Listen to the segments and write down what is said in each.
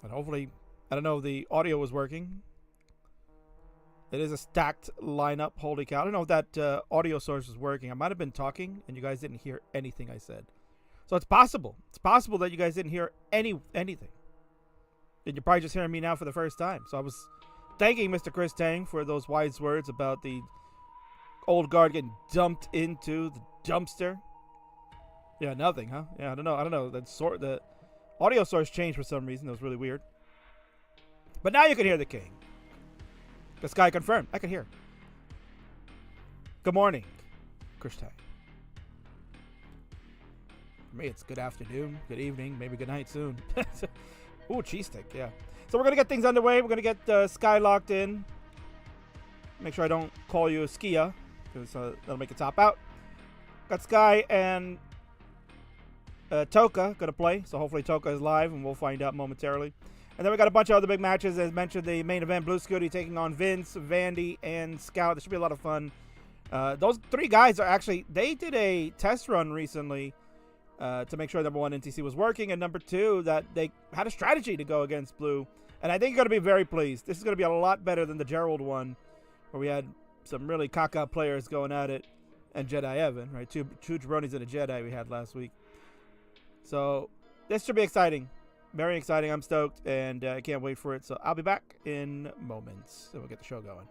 And hopefully, I don't know if the audio was working. It is a stacked lineup. Holy cow. I don't know if that audio source was working. I might have been talking and you guys didn't hear anything I said. So it's possible. It's possible that you guys didn't hear anything. And you're probably just hearing me now for the first time. So I was thanking Mr. Chris Tang for those wise words about the old guard getting dumped into the dumpster. Yeah, nothing, huh? Yeah, I don't know. The audio source changed for some reason. It was really weird. But now you can hear the king. The sky confirmed. I can hear. Good morning, Chris Tang. For me, it's good afternoon, good evening, maybe good night soon. Ooh, cheesesteak, yeah. So we're going to get things underway. We're going to get Sky locked in. Make sure I don't call you a Skia, because that'll make it top out. Got Sky and Toca going to play, so hopefully Toca is live, and we'll find out momentarily. And then we got a bunch of other big matches. As mentioned, the main event, Blue Scuti taking on Vince, Vandy, and Scout. This should be a lot of fun. Those three guys are actually, they did a test run recently to make sure number one, NTC was working, and number two, that they had a strategy to go against Blue. And I think you're going to be very pleased. This is going to be a lot better than the Gerald one, where we had some really caca players going at it, and Jedi Evan, right? Two jabronis and a Jedi we had last week. So this should be exciting. Very exciting. I'm stoked, and I can't wait for it. So I'll be back in moments, so we'll get the show going.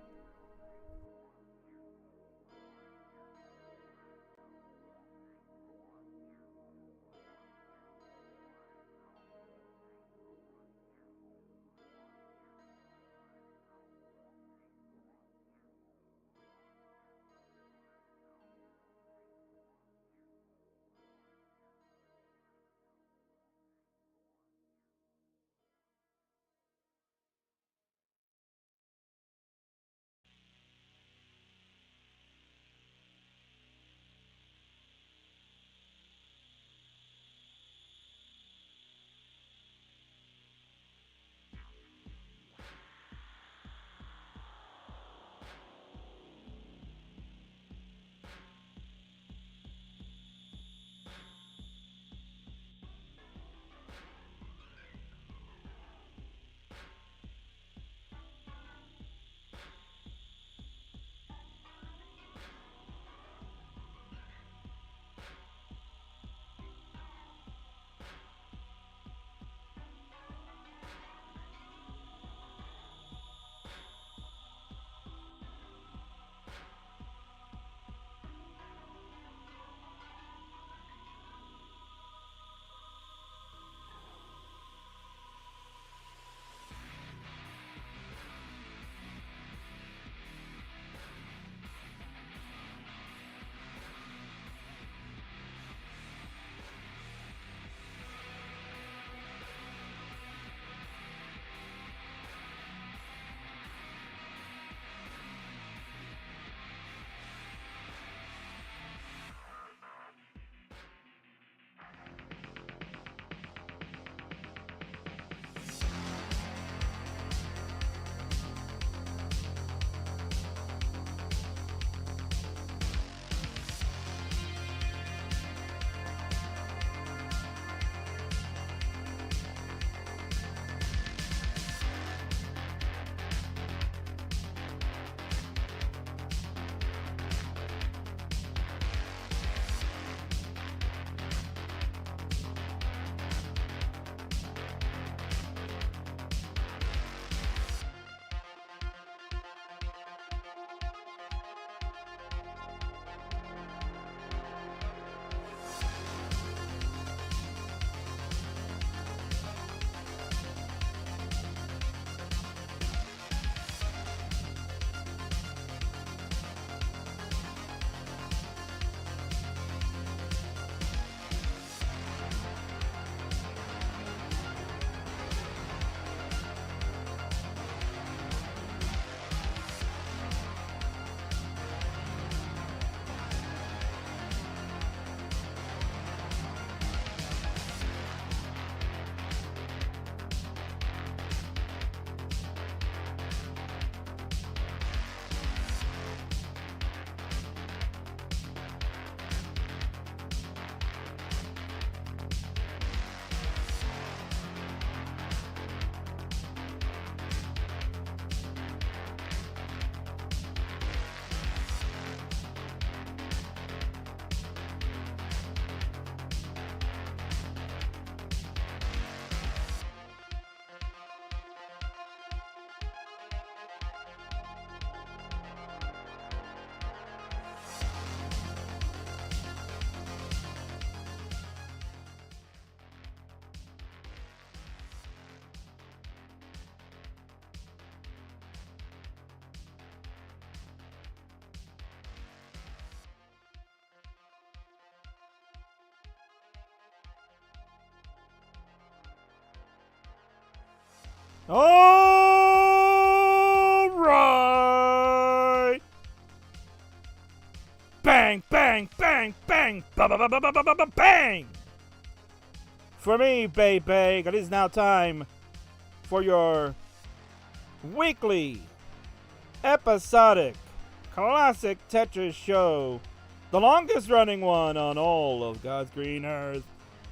All right. Bang, bang, bang, bang. Bang. For me, baby, it is now time for your weekly, episodic, classic Tetris show. The longest running one on all of God's green earth.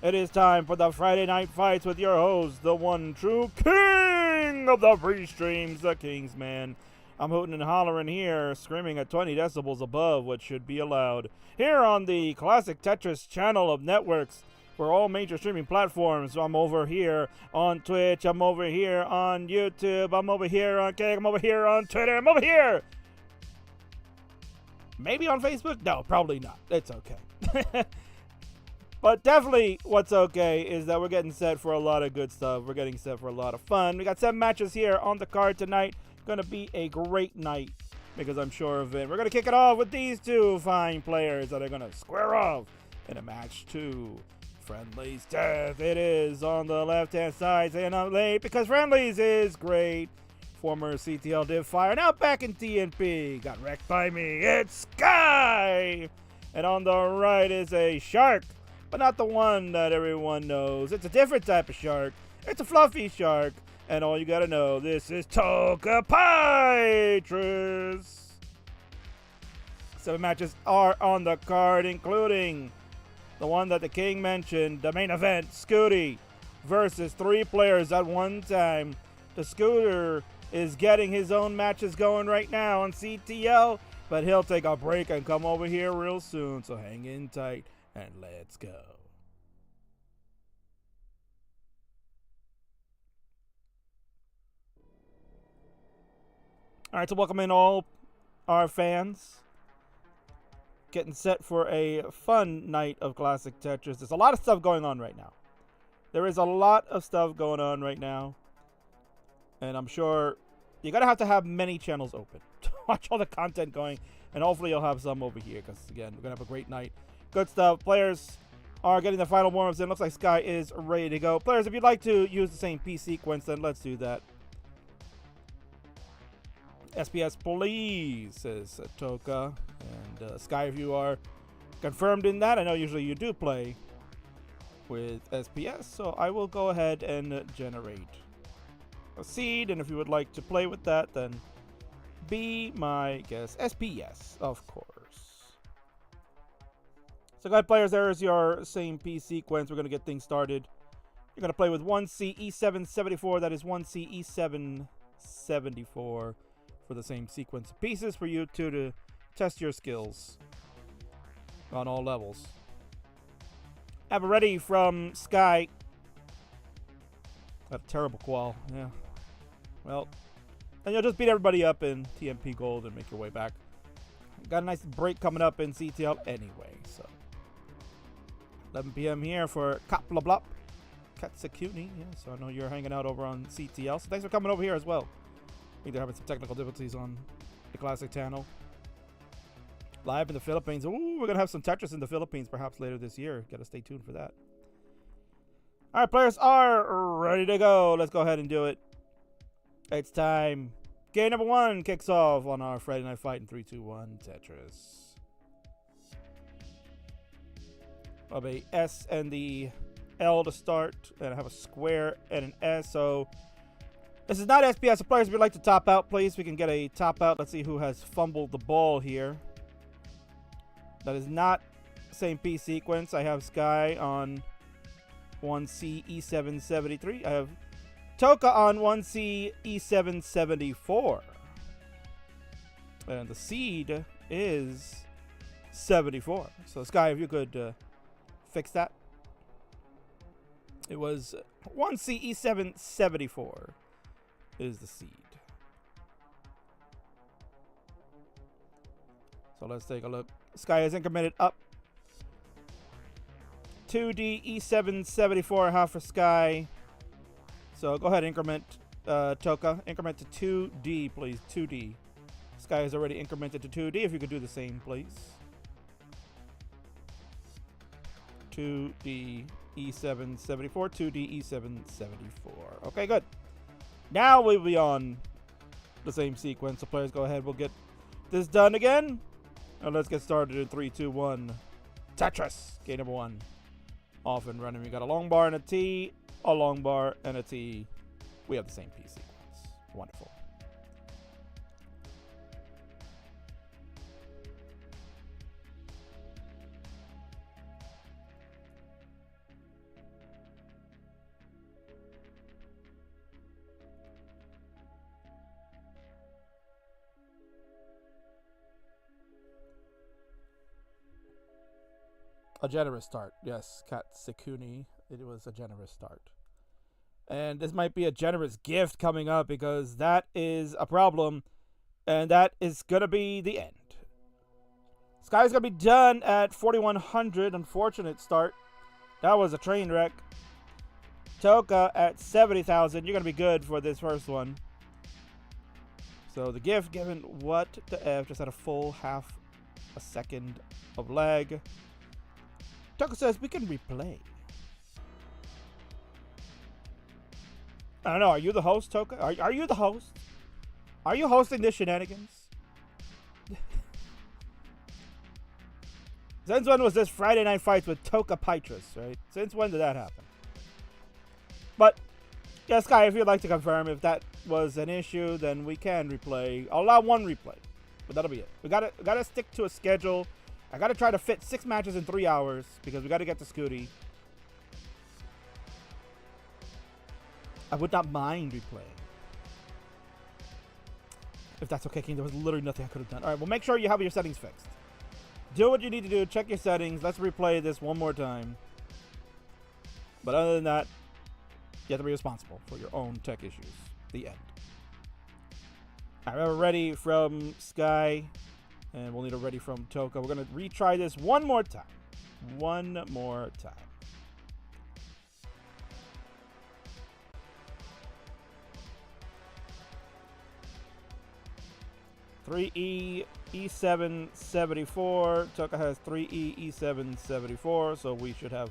It is time for the Friday Night Fights with your host, the one true king of the free streams, the Kingsman. I'm hooting and hollering here, screaming at 20 decibels above what should be allowed. Here on the classic Tetris channel of networks for all major streaming platforms. I'm over here on Twitch, I'm over here on YouTube, I'm over here on Aick, I'm over here on Twitter, I'm over here. Maybe on Facebook? No, probably not. It's okay. But definitely what's okay is that we're getting set for a lot of good stuff. We're getting set for a lot of fun. We got 7 matches here on the card tonight. Going to be a great night because I'm sure of it. We're going to kick it off with these two fine players that are going to square off in a match 2. Friendlies death. It is on the left-hand side. Saying I'm late because Friendlies is great. Former CTL Div Fire. Now back in TNP. Got wrecked by me. It's Sky. And on the right is a shark. But not the one that everyone knows. It's a different type of shark. It's a fluffy shark. And all you gotta know, this is Toco Pyrus. 7 matches are on the card, including the one that the King mentioned, the main event, Scuti versus 3 players at one time. The Scooter is getting his own matches going right now on CTL, but he'll take a break and come over here real soon, so hang in tight. And let's go. All right, so welcome in all our fans. Getting set for a fun night of classic Tetris. There's a lot of stuff going on right now. There is a lot of stuff going on right now. And I'm sure you're going to have many channels open to watch all the content going. And hopefully you'll have some over here because, again, we're going to have a great night. Good stuff. Players are getting the final warm-ups in. Looks like Sky is ready to go. Players, if you'd like to use the same P sequence, then let's do that. SPS, please, says Toca. And Sky, if you are confirmed in that, I know usually you do play with SPS, so I will go ahead and generate a seed. And if you would like to play with that, then be my guest. SPS, of course. So go ahead, players, there is your same P sequence. We're going to get things started. You're going to play with 1C E774. That is 1C E774 for the same sequence of pieces for you to test your skills on all levels. Have it ready from Sky. Got a terrible qual, yeah. Well, then you'll just beat everybody up in TMP Gold and make your way back. Got a nice break coming up in CTL anyway, so. 11 p.m. here for Kaplablop. Katsakuni. Yeah, so I know you're hanging out over on CTL. So thanks for coming over here as well. I think they're having some technical difficulties on the classic channel. Live in the Philippines. Ooh, we're going to have some Tetris in the Philippines perhaps later this year. Got to stay tuned for that. All right, players are ready to go. Let's go ahead and do it. It's time. Game number 1 kicks off on our Friday Night Fight in 3, 2, 1 Tetris. I'll have a S and the L to start, and I have a square and an S. So this is not SPS. So players, if you'd like to top out, please, we can get a top out. Let's see who has fumbled the ball here. That is not the same P sequence. I have Sky on 1C E773. I have Toca on 1C E774. And the seed is 74. So Sky, if you could fix that. It was 1C E774 is the seed. So let's take a look. Sky is incremented up. 2D E774 half for Sky. So go ahead, increment Toca. Increment to 2D, please. 2D. Sky is already incremented to 2D. If you could do the same, please. 2D E774. 2D E774. Okay, good. Now we'll be on the same sequence. So players, go ahead. We'll get this done again. And let's get started in 3, 2, 1. Tetris. Game number 1. Off and running. We got a long bar and a T, a long bar and a T. We have the same P sequence. Wonderful. A generous start. Yes, Katsekuni. It was a generous start. And this might be a generous gift coming up because that is a problem. And that is going to be the end. Sky's going to be done at 4,100. Unfortunate start. That was a train wreck. Toco at 70,000. You're going to be good for this first one. So the gift given what the F just had a full half a second of lag. Toco says we can replay. I don't know. Are you the host, Toco? Are you the host? Are you hosting this shenanigans? Since when was this Friday Night Fights with Toco Pyrus, right? Since when did that happen? But, yeah, Sky, if you'd like to confirm if that was an issue, then we can replay. I'll allow one replay, but that'll be it. We gotta stick to a schedule. I gotta try to fit 6 matches in 3 hours because we gotta get to Scuti. I would not mind replaying. If that's okay, King. There was literally nothing I could have done. Alright, well, make sure you have your settings fixed. Do what you need to do. Check your settings. Let's replay this one more time. But other than that, you have to be responsible for your own tech issues. The end. Alright, we're ready from Sky. And we'll need a ready from Toco. We're going to retry this one more time. One more time. E E7 74. Toco has 3E E7 74. So we should have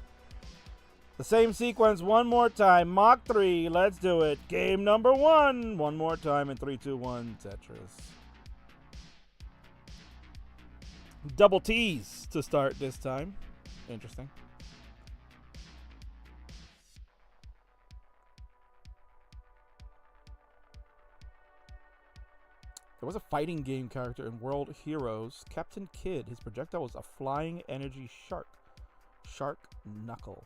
the same sequence one more time. Mach 3. Let's do it. Game number 1. One more time in 3, 2, 1. Tetris. Double T's to start this time. Interesting. There was a fighting game character in World Heroes, Captain Kidd. His projectile was a flying energy shark. Shark Knuckle.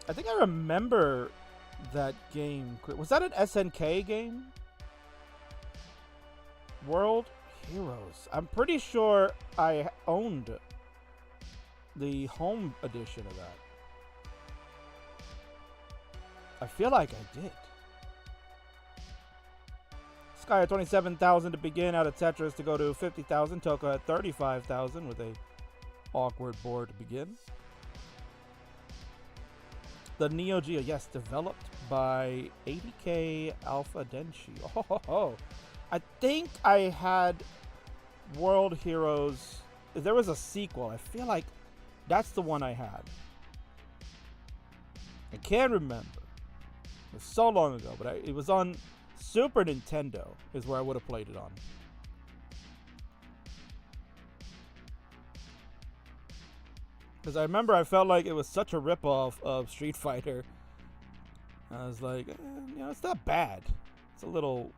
I think I remember that game. Was that an SNK game? World Heroes. I'm pretty sure I owned the home edition of that. I feel like I did. Sky at 27,000 to begin out of Tetris to go to 50,000. Toco at 35,000 with a awkward board to begin. The Neo Geo, yes, developed by 80K Alpha Denshi. Oh. I think I had World Heroes. There was a sequel. I feel like that's the one I had. I can't remember. It was so long ago, but it was on Super Nintendo is where I would have played it on. Because I remember I felt like it was such a ripoff of Street Fighter. I was like, it's not bad. It's a little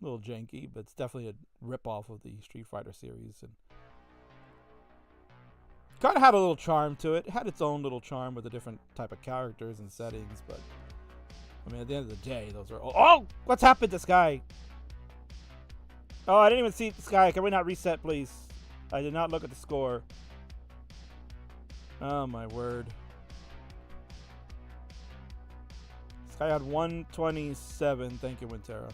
janky, but it's definitely a ripoff of the Street Fighter series, and kind of had a little charm to it. It had its own little charm with the different type of characters and settings, but I mean, at the end of the day, those are all... Oh! What's happened to Sky? Oh, I didn't even see Sky. Can we not reset, please? I did not look at the score. Oh, my word. Sky had 127. Thank you, Wintera.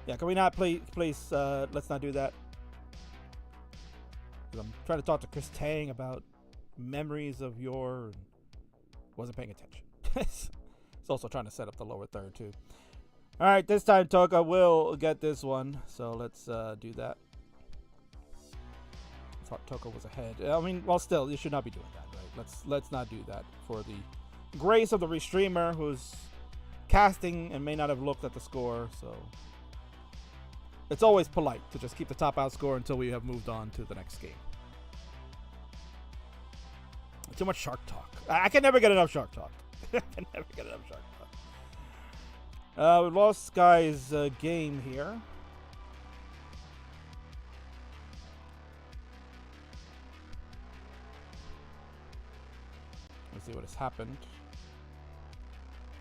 Yeah, can we not please let's not do that. I'm trying to talk to Chris Tang about memories of yore. Wasn't paying attention. It's also trying to set up the lower third too. All right, this time Toco will get this one. So let's do that. I thought Toco was ahead. I mean, well, still, you should not be doing that, right? Let's not do that for the grace of the restreamer who's casting and may not have looked at the score, so it's always polite to just keep the top out score until we have moved on to the next game. Too much shark talk. I can never get enough shark talk. I can never get enough shark talk. We lost Sky's game here. Let's see what has happened.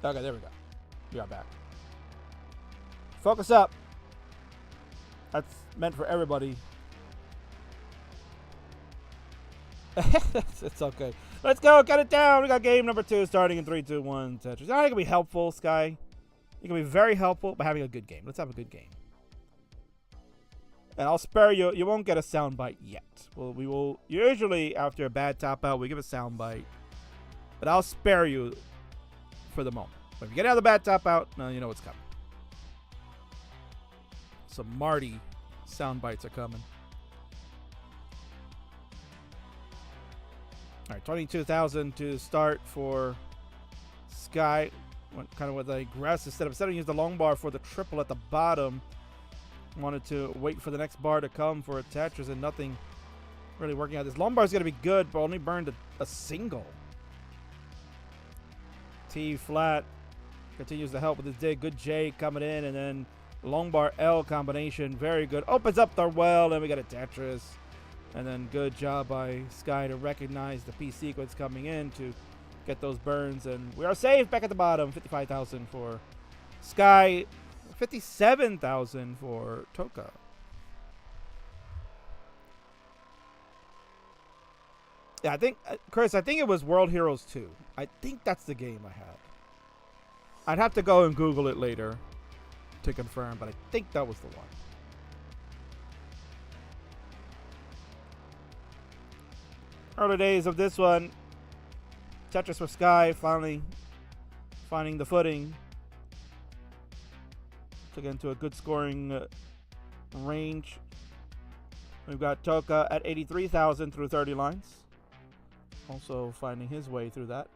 Okay, there we go. We are back. Focus up. That's meant for everybody. It's okay. Let's go. Cut it down. We got game number 2 starting in 3, 2, 1. Tetris. I think it can be helpful, Sky. It can be very helpful by having a good game. Let's have a good game. And I'll spare you. You won't get a soundbite yet. Well, we will usually after a bad top out, we give a soundbite. But I'll spare you for the moment. But if you get out of the bad top out, now you know what's coming. Some Marty soundbites are coming. All right, 22,000 to start for Sky. Went kind of with a aggressive setup. Instead of using the long bar for the triple at the bottom, wanted to wait for the next bar to come for a Tetris, and nothing really working out. This long bar is going to be good, but only burned a single. T flat continues to help with his dig. Good J coming in, and then long bar L combination. Very good. Opens up the well, and we got a Tetris. And then good job by Sky to recognize the P sequence coming in to get those burns. And we are safe back at the bottom. 55,000 for Sky. 57,000 for Toco. Yeah, I think, Chris, I think it was World Heroes 2. I think that's the game I had. I'd have to go and Google it later to confirm, but I think that was the one. Early days of this one. Tetris for Sky finally finding the footing. To get into a good scoring range. We've got Toco at 83,000 through 30 lines. Also finding his way through that.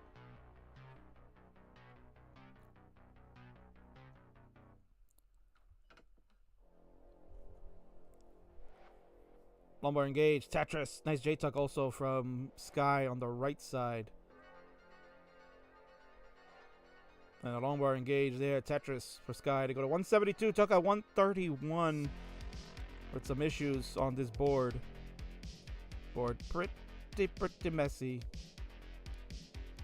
Lumbar engage, Tetris. Nice J-Tuck also from Sky on the right side. And a long bar engage there. Tetris for Sky to go to 172. Took out 131 with some issues on this board. Board pretty messy.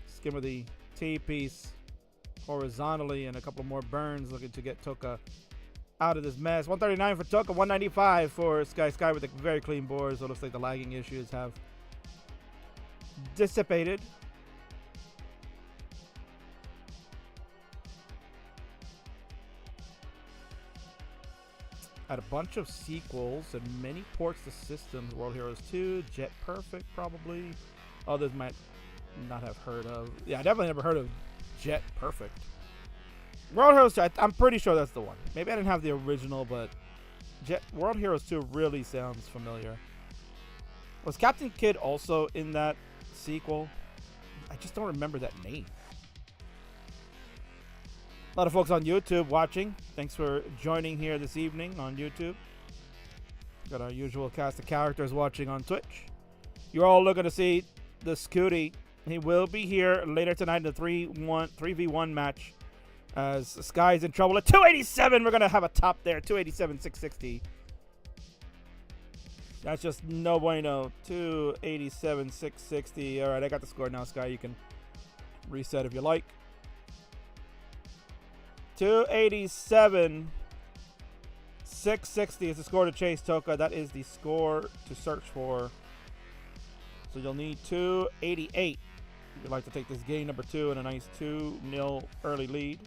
Skimmer the T piece horizontally and a couple more burns looking to get Toco out of this mess. 139 for Toco, 195 for Sky. Sky with a very clean board, so it looks like the lagging issues have dissipated. Had a bunch of sequels and many ports to systems. World Heroes 2, Jet Perfect probably. Others might not have heard of. Yeah, I definitely never heard of Jet Perfect. World Heroes 2, I'm pretty sure that's the one. Maybe I didn't have the original, but World Heroes 2 really sounds familiar. Was Captain Kidd also in that sequel? I just don't remember that name. A lot of folks on YouTube watching. Thanks for joining here this evening on YouTube. Got our usual cast of characters watching on Twitch. You're all looking to see the Scuti. He will be here later tonight in the 3v1 match. As Sky's in trouble at 287. We're going to have a top there. 287, 660. That's just no bueno. 287, 660. All right, I got the score now, Sky. You can reset if you like. 287, 660 is the score to chase Toco. That is the score to search for. So you'll need 288 if you'd like to take this game number 2 in a nice 2-0 early lead.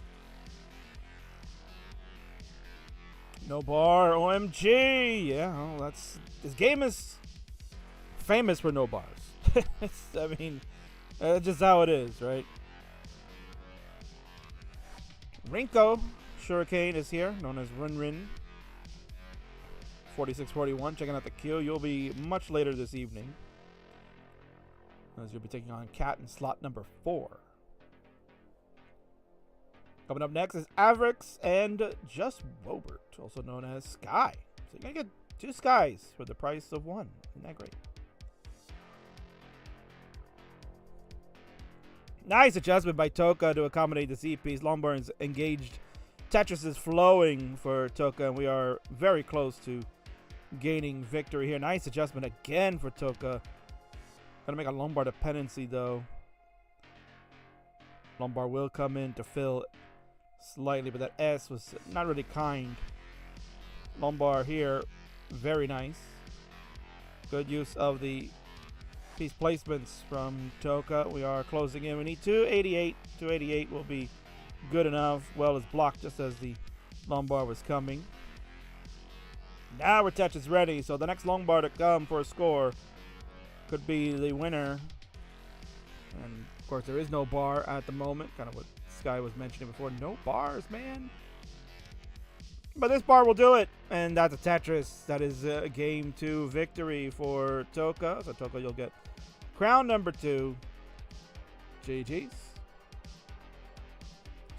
No bar, OMG. Yeah, well, this game is famous for no bars. I mean, that's just how it is, right? Rinko Shuriken is here, known as Rin. 4641, checking out the queue. You'll be much later this evening, as you'll be taking on Cat in slot number 4. Coming up next is Avrix and Just Wobert, also known as Sky. So you're going to get 2 Skies for the price of 1. Isn't that great? Nice adjustment by Toco to accommodate the Z-piece. Longbar is engaged. Tetris is flowing for Toco, and we are very close to gaining victory here. Nice adjustment again for Toco. Gonna make a Lombard dependency though. Lombard will come in to fill slightly, but that S was not really kind. Lombard here, very nice. Good use of the piece placements from Toco. We are closing in. We need 288. 288 will be good enough. Well is blocked just as the Lombard was coming. Now our touch is ready, so the next Lombard to come for a score could be the winner. And of course there is no bar at the moment, kind of what Sky was mentioning before. No bars, man. But this bar will do it, and that's a Tetris. That is a game 2 victory for Toco. So Toco, you'll get crown number 2. GG's.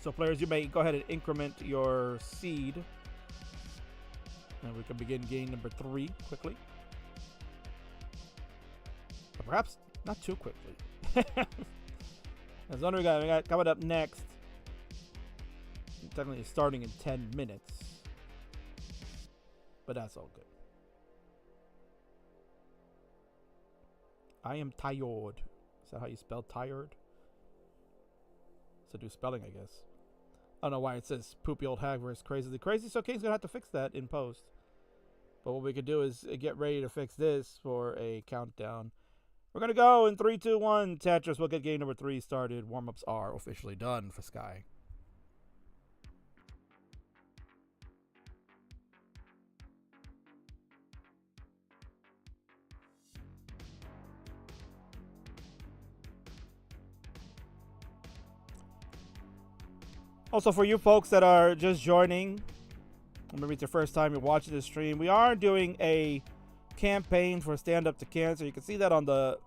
So players, you may go ahead and increment your seed. And we can begin game number 3 quickly. But perhaps not too quickly. As one we got coming up next. Technically starting in 10 minutes. But that's all good. I am tired. Is that how you spell tired? So do spelling, I guess. I don't know why it says poopy old hag versus crazy. The crazy, so King's gonna have to fix that in post. But what we could do is get ready to fix this for a countdown. We're gonna go in 3, 2, 1. Tetris. We'll get game number 3 started. Warm-ups are officially done for Sky. Also, for you folks that are just joining, or maybe it's your first time you're watching this stream, we are doing a campaign for Stand Up to Cancer. You can see that on the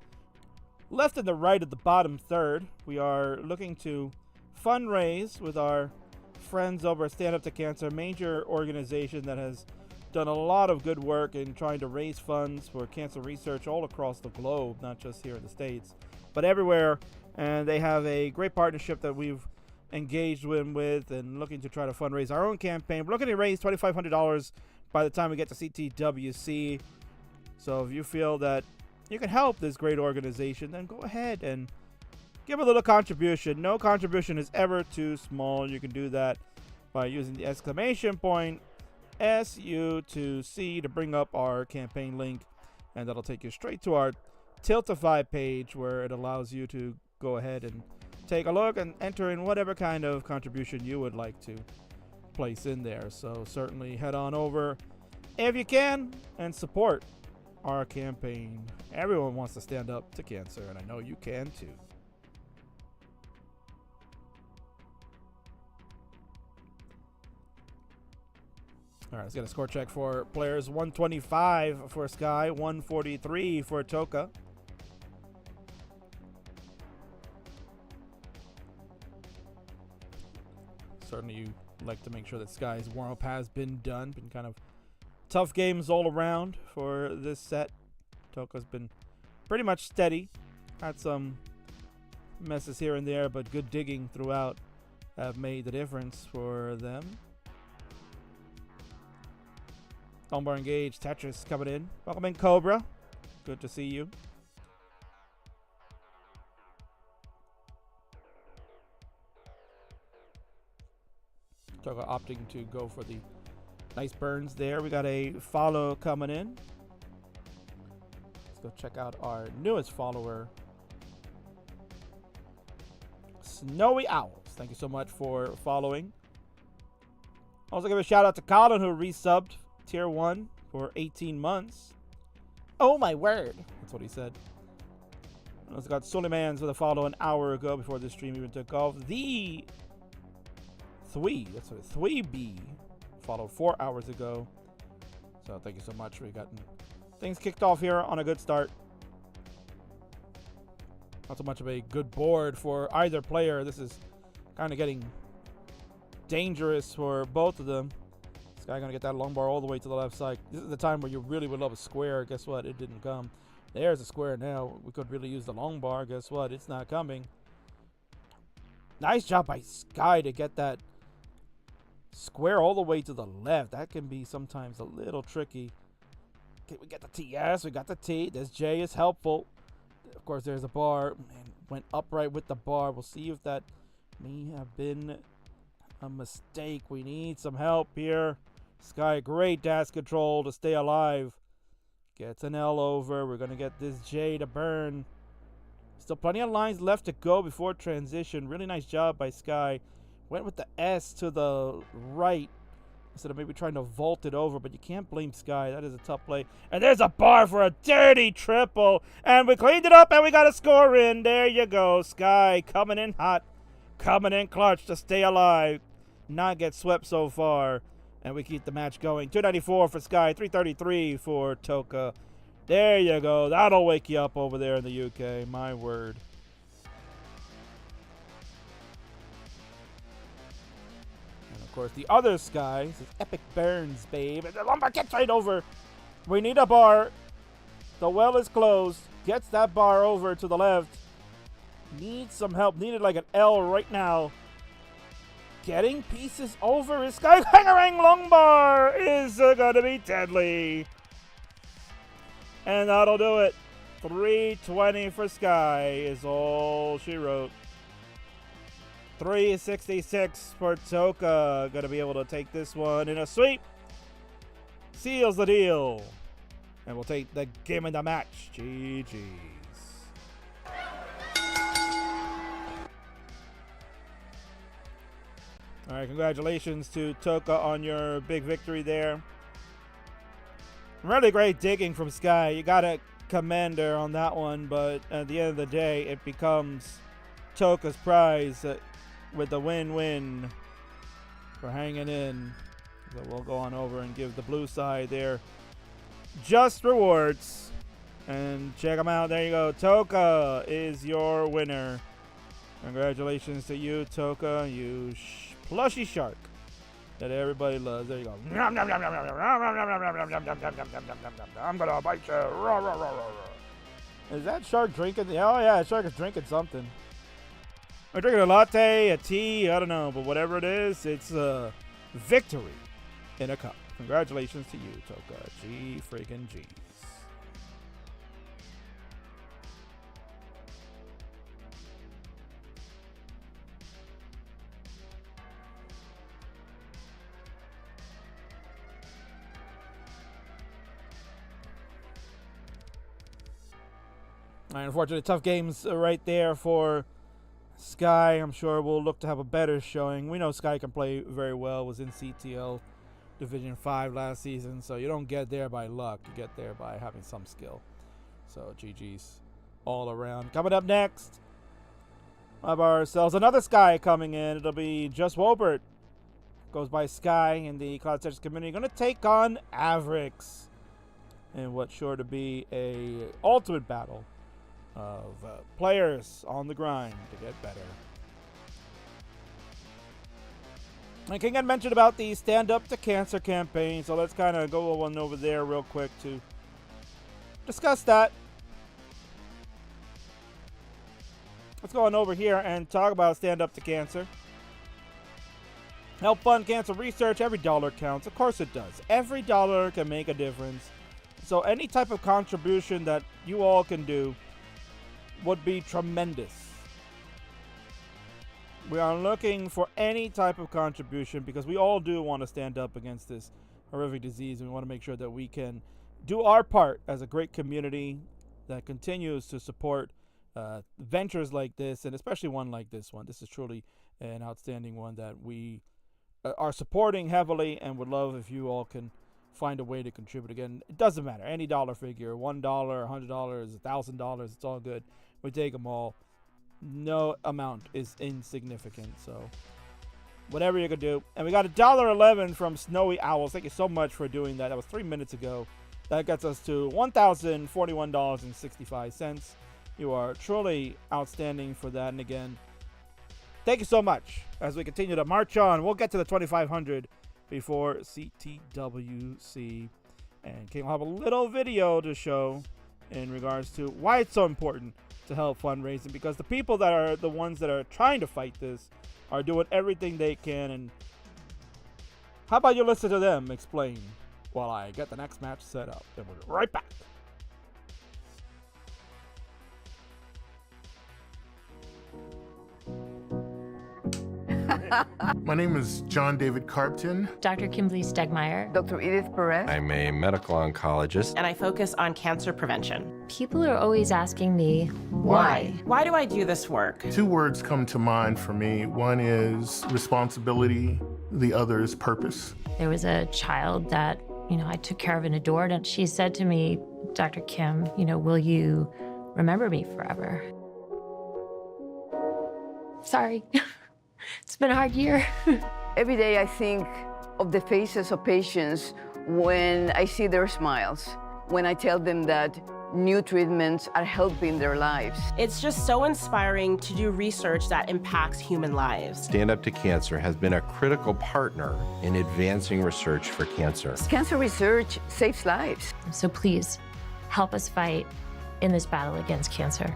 left and the right of the bottom third. We are looking to fundraise with our friends over at Stand Up to Cancer, a major organization that has done a lot of good work in trying to raise funds for cancer research all across the globe, not just here in the States, but everywhere. And they have a great partnership that we've engaged with and looking to try to fundraise our own campaign. We're looking to raise $2,500 by the time we get to CTWC. So if you feel that you can help this great organization, then go ahead and give a little contribution. No contribution is ever too small. You can do that by using the exclamation point SU2C to bring up our campaign link, and that'll take you straight to our Tiltify page where it allows you to go ahead and take a look and enter in whatever kind of contribution you would like to place in there. So certainly head on over if you can and support our campaign. Everyone wants to stand up to cancer, and I know you can too. All right, let's get a score check for players. 125 for Sky, 143 for Toco. Certainly you like to make sure that Sky's warm-up has been done. Been kind of tough games all around for this set. Toco's been pretty much steady. Had some messes here and there, but good digging throughout have made the difference for them. Lombard engaged. Tetris coming in. Welcome in, Cobra. Good to see you. Toco opting to go for the nice burns there. We got a follow coming in. Let's go check out our newest follower, Snowy Owls. Thank you so much for following. Also give a shout out to Colin, who resubbed tier 1 for 18 months. Oh my word. That's what he said. Also got Suleimans with a follow an hour ago before this stream even took off. The That's what 3B followed 4 hours ago. So thank you so much. We've gotten things kicked off here on a good start. Not so much of a good board for either player. This is kind of getting dangerous for both of them. This guy gonna get that long bar all the way to the left side. This is the time where you really would love a square. Guess what? It didn't come. There's a square now. We could really use the long bar. Guess what? It's not coming. Nice job by Sky to get that square all the way to the left. That can be sometimes a little tricky. Okay, we get the T. Yes, we got the T. This J is helpful. Of course, there's a bar. Man, went upright with the bar. We'll see if that may have been a mistake. We need some help here. Sky, great dash control to stay alive. Gets an L over. We're going to get this J to burn. Still plenty of lines left to go before transition. Really nice job by Sky. Went with the S to the right instead of maybe trying to vault it over, but you can't blame Sky. That is a tough play. And there's a bar for a dirty triple. And we cleaned it up and we got a score in. There you go. Sky coming in hot. Coming in clutch to stay alive. Not get swept so far. And we keep the match going. 294 for Sky. 333 for Toco. There you go. That'll wake you up over there in the UK. My word. And of course, the other Sky says Epic Burns, babe. And the lumber gets right over. We need a bar. The well is closed. Gets that bar over to the left. Needs some help. Needed like an L right now. Getting pieces over is Sky. Hangarang long bar is going to be deadly. And that'll do it. 320 for Sky is all she wrote. 366 for Toco. Going to be able to take this one in a sweep. Seals the deal. And we'll take the game in the match. GG's. All right, congratulations to Toco on your big victory there. Really great digging from Sky. You got to commend her on that one, but at the end of the day, it becomes Toco's prize with the win-win for hanging in. So we'll go on over and give the blue side their just rewards. And check them out. There you go. Toco is your winner. Congratulations to you, Toco, you plushy shark that everybody loves. There you go. I'm gonna bite you. Is that shark drinking? Oh yeah, that shark is drinking something. I'm drinking a latte, a tea, I don't know, but whatever it is, it's a victory in a cup. Congratulations to you, Toco. G freaking G's. Unfortunately, tough games right there for Sky. I'm sure we'll look to have a better showing. We know Sky can play very well. Was in CTL Division 5 last season, so you don't get there by luck. You get there by having some skill. So GG's all around. Coming up next, we have ourselves another Sky coming in. It'll be Just Wobert. Goes by Sky in the Cloud Tetris community. Going to take on Avrix in what's sure to be a ultimate battle of players on the grind to get better. And King had mentioned about the Stand Up to Cancer campaign, so let's kind of go on over there real quick to discuss that. Let's go on over here and talk about Stand Up to Cancer. Help fund cancer research. Every dollar counts. Of course it does. Every dollar can make a difference. So any type of contribution that you all can do would be tremendous. We are looking for any type of contribution because we all do want to stand up against this horrific disease, and we want to make sure that we can do our part as a great community that continues to support ventures like this, and especially one like this one. This is truly an outstanding one that we are supporting heavily and would love if you all can find a way to contribute. Again, it doesn't matter. Any dollar figure, $1, $100, $1,000, it's all good. We take them all. No amount is insignificant. So whatever you can do. And we got $1.11 from Snowy Owls. Thank you so much for doing that. That was 3 minutes ago. That gets us to $1,041.65. You are truly outstanding for that. And again, Thank you so much. As we continue to march on, we'll get to the 2,500 before CTWC. And King will have a little video to show in regards to why it's so important to help fundraising, because the people that are the ones that are trying to fight this are doing everything they can. And how about you listen to them explain while I get the next match set up, and we'll be right back. My name is John David Carpton. Dr. Kimberly Stegmeyer. Dr. Edith Perez. I'm a medical oncologist. And I focus on cancer prevention. People are always asking me, why? Why do I do this work? 2 words come to mind for me. One is responsibility, the other is purpose. There was a child that, I took care of and adored, and she said to me, Dr. Kim, will you remember me forever? Sorry. It's been a hard year. Every day I think of the faces of patients when I see their smiles, when I tell them that new treatments are helping their lives. It's just so inspiring to do research that impacts human lives. Stand Up to Cancer has been a critical partner in advancing research for cancer. Cancer research saves lives. So please, help us fight in this battle against cancer.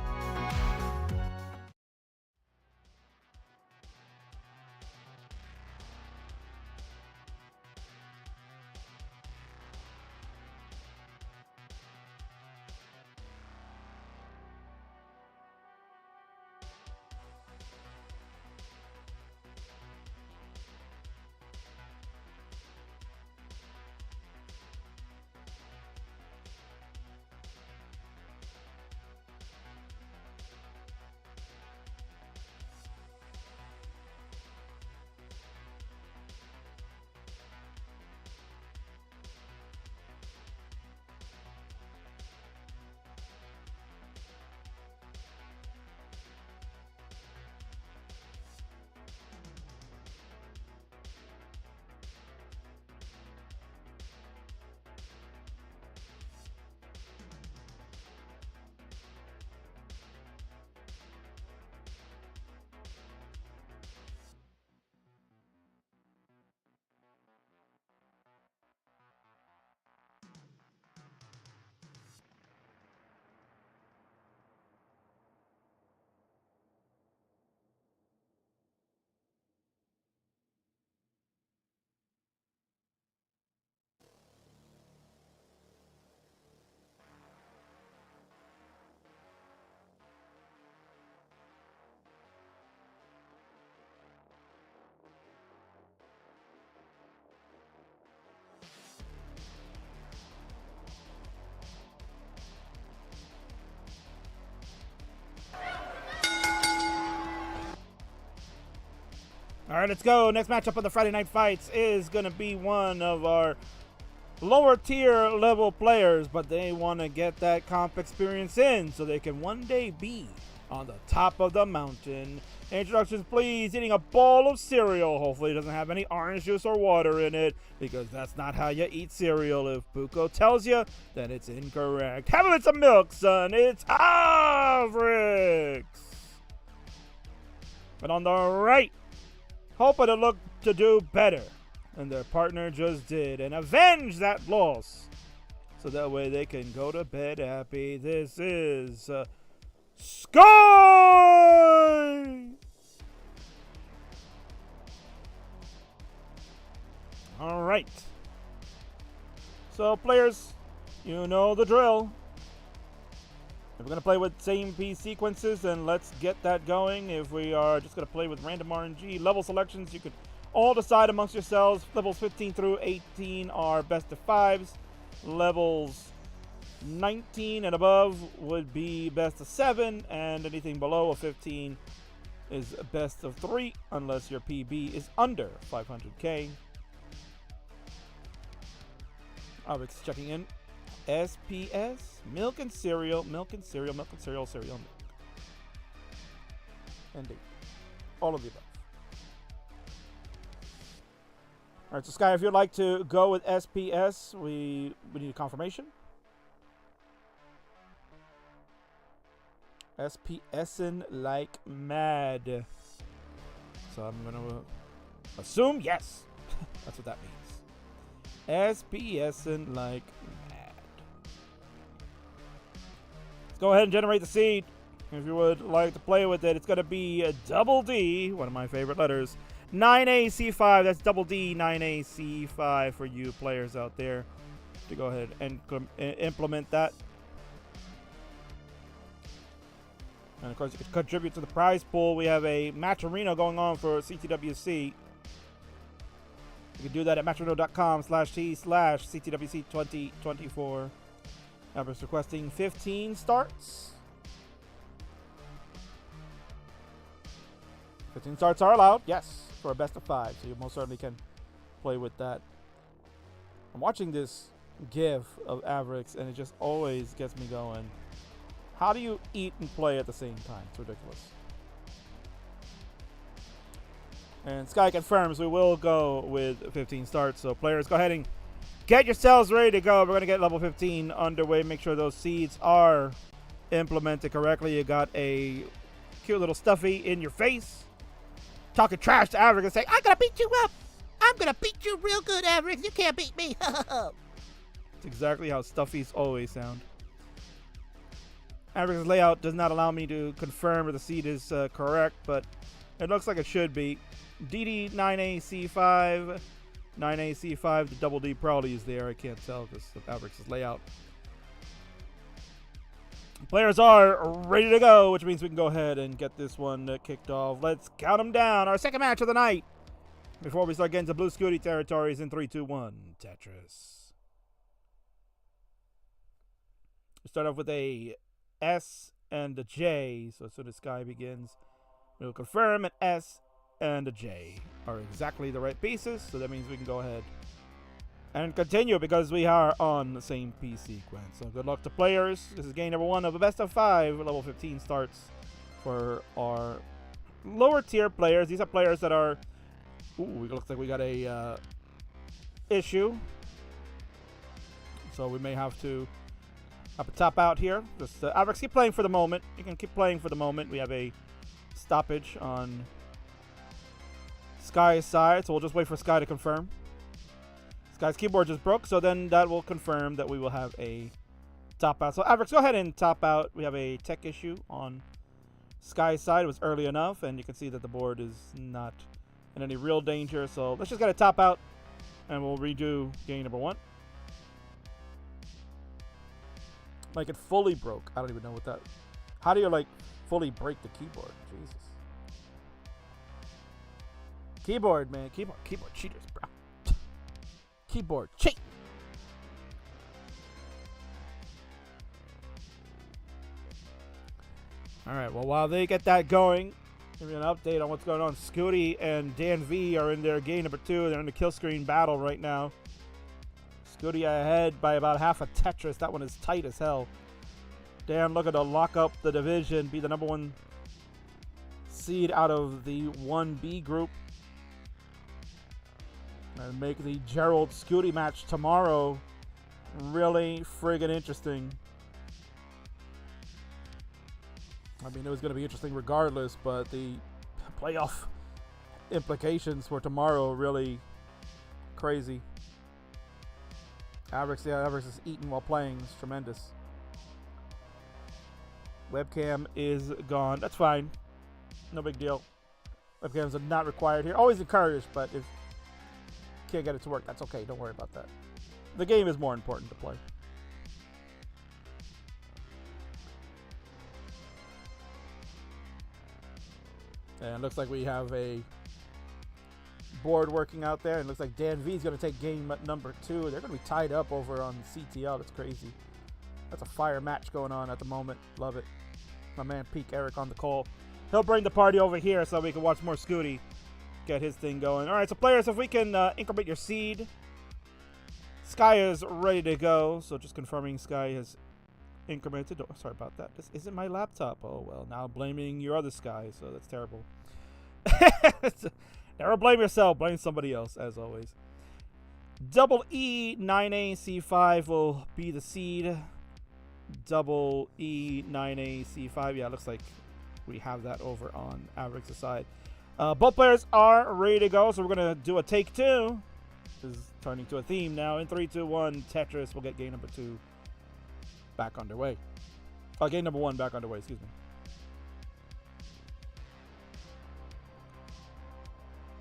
All right, let's go. Next matchup of the Friday Night Fights is going to be one of our lower tier level players, but they want to get that comp experience in so they can one day be on the top of the mountain. Introductions, please. Eating a bowl of cereal. Hopefully it doesn't have any orange juice or water in it, because that's not how you eat cereal. If Buko tells you, then it's incorrect. Having some milk, son. It's Avrix. But on the right, hoping to look to do better, and their partner just did, and avenge that loss, so that way they can go to bed happy. This is Sky! All right. So players, you know the drill. If we're going to play with same piece sequences, then let's get that going. If we are just going to play with random RNG level selections, you can all decide amongst yourselves. Levels 15 through 18 are best of 5s. Levels 19 and above would be best of 7, and anything below a 15 is best of 3, unless your PB is under 500k. Aick checking in. SPS, milk and cereal, milk and cereal, milk and cereal, cereal and milk. And date. All of the above. All right, so Sky, if you'd like to go with SPS, we need a confirmation. SPSing like mad. so I'm going to assume yes. That's what that means. SPSing like mad. Let's go ahead and generate the seed. If you would like to play with it, it's going to be a double D, one of my favorite letters. 9AC5, that's double D, 9AC5 for you players out there to go ahead and implement that. And of course, you can contribute to the prize pool. We have a match arena going on for CTWC. You can do that at matcherino.com/T/CTWC2024. Average requesting 15 starts. 15 starts are allowed, yes, for a best of 5. So you most certainly can play with that. I'm watching this GIF of Avrix, and it just always gets me going. How do you eat and play at the same time? It's ridiculous. And Sky confirms we will go with 15 starts. So players, go ahead and get yourselves ready to go. We're going to get level 15 underway. Make sure those seeds are implemented correctly. You got a cute little stuffy in your face, talking trash to Avrix and saying, "I'm going to beat you up. I'm going to beat you real good, Avrix. You can't beat me." That's exactly how stuffies always sound. Avrix's layout does not allow me to confirm if the seed is correct, but it looks like it should be. DD 9AC5, 9AC5, the double D probably is there. I can't tell because of Avrix's layout. Players are ready to go, which means we can go ahead and get this one kicked off. Let's count them down. Our second match of the night. Before we start getting to Blue Scuti territories in 3, 2, 1, Tetris. We start off with a S and a J. So as soon as Sky begins, we'll confirm an S and a J are exactly the right pieces. So that means we can go ahead and continue because we are on the same piece sequence. So good luck to players. This is game number 1 of a best of 5. Level 15 starts for our lower tier players. These are players that are... Ooh, it looks like we got a issue. So we may have to up a top out here. Just Avrix, keep playing for the moment. You can keep playing for the moment. We have a stoppage on Sky's side, so we'll just wait for Sky to confirm. Sky's keyboard just broke, so then that will confirm that we will have a top out. So Avrix, go ahead and top out. We have a tech issue on Sky's side. It was early enough, and you can see that the board is not in any real danger. So let's just get a top out, and we'll redo game number 1. Like it fully broke. I don't even know what that... How do you, like, fully break the keyboard? Jesus. Keyboard, man. Keyboard cheaters, bro. Keyboard cheat. Alright, well, while they get that going, give me an update on what's going on. Scuti and Dan V are in their game number 2. They're in the kill screen battle right now. Scuti ahead by about half a Tetris. That one is tight as hell. Dan looking to lock up the division, be the number 1 seed out of the 1B group. And make the Gerald Scuti match tomorrow really friggin' interesting. I mean, it was going to be interesting regardless, but the playoff implications for tomorrow really crazy. Avrix is eating while playing. It's tremendous. Webcam is gone. That's fine. No big deal. Webcams are not required here. Always encouraged, but if you can't get it to work, that's okay. Don't worry about that. The game is more important to play. And it looks like we have a board working out there. And it looks like Dan V is going to take game number 2. They're going to be tied up over on CTL. That's crazy. That's a fire match going on at the moment. Love it. My man Peak Eric on the call. He'll bring the party over here so we can watch more Scuti get his thing going. All right, so players, if we can increment your seed. Sky is ready to go. So just confirming Sky has incremented. Oh, sorry about that. This isn't my laptop. Oh, well, now blaming your other Sky. So that's terrible. Never blame yourself. Blame somebody else, as always. Double E 9AC5 will be the seed. Double E 9AC5. Yeah, it looks like we have that over on Avrix's side. Both players are ready to go, so we're going to do a take two. This is turning to a theme now. In 3, 2, 1, Tetris. We'll get game number 2 back underway. Game number 1 back underway, excuse me.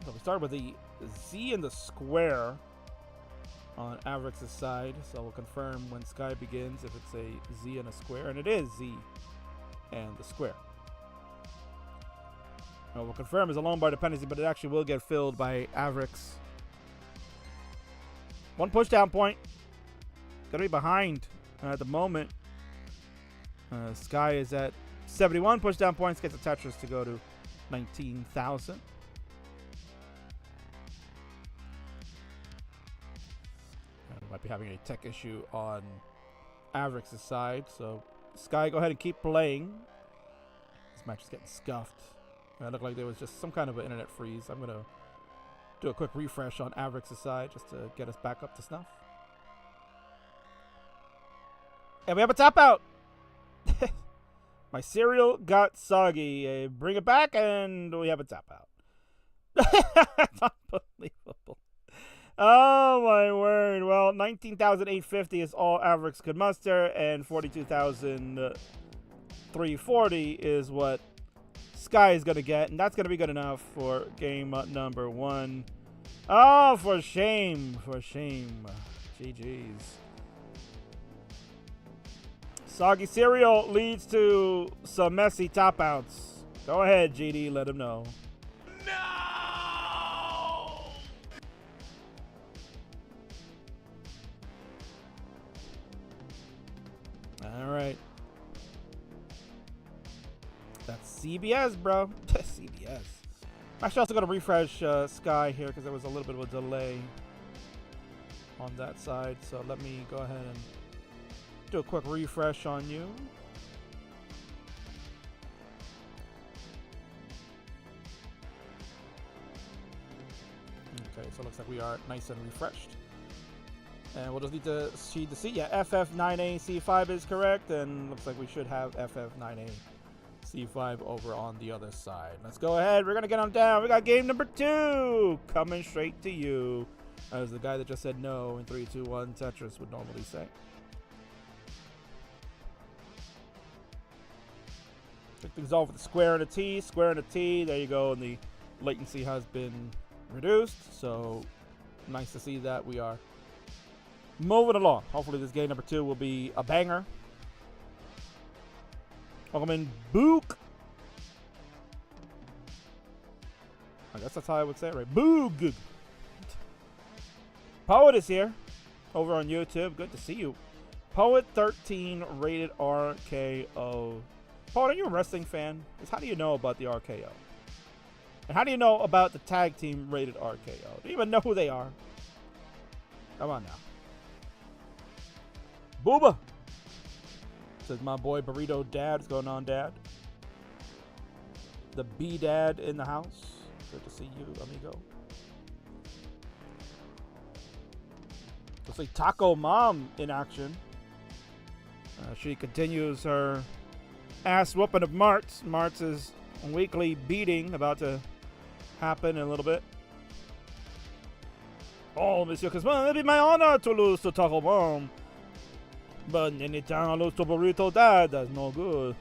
So we start with the Z and the square on Avrix's side. So we'll confirm when Sky begins if it's a Z and a square. And it is Z and the square. Now we'll confirm it's a lone bar dependency, but it actually will get filled by Avrix. 1 push down point. Gonna be behind at the moment. Sky is at 71 push down points. Gets the Tetris to go to 19,000. Might be having a tech issue on Avrix's side. So Sky, go ahead and keep playing. This match is getting scuffed. It looked like there was just some kind of an internet freeze. I'm going to do a quick refresh on Avrix's side just to get us back up to snuff. And we have a tap out. My cereal got soggy. Bring it back, and we have a tap out. It's unbelievable. Oh, my word. Well, 19,850 is all Avrix could muster, and 42,340 is what Sky is going to get, and that's going to be good enough for game number 1. Oh, for shame. For shame. GG's. Soggy cereal leads to some messy top outs. Go ahead, GD. Let him know. All right. That's CBS, bro. CBS. I'm actually also going to refresh Sky here because there was a little bit of a delay on that side. So let me go ahead and do a quick refresh on you. Okay, so it looks like we are nice and refreshed. And we'll just need to see the C. Yeah, FF9A C5 is correct, and looks like we should have FF9A C5 over on the other side. Let's go ahead. We're gonna get on down. We got game number 2 coming straight to you, as the guy that just said no in 3, 2, 1 Tetris would normally say. Kick things off with a square and a T. Square and a T. There you go. And the latency has been reduced. So nice to see that we are moving along. Hopefully this game number 2 will be a banger. Welcome in, Book. I guess that's how I would say it, right? Boog. Poet is here over on YouTube. Good to see you. Poet13 rated RKO. Poet, are you a wrestling fan? Because how do you know about the RKO? And how do you know about the tag team rated RKO? Do you even know who they are? Come on now. Booba! Says my boy Burrito Dad. What's going on, Dad? The B-Dad in the house. Good to see you, amigo. Looks like Taco Mom in action. She continues her ass whooping of Mart's. Mart's weekly beating about to happen in a little bit. Oh, Monsieur Kingsman, it'd be my honor to lose to Taco Mom. But anytime I lose to Burrito Dad, that's no good.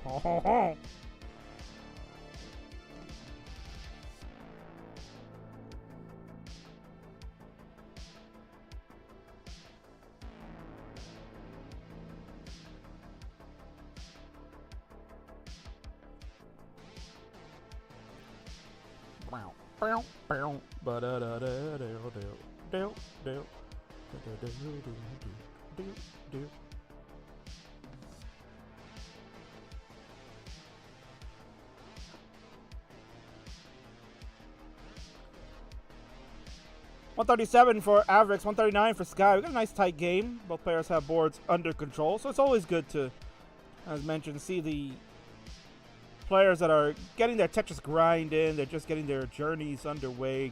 $137 for Avrix, 139 for Sky. We got a nice tight game. Both players have boards under control, so it's always good to, as mentioned, see the players that are getting their Tetris grind in. They're just getting their journeys underway.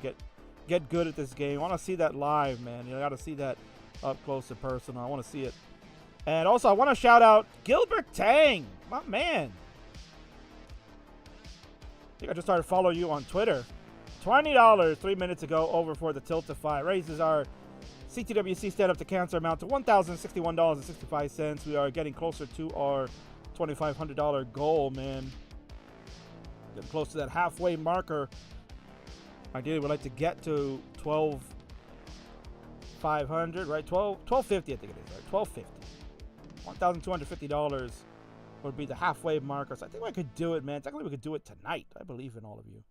Get good at this game. I want to see that live, man. You got to see that up close and personal. I want to see it. And also, I want to shout out Gilbert Tang, my man. I think I just started following you on Twitter. $20 3 minutes ago over for the Tiltify. Raises our CTWC stand up to cancer amount to $1,061.65. We are getting closer to our $2,500 goal, man. Getting close to that halfway marker. Ideally, we'd like to get to 12,500, right? 1250, I think it is, right? 1250. $1,250 would be the halfway marker. So I think we could do it, man. Technically, we could do it tonight. I believe in all of you.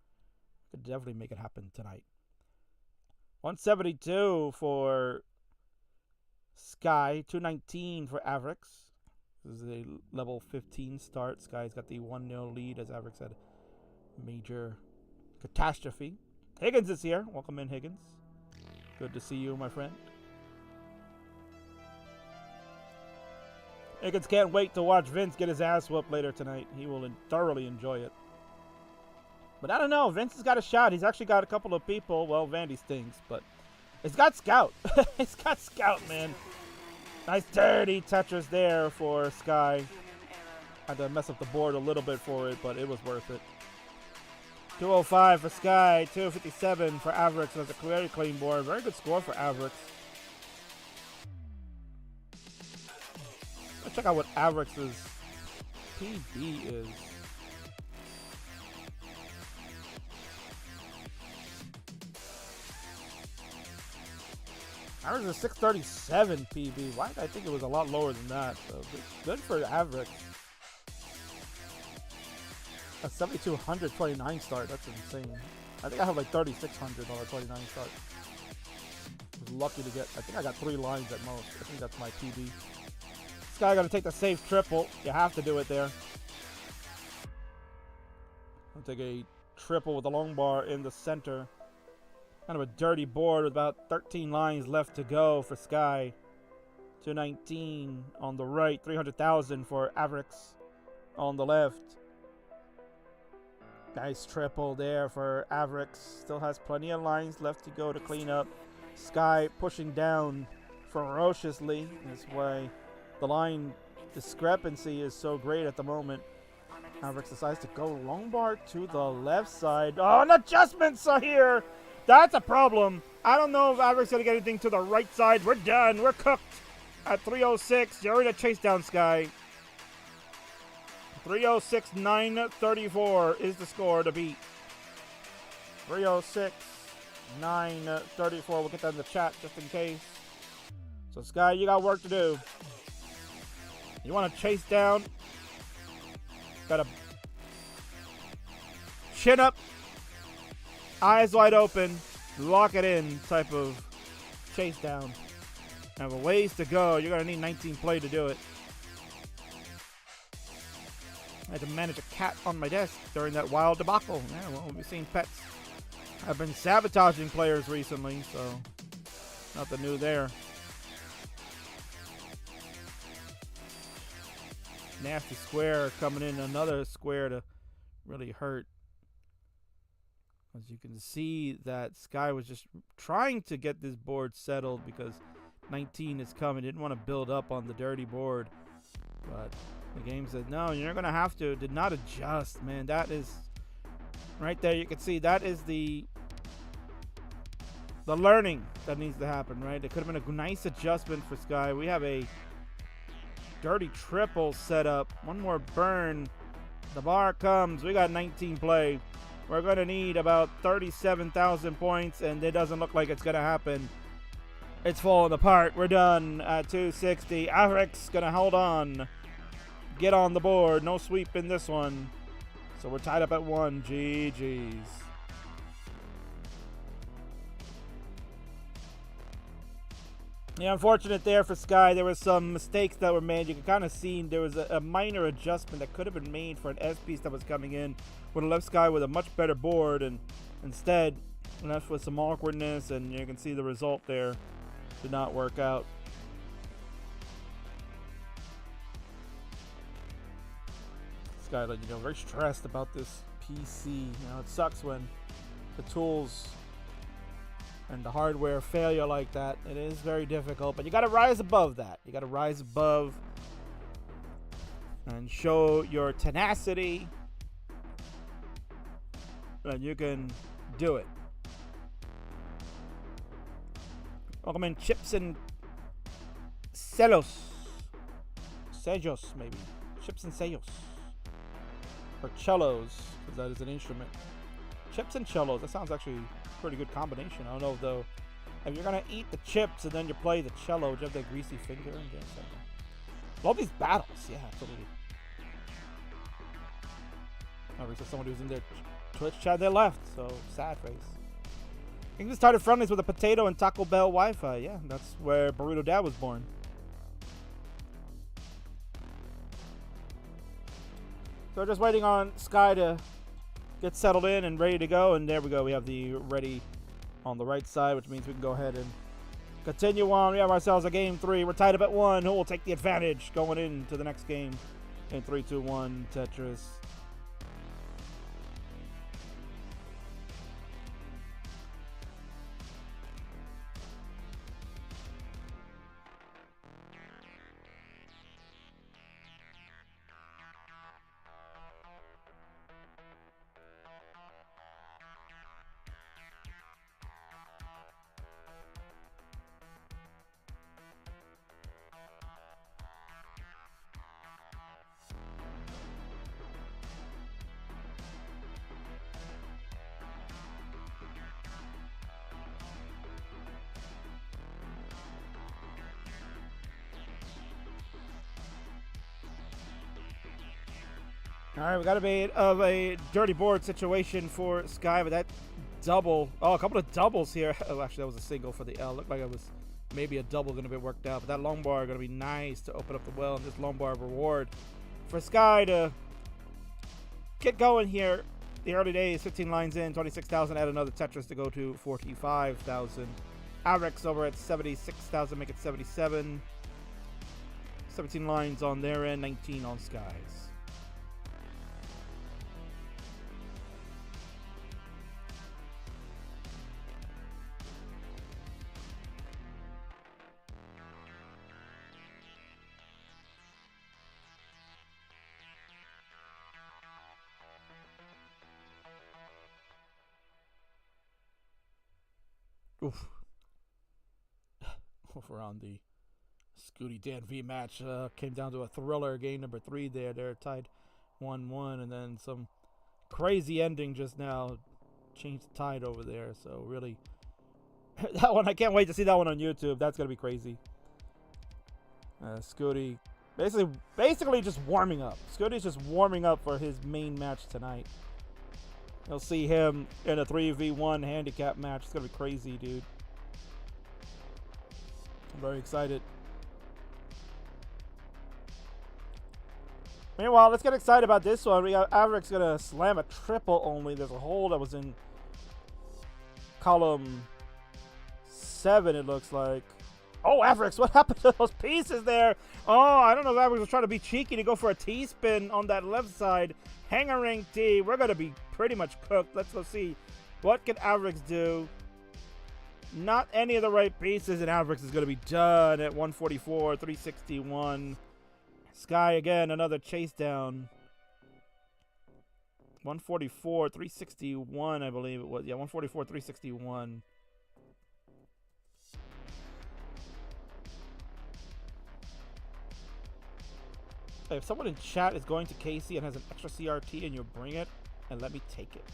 We could definitely make it happen tonight. 172 for Sky. 219 for Avrix. This is a level 15 start. Sky's got the 1-0 lead as Avrix had a major catastrophe. Higgins is here. Welcome in, Higgins. Good to see you, my friend. Higgins can't wait to watch Vince get his ass whooped later tonight. He will thoroughly enjoy it. But I don't know. Vince has got a shot. He's actually got a couple of people. Well, Vandy stinks, but it's got Scout. It's got Scout, man. Nice dirty Tetris there for Sky. Had to mess up the board a little bit for it, but it was worth it. 205 for Sky, 257 for Avrix. That's a very clean board. Very good score for Avrix. Let's check out what Avrix's PB is. Avrix is 637 PB. Why did I think it was a lot lower than that? So good for Avrix. A 7,229 start. That's insane. I think I have like 3,600 on a 29 start. I was lucky to get. I think I got 3 lines at most. I think that's my PB. This guy got to take the safe triple. You have to do it there. I'll take a triple with the long bar in the center. Kind of a dirty board with about 13 lines left to go for Sky. 219 on the right. 300,000 for Avrix on the left. Nice triple there for Avrix. Still has plenty of lines left to go to clean up. Sky pushing down ferociously. That's why the line discrepancy is so great at the moment. Avrix decides to go long bar to the left side. Oh, and adjustments are here. That's a problem. I don't know if Avrix going to get anything to the right side. We're done. We're cooked at 306. You're ready to chase down Sky. 306,934 is the score to beat. 306,934. We'll get that in the chat just in case. So, Sky, you got work to do. You want to chase down. Got to chin up, eyes wide open, lock it in type of chase down. Have a ways to go. You're going to need 19 play to do it. I had to manage a cat on my desk during that wild debacle. Yeah, well, we've seen pets. I've been sabotaging players recently, so nothing new there. Nasty square coming in, another square to really hurt. As you can see, that Sky was just trying to get this board settled because 19 is coming. Didn't want to build up on the dirty board, but the game said, no, you're going to have to. Did not adjust, man. That is right there. You can see that is the learning that needs to happen, right? It could have been a nice adjustment for Sky. We have a dirty triple set up. One more burn. The bar comes. We got 19 play. We're going to need about 37,000 points, and it doesn't look like it's going to happen. It's falling apart. We're done at 260. Avrix going to hold on. Get on the board. No sweep in this one. So we're tied up at 1. GG's. Yeah, unfortunate there for Sky. There was some mistakes that were made. You can kind of see there was a minor adjustment that could have been made for an S piece that was coming in. Would have left Sky with a much better board, and instead left with some awkwardness, and you can see the result there did not work out. Sky, like, very stressed about this PC. It sucks when the tools and the hardware failure like that. It is very difficult, but you got to rise above that. You got to rise above and show your tenacity, and you can do it. Welcome in Chips and Celos. Sellos, maybe. Chips and Sellos. Or cellos, because that is an instrument. Chips and cellos, that sounds actually a pretty good combination. I don't know, though. If you're going to eat the chips and then you play the cello, do you have that greasy finger? Love these battles. Yeah, absolutely. Oh, we saw someone who's in their Twitch chat. They left, so sad face. Kingsman started Friendlies with a potato and Taco Bell Wi-Fi. Yeah, that's where Burrito Dad was born. So we're just waiting on Sky to get settled in and ready to go. And there we go. We have the ready on the right side, which means we can go ahead and continue on. We have ourselves a game 3. We're tied up at 1. Who will take the advantage going into the next game in 3, 2, 1 Tetris. All right, we got a bit of a dirty board situation for Sky, but that double. Oh, a couple of doubles here. Oh, actually, that was a single for the L. Looked like it was maybe a double going to be worked out, but that long bar going to be nice to open up the well, and this long bar reward for Sky to get going here. The early days, 15 lines in, 26,000. Add another Tetris to go to 45,000. Aick over at 76,000, make it 77. 17 lines on their end, 19 on Sky's. Oof. Over on the Scuti Dan V match, came down to a thriller. Game number 3 there. They're tied 1-1, and then some crazy ending just now changed the tide over there. So really, that one, I can't wait to see that one on YouTube. That's gonna be crazy. Scuti basically just warming up. Scuti's just warming up for his main match tonight. You'll see him in a 3v1 handicap match. It's going to be crazy, dude. I'm very excited. Meanwhile, let's get excited about this one. We got Aick's going to slam a triple only. There's a hole that was in column 7, it looks like. Oh, Aick, what happened to those pieces there? Oh, I don't know if Aick was trying to be cheeky to go for a T-spin on that left side. Hanger ring T. We're going to be pretty much cooked. Let's go see. What can Aick do? Not any of the right pieces, and Aick is going to be done at 144, 361. Sky again, another chase down. 144, 361, I believe it was. Yeah, 144, 361. If someone in chat is going to Casey and has an extra CRT and you bring it, and let me take it.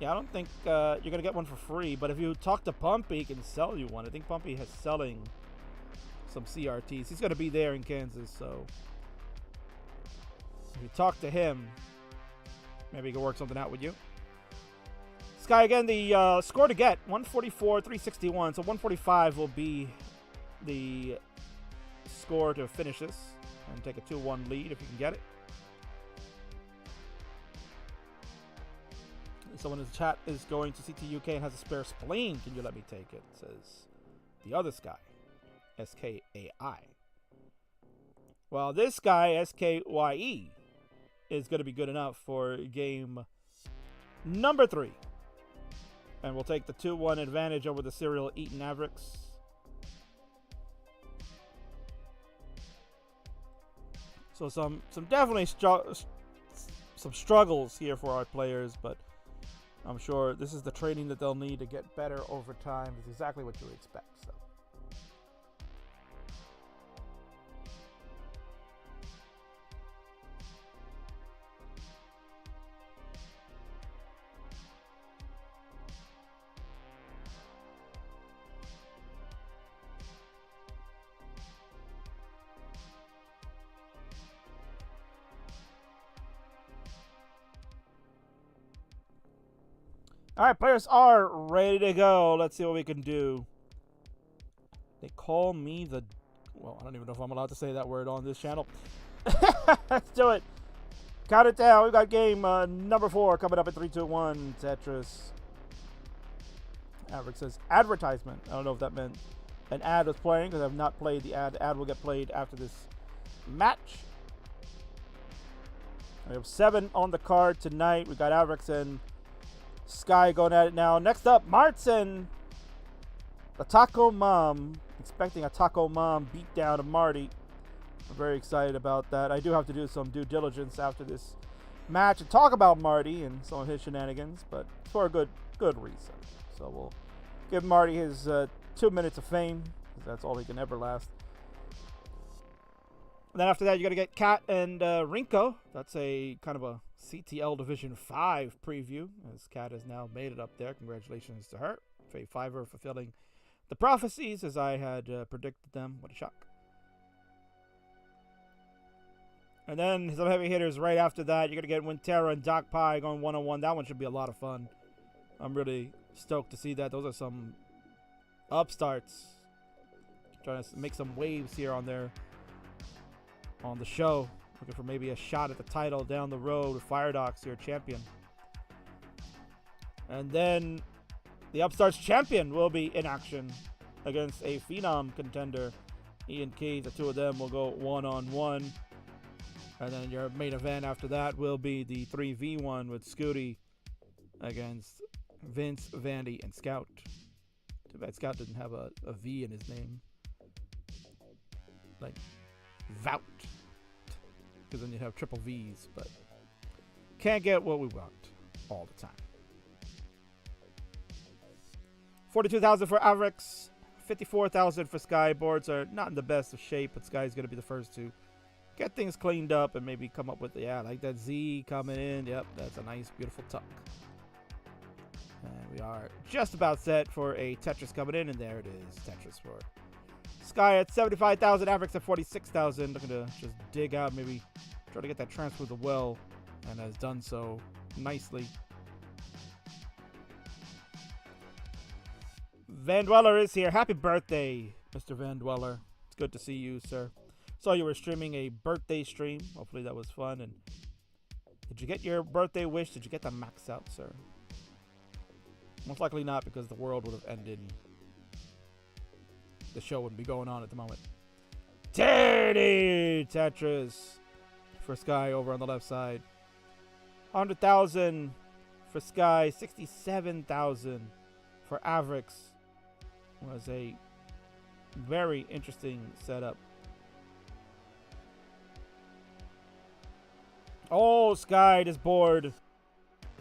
Yeah, I don't think you're going to get one for free, but if you talk to Pumpy, he can sell you one. I think Pumpy has selling some CRTs. He's going to be there in Kansas, so if you talk to him, maybe he can work something out with you. Sky again, the score to get, 144, 361. So 145 will be the score to finish this. And take a 2-1 lead if you can get it. Someone in the chat is going to CTUK and has a spare spleen. Can you let me take it? Says the other Sky. SKAI. Well, this guy, SKYE, is going to be good enough for game number 3. And we'll take the 2-1 advantage over the cereal eating Aick. So some definitely some struggles here for our players, but I'm sure this is the training that they'll need to get better over time. It's exactly what you would expect. So. All right, players are ready to go. Let's see what we can do. They call me the... Well, I don't even know if I'm allowed to say that word on this channel. Let's do it. Count it down. We've got game number 4 coming up at 3, 2, 1. Tetris. Aick says advertisement. I don't know if that meant an ad was playing because I've not played the ad. The ad will get played after this match. We have 7 on the card tonight. We got Aick and Sky going at it now. Next up, Martin. The Taco Mom. Expecting a Taco Mom beat down of Marty. I'm very excited about that. I do have to do some due diligence after this match and talk about Marty and some of his shenanigans, but for a good reason. So we'll give Marty his 2 minutes of fame, because that's all he can ever last. And then after that, you're going to get Kat and Rinko. That's a kind of a CTL Division 5 preview, as Kat has now made it up there. Congratulations to her. Faye Fiver fulfilling the prophecies as I had predicted them. What a shock. And then some heavy hitters right after that. You're going to get Wintera and Doc Pie going one-on-one. That one should be a lot of fun. I'm really stoked to see that. Those are some upstarts. Trying to make some waves here on the show. Looking for maybe a shot at the title down the road with Firedox, your champion. And then the Upstarts champion will be in action against a Phenom contender, Ian Keys. The two of them will go one-on-one. And then your main event after that will be the 3v1 with Scuti against Vince, Vandy, and Scout. Too bad Scout didn't have a V in his name. Like, Vout. Because then you'd have triple V's, but can't get what we want all the time. 42,000 for Aick, 54,000 for Sky. Boards are not in the best of shape, but Sky's going to be the first to get things cleaned up and maybe come up with, yeah, like that Z coming in. Yep, that's a nice, beautiful tuck. And we are just about set for a Tetris coming in, and there it is, Tetris for Sky at 75,000, Aick at 46,000. Looking to just dig out, maybe try to get that transfer the well, and has done so nicely. Van Dweller is here. Happy birthday, Mr. Van Dweller. It's good to see you, sir. Saw you were streaming a birthday stream. Hopefully that was fun. And did you get your birthday wish? Did you get the max out, sir? Most likely not, because the world would have ended. The show wouldn't be going on at the moment. Tetris for Sky over on the left side. 100,000 for Sky. 67,000 for Aick. Was a very interesting setup. Oh, Sky is bored.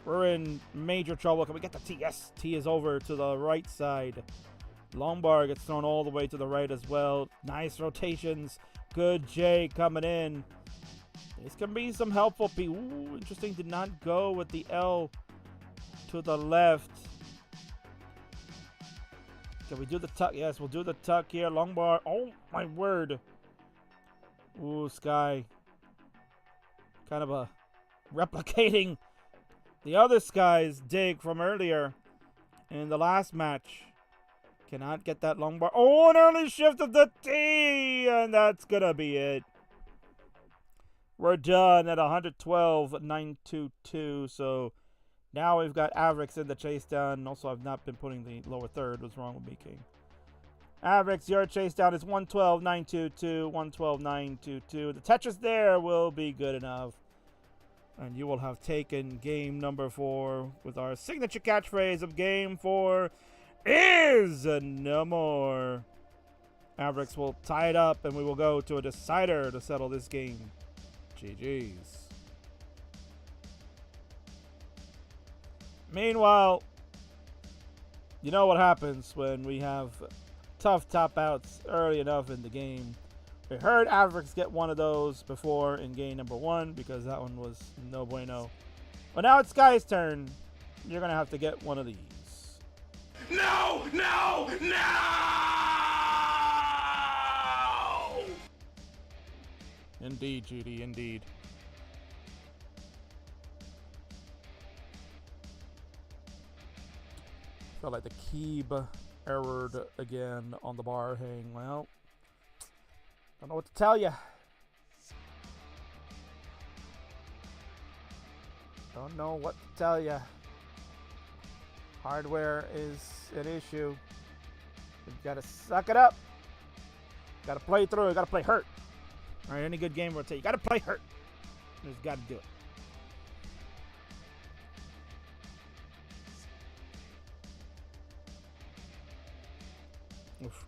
We're in major trouble. Can we get the T? Yes, T is over to the right side. Long bar gets thrown all the way to the right as well. Nice rotations. Good J coming in. This can be some helpful P. Ooh, interesting. Did not go with the L to the left. Can we do the tuck? Yes, we'll do the tuck here. Long bar. Oh, my word. Ooh, Sky. Kind of a replicating the other Sky's dig from earlier in the last match. Cannot get that long bar. Oh, an early shift of the T, and that's gonna be it. We're done at 112,922. So now we've got Aick in the chase down. Also, I've not been putting the lower third. What's wrong with me, King? Aick, your chase down is 112,922. 112,922. The Tetris there will be good enough. And you will have taken game number 4 with our signature catchphrase of game 4 is no more. Aick will tie it up, and we will go to a decider to settle this game. GG's. Meanwhile, you know what happens when we have tough top outs early enough in the game. We heard Avericks get one of those before in game number 1 because that one was no bueno. But now it's Sky's turn. You're going to have to get one of these. No! No! No! Indeed, GD, indeed. Felt like the Keeb errored again on the bar hang. Well, don't know what to tell you. Don't know what to tell you. Hardware is an issue. You gotta suck it up. Gotta play through it. Gotta play hurt. All right, any good game will tell you gotta play hurt. You just gotta do it. Oof.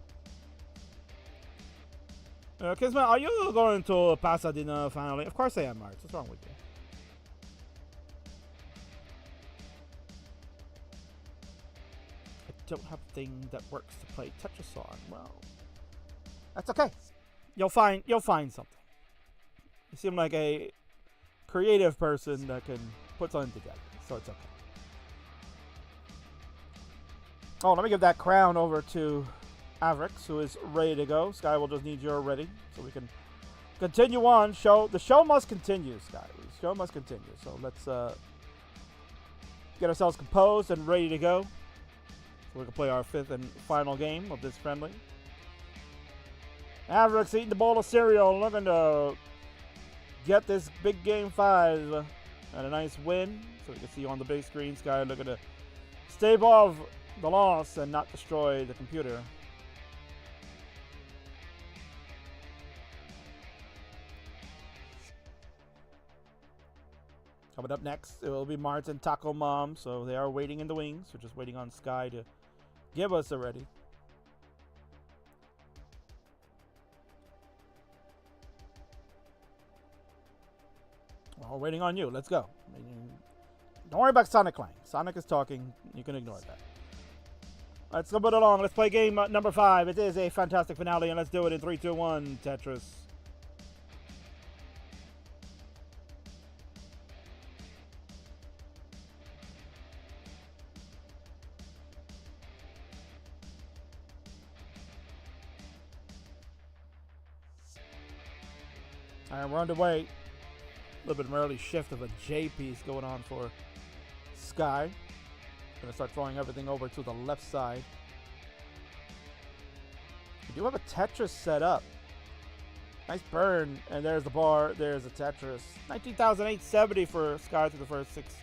Kingsman, are you going to Pasadena finally? Of course I am, Marty. What's wrong with you? I don't have a thing that works to play Tetris on. Well, that's okay. You'll find something. You seem like a creative person that can put something together, so it's okay. Oh, let me give that crown over to Avericks, who is ready to go. Sky will just need your ready, so we can continue on. The show must continue, Sky. The show must continue. So let's get ourselves composed and ready to go, so we can play our 5th and final game of this friendly. Avericks eating the bowl of cereal, looking to get this big game 5 and a nice win. So we can see you on the big screen. Sky looking to stay above the loss and not destroy the computer. Coming up next, it will be Martin and Taco Mom. So they are waiting in the wings. We're just waiting on Sky to give us a ready. Well, we're waiting on you. Let's go. Don't worry about Sonic Clang. Sonic is talking. You can ignore that. Let's go put it along. Let's play game number 5. It is a fantastic finale, and let's do it in 3, 2, 1. Tetris. All right, we're underway. A little bit of an early shift of a J piece going on for Sky. Gonna start throwing everything over to the left side. We do have a Tetris set up. Nice burn, and there's the bar. There's a Tetris. 19,870 for Sky through the first 6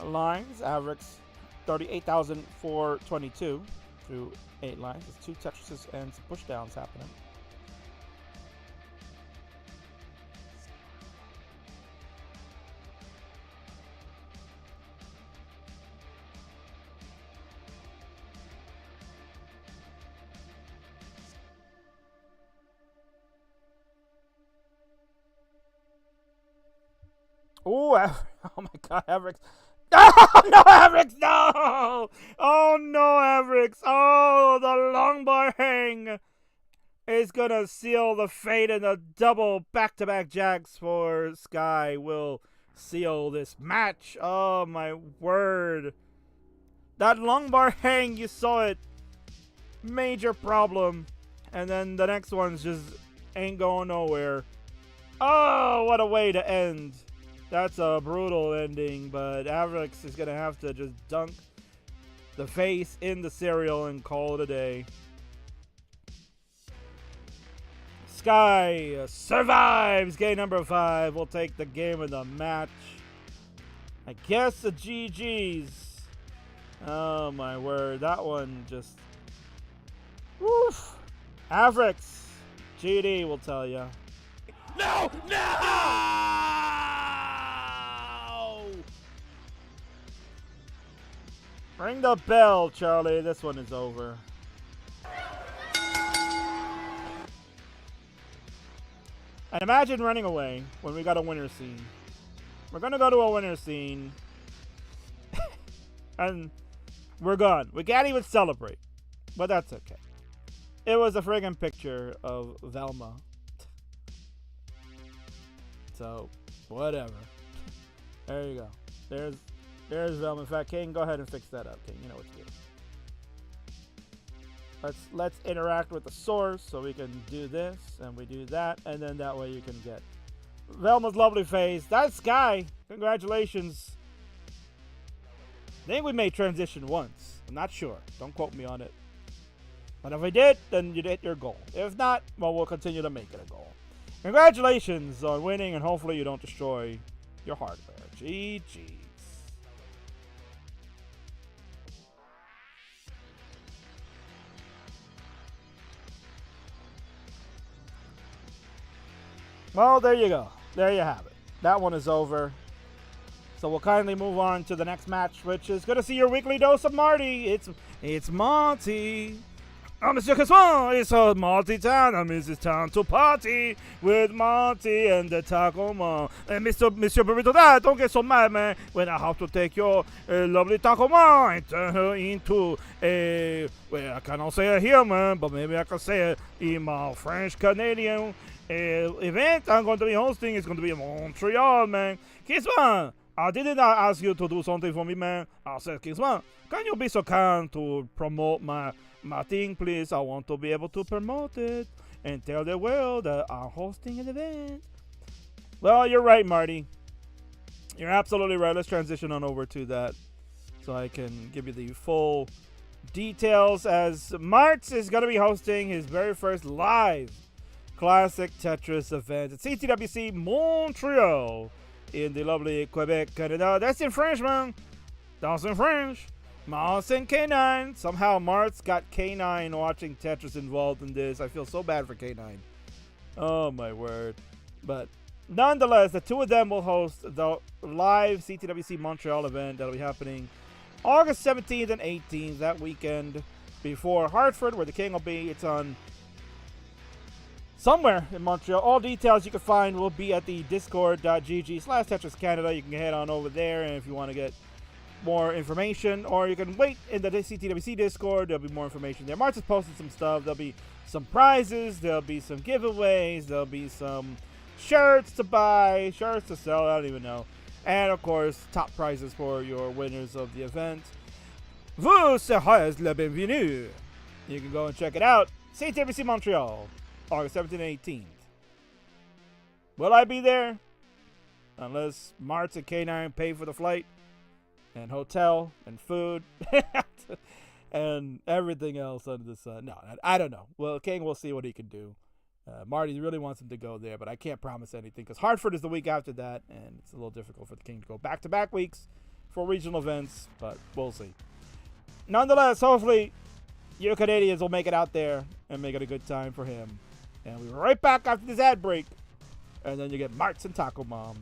lines. Avericks 38,422 through 8 lines. There's 2 Tetrises and some pushdowns happening. Oh, oh my God, Avericks. Oh, no, Avericks, no! Oh, no, Avericks. Oh, the long bar hang is going to seal the fate, and the double back-to-back jacks for Sky will seal this match. Oh, my word. That long bar hang, you saw it. Major problem. And then the next one's just ain't going nowhere. Oh, what a way to end. That's a brutal ending, but Avericks is going to have to just dunk the face in the cereal and call it a day. Sky survives game number 5. We'll take the game of the match. I guess the GG's. Oh, my word. That one just... Woof. Avericks. GD will tell you. No! No! Ring the bell, Charlie. This one is over. And imagine running away when we got a winner scene. We're going to go to a winner scene. and we're gone. We can't even celebrate. But that's okay. It was a friggin' picture of Velma. So, whatever. There you go. There's Velma. In fact, King, go ahead and fix that up, King. You know what to do. Let's interact with the source so we can do this and we do that, and then that way you can get Velma's lovely face. That's Sky. Congratulations. I think we may transition once. I'm not sure. Don't quote me on it. But if we did, then you'd hit your goal. If not, well, we'll continue to make it a goal. Congratulations on winning, and hopefully you don't destroy your hardware. GG's. Well, there you go. There you have it. That one is over. So we'll kindly move on to the next match, which is going to see your weekly dose of Marty. It's Monty. Oh, Monsieur Kingsman, it's a Marty time. That means it's time to party with Marty and the Taco Man. And Monsieur Burrito Dad, don't get so mad, man, when I have to take your lovely Taco Man and turn her into a, well, I cannot say it here, man, but maybe I can say it in my French-Canadian event I'm going to be hosting. It's going to be in Montreal, man. Kingsman, I didn't ask you to do something for me, man. I said, Kingsman, can you be so kind to promote my thing, please? I want to be able to promote it and tell the world that I'm hosting an event. Well, you're right, Marty. You're absolutely right. Let's transition on over to that so I can give you the full details, as Martz is going to be hosting his very first live classic Tetris event at CTWC Montreal in the lovely Quebec, Canada. That's in French, man. That's in French. Mars and K9. Somehow Mart's got K9 watching Tetris involved in this. I feel so bad for K9. Oh, my word. But nonetheless, the two of them will host the live CTWC Montreal event that'll be happening August 17th and 18th, that weekend before Hartford, where the King will be. It's on somewhere in Montreal. All details you can find will be at the discord.gg/Tetris Canada. You can head on over there, and if you want to get more information, or you can wait in the CTWC Discord. There'll be more information there. March has posted some stuff. There'll be some prizes. There'll be some giveaways. There'll be some shirts to buy, shirts to sell. I don't even know. And of course, top prizes for your winners of the event. Vous serez le bienvenu. You can go and check it out. CTWC Montreal, August 17th and 18th. Will I be there? Unless Martz and K9 pay for the flight and hotel and food and everything else under the sun. No, I don't know. Well, King will see what he can do. Marty really wants him to go there, but I can't promise anything because Hartford is the week after that, and it's a little difficult for the King to go back-to-back weeks for regional events, but we'll see. Nonetheless, hopefully you Canadians will make it out there and make it a good time for him. And we'll be right back after this ad break, and then you get Martz and Taco Mom.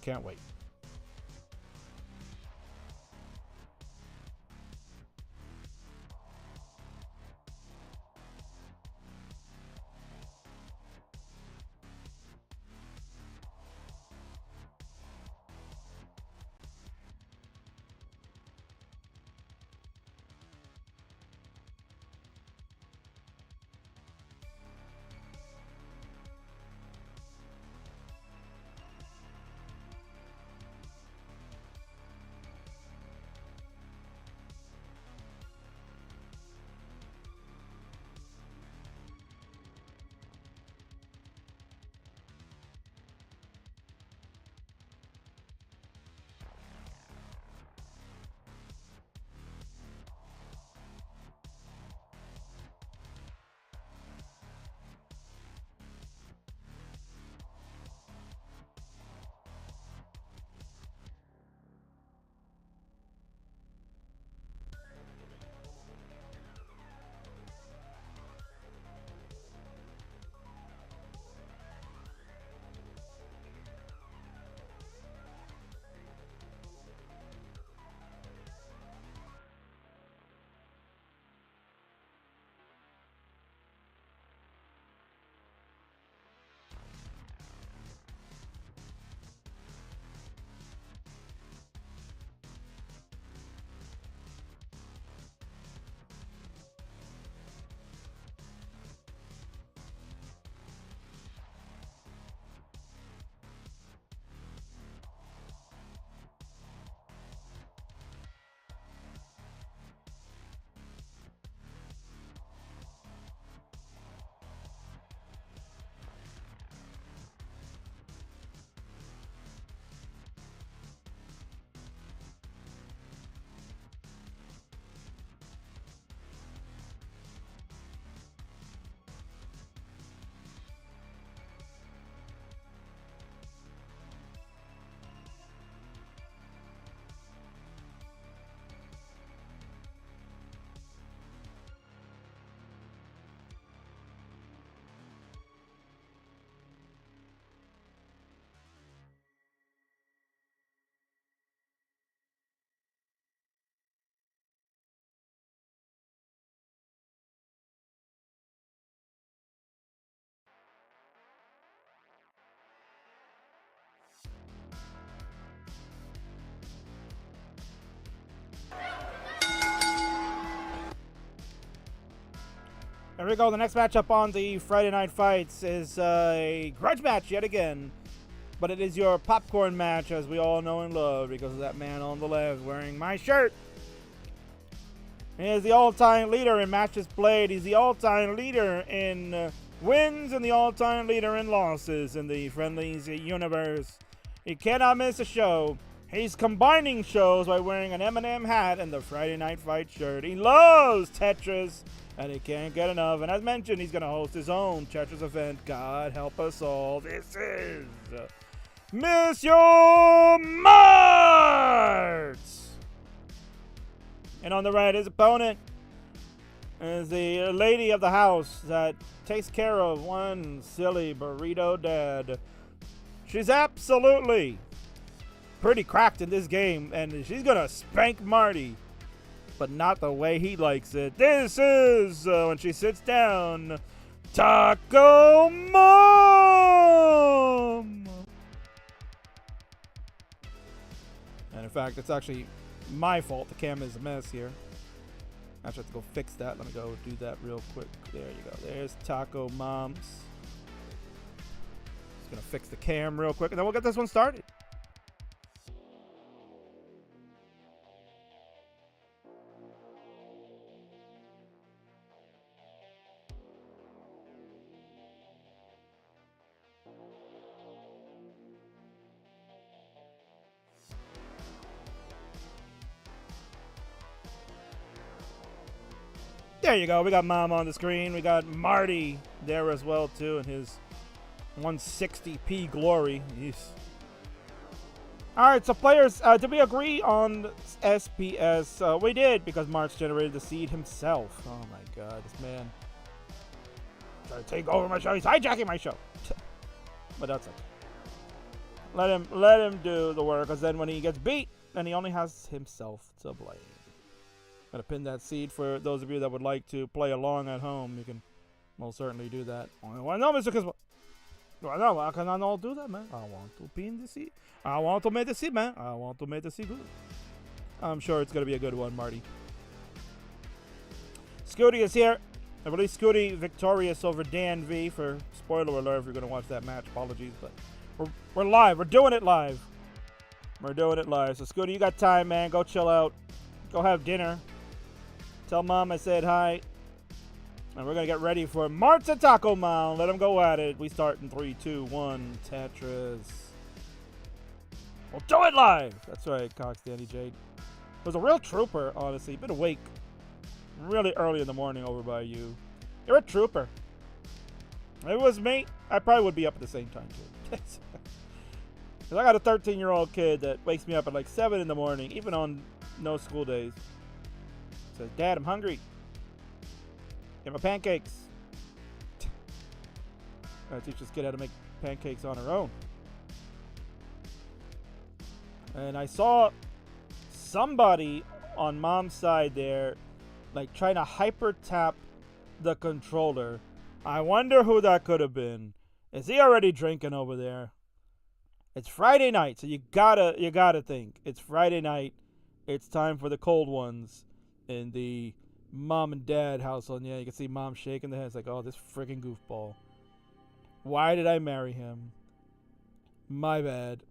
Can't wait. Here we go. The next matchup on the Friday Night Fights is a grudge match yet again. But it is your popcorn match, as we all know and love, because of that man on the left wearing my shirt. He is the all-time leader in matches played. He's the all-time leader in wins and the all-time leader in losses in the Friendlies universe. He cannot miss a show. He's combining shows by wearing an M&M hat and the Friday Night Fight shirt. He loves Tetris, and he can't get enough. And as mentioned, he's going to host his own Tetris event. God help us all. This is Monsieur Marts! And on the right, his opponent is the lady of the house that takes care of one silly burrito dad. She's absolutely pretty cracked in this game, and she's gonna spank Marty, but not the way he likes it. This is, when she sits down, Taco Mom! And in fact, it's actually my fault. The camera is a mess here. I actually have to go fix that. Let me go do that real quick. There you go. There's Taco Moms. Just gonna fix the cam real quick, and then we'll get this one started. There you go. We got Mom on the screen. We got Marty there as well, too, in his 160p glory. Jeez. All right, so players, did we agree on SPS? We did, because March generated the seed himself. Oh, my God. This man trying to take over my show. He's hijacking my show. But that's okay. Let him do the work, because then when he gets beat, then he only has himself to blame. Gonna pin that seed for those of you that would like to play along at home. You can most certainly do that. Well, no, Mr. Kismo. No, I cannot do that, man. I want to pin the seed. I want to make the seed, man. I want to make the seed good. I'm sure it's gonna be a good one, Marty. Scuti is here. I believe Scuti victorious over Dan V. For spoiler alert, if you're gonna watch that match, apologies, but we're live. We're doing it live. We're doing it live. So Scuti, you got time, man. Go chill out. Go have dinner. Tell Mom I said hi. And we're going to get ready for Mart's and Taco Mom. Let them go at it. We start in 3, 2, 1. Tetris. We'll do it live. That's right, Cox Danny Jade. Was a real trooper, honestly. Been awake really early in the morning over by you. You're a trooper. If it was me, I probably would be up at the same time, too. Because I got a 13-year-old kid that wakes me up at like 7 in the morning, even on no school days. Says, Dad, I'm hungry. Get my pancakes. I teach this kid how to make pancakes on her own. And I saw somebody on Mom's side there, like trying to hyper tap the controller. I wonder who that could have been. Is he already drinking over there? It's Friday night, so you gotta think. It's Friday night. It's time for the cold ones in the mom and dad household. And yeah, you can see Mom shaking the head. It's like, oh, this freaking goofball. Why did I marry him? My bad.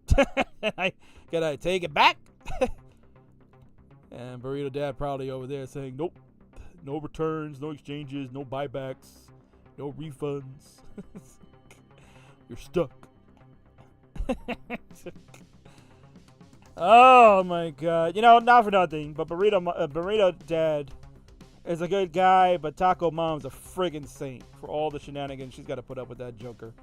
Can I take it back? And Burrito Dad probably over there saying, nope. No returns, no exchanges, no buybacks, no refunds. You're stuck. Oh my God! You know, not for nothing, but Burrito Dad is a good guy, but Taco Mom's a friggin' saint for all the shenanigans she's got to put up with that Joker.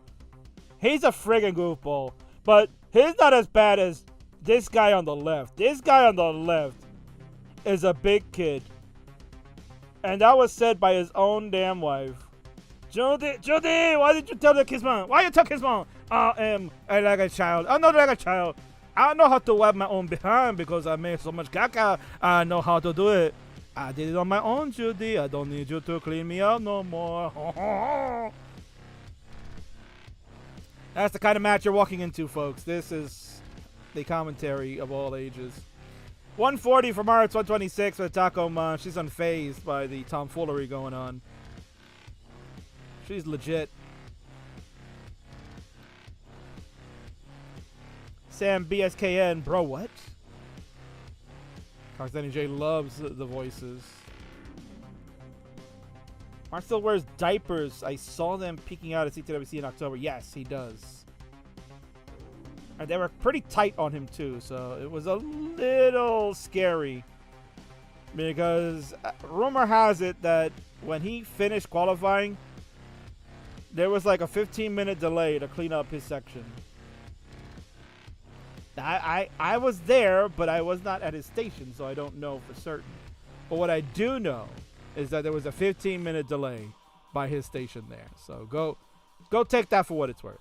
He's a friggin' goofball, but he's not as bad as this guy on the left. This guy on the left is a big kid, and that was said by his own damn wife. Judy, why did you tell the Kingsman? Why you tell Kingsman? I like a child. I'm not like a child. I know how to wipe my own behind because I made so much caca. I know how to do it. I did it on my own, Judy. I don't need you to clean me up no more. That's the kind of match you're walking into, folks. This is the commentary of all ages. 140 for March, 126 for Taco Man. She's unfazed by the tomfoolery going on. She's legit. Sam BSKN, bro, what? Coxani J loves the voices. Mark still wears diapers. I saw them peeking out at CTWC in October. Yes, he does. And they were pretty tight on him too, so it was a little scary. Because rumor has it that when he finished qualifying, there was like a 15-minute delay to clean up his section. I was there, but I was not at his station, so I don't know for certain. But what I do know is that there was a 15-minute delay by his station there. So go take that for what it's worth.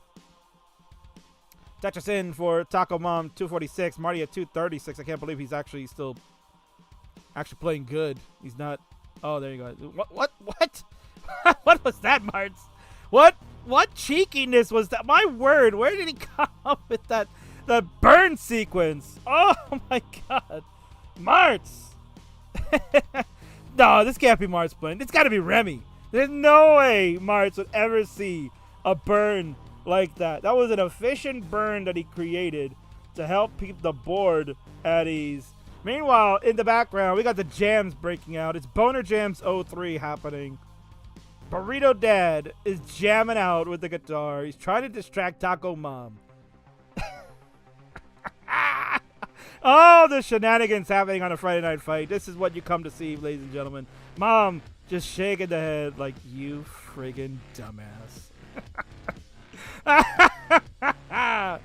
Tetris in for Taco Mom 246, Marty at 236. I can't believe he's actually still playing good. He's not. Oh, there you go. What? What was that, Marts? What cheekiness was that? My word, where did he come up with that burn sequence? Oh my God, Marts! No, this can't be Marts playing. It's got to be Remy. There's no way Marts would ever see a burn like that. That was an efficient burn that he created to help keep the board at ease. Meanwhile, in the background, we got the jams breaking out. It's Boner Jams 03 happening. Burrito Dad is jamming out with the guitar. He's trying to distract Taco Mom. Oh, the shenanigans happening on a Friday night fight. This is what you come to see, ladies and gentlemen. Mom just shaking the head like, you friggin' dumbass. I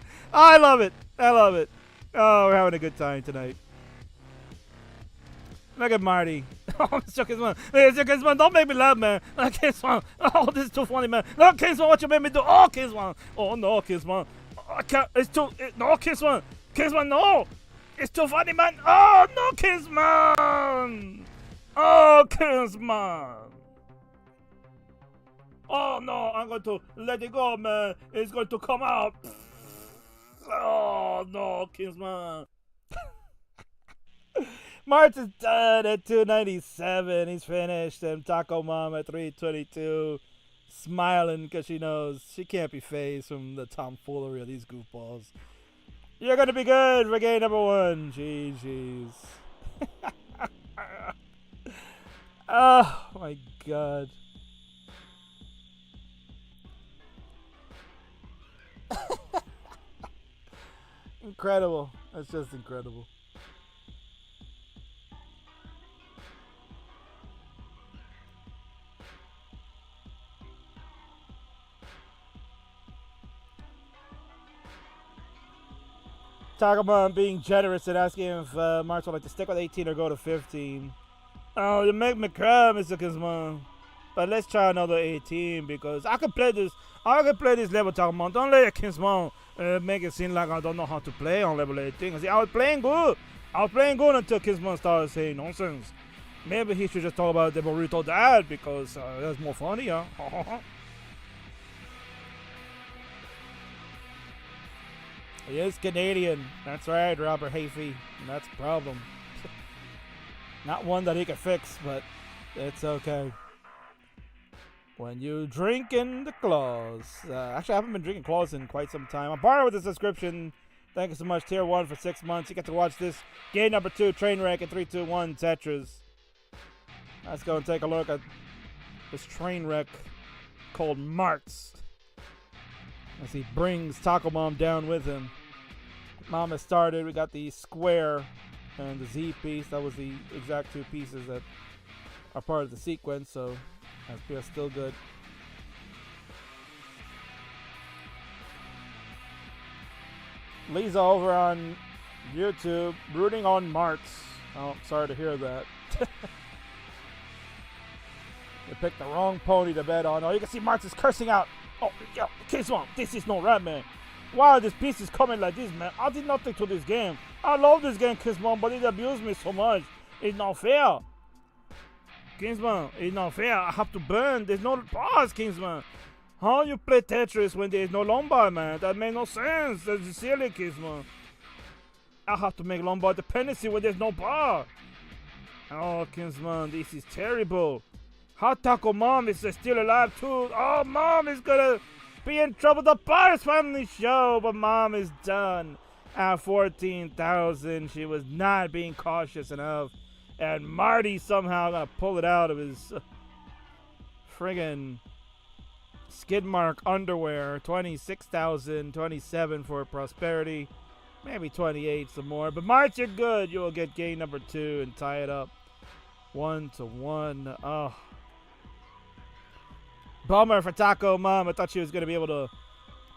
love it. I love it. Oh, we're having a good time tonight. Look at Marty. Oh, Mr. Kingsman. Hey, Mr. Kingsman, don't make me laugh, man. Kingsman. Oh, this is too funny, man. No, Kingsman, what you made me do? Oh, Kingsman. Oh, no, Kingsman. I can't. It's too. No, Kingsman. Kingsman, no. It's too funny, man. Oh, no, Kingsman. Oh, Kingsman. Oh, no, I'm going to let it go, man. It's going to come out. Oh, no, Kingsman. March is done at 297. He's finished. And Taco Mom at 322. Smiling because she knows she can't be fazed from the tomfoolery of these goofballs. You're going to be good for game number 1. GG's. Oh, my God. Incredible. That's just incredible. Tagamon being generous and asking if March would like to stick with 18 or go to 15. Oh, you make me cry, Mr. Kingsman. But let's try another 18 because I can play this. I can play this level, Tagamon. Don't let Kingsman make it seem like I don't know how to play on level 18. See, I was playing good. I was playing good until Kingsman started saying nonsense. Maybe he should just talk about the burrito dad because that's more funny, huh? He is Canadian. That's right, Robert Hafey. That's a problem. Not one that he can fix, but it's okay. When you drink in the claws. Actually, I haven't been drinking claws in quite some time. I'm borrowing with the subscription. Thank you so much. Tier 1 for 6 months. You get to watch this game number 2, Trainwreck, and 321 Tetris. Let's go and take a look at this Trainwreck called Marts. As he brings Taco Mom down with him. Mom has started. We got the square and the Z piece. That was the exact 2 pieces that are part of the sequence, so that's still good. Lisa over on YouTube rooting on Marts. Oh, sorry to hear that. They picked the wrong pony to bet on. Oh, you can see Marts is cursing out. Oh, yo, Kingsman, this is no right, man. Why are these pieces coming like this, man? I did nothing to this game. I love this game, Kingsman, but it abused me so much. It's not fair. Kingsman, it's not fair. I have to burn. There's no bars, Kingsman. How you play Tetris when there's no Lombard, man? That makes no sense. That's silly, Kingsman. I have to make Lombard dependency when there's no bar. Oh, Kingsman, this is terrible. Hot Taco Mom is still alive too. Oh, Mom is gonna be in trouble. The Pyrus family show, but Mom is done at 14,000. She was not being cautious enough, and Marty somehow gonna pull it out of his friggin' skid mark underwear. 26,000, 27 for prosperity, maybe 28 some more. But March, you're good. You will get game number 2 and tie it up 1-1. Oh. Bummer for Taco Mom. I thought she was going to be able to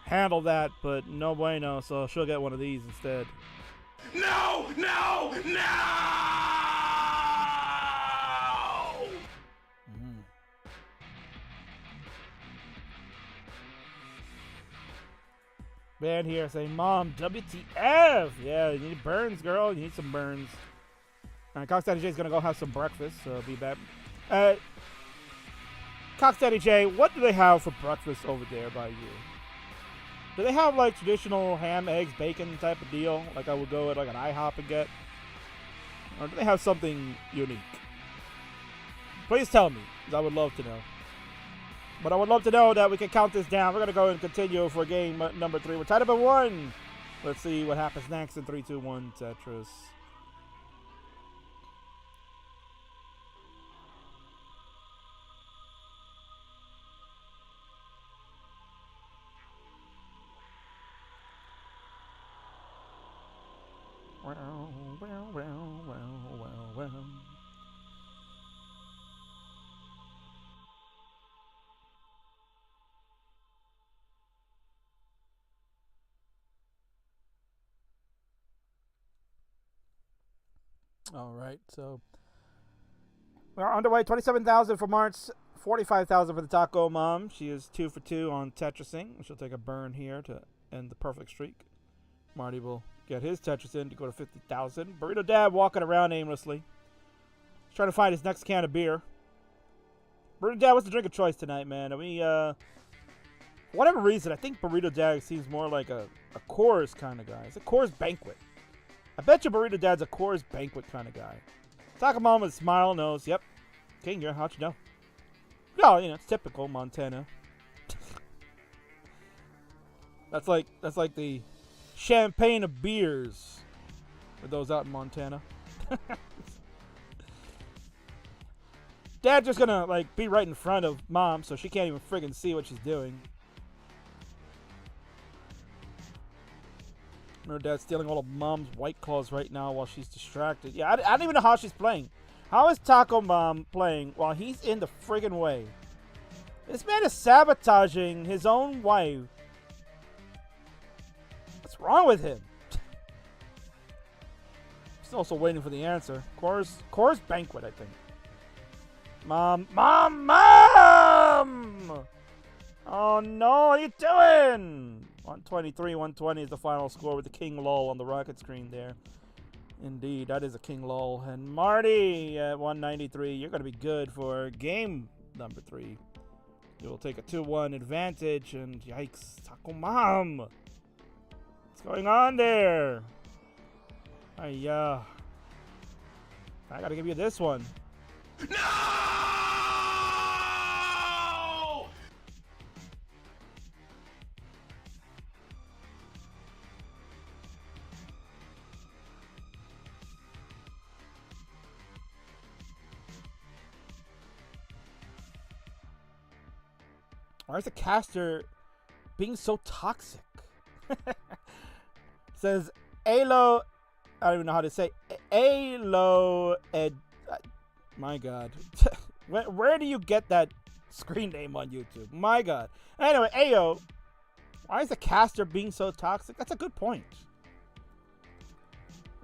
handle that, but no bueno, so she'll get one of these instead. No! No! No! Man here saying, Mom, WTF! Yeah, you need burns, girl. You need some burns. All right, Cox Daddy J's going to go have some breakfast, so be back. Cox Daddy J, what do they have for breakfast over there by you? Do they have like traditional ham, eggs, bacon type of deal? Like I would go at like an IHOP and get? Or do they have something unique? Please tell me, because I would love to know. But I would love to know that we can count this down. We're going to go and continue for game number 3. We're tied up at 1. Let's see what happens next in 3, 2, 1 Tetris. Well. All right, so we're underway. 27,000 for March, 45,000 for the Taco Mom. She is 2 for 2 on Tetrising. She'll take a burn here to end the perfect streak. Marty will get his Tetris in to go to 50,000. Burrito Dad walking around aimlessly. He's trying to find his next can of beer. Burrito Dad, what's the drink of choice tonight, man? For whatever reason, I think Burrito Dad seems more like a Coors kind of guy. It's a Coors Banquet. I bet you Burrito Dad's a Coors Banquet kind of guy. Taco Mom with a smile knows, yep. King, how'd you know? No, it's typical Montana. That's like the champagne of beers for those out in Montana. Dad's just gonna be right in front of Mom, so she can't even friggin' see what she's doing. Remember Dad's stealing all of Mom's White Claws right now while she's distracted. Yeah, I don't even know how she's playing. How is Taco Mom playing while he's in the friggin' way? This man is sabotaging his own wife. What's wrong with him? He's also waiting for the answer. Coors Banquet, I think. Mom! Oh no, what are you doing? 123, 120 is the final score with the King Lol on the rocket screen there. Indeed, that is a King Lol. And Marty at 193, you're going to be good for game number 3. You'll take a 2-1 advantage, and yikes, Taco Mom! What's going on there? I got to give you this one. No! Why is the caster being so toxic? Says Alo. I don't even know how to say Alo Ed. My God, where do you get that screen name on YouTube? My God. Anyway, Ayo, why is the caster being so toxic? That's a good point.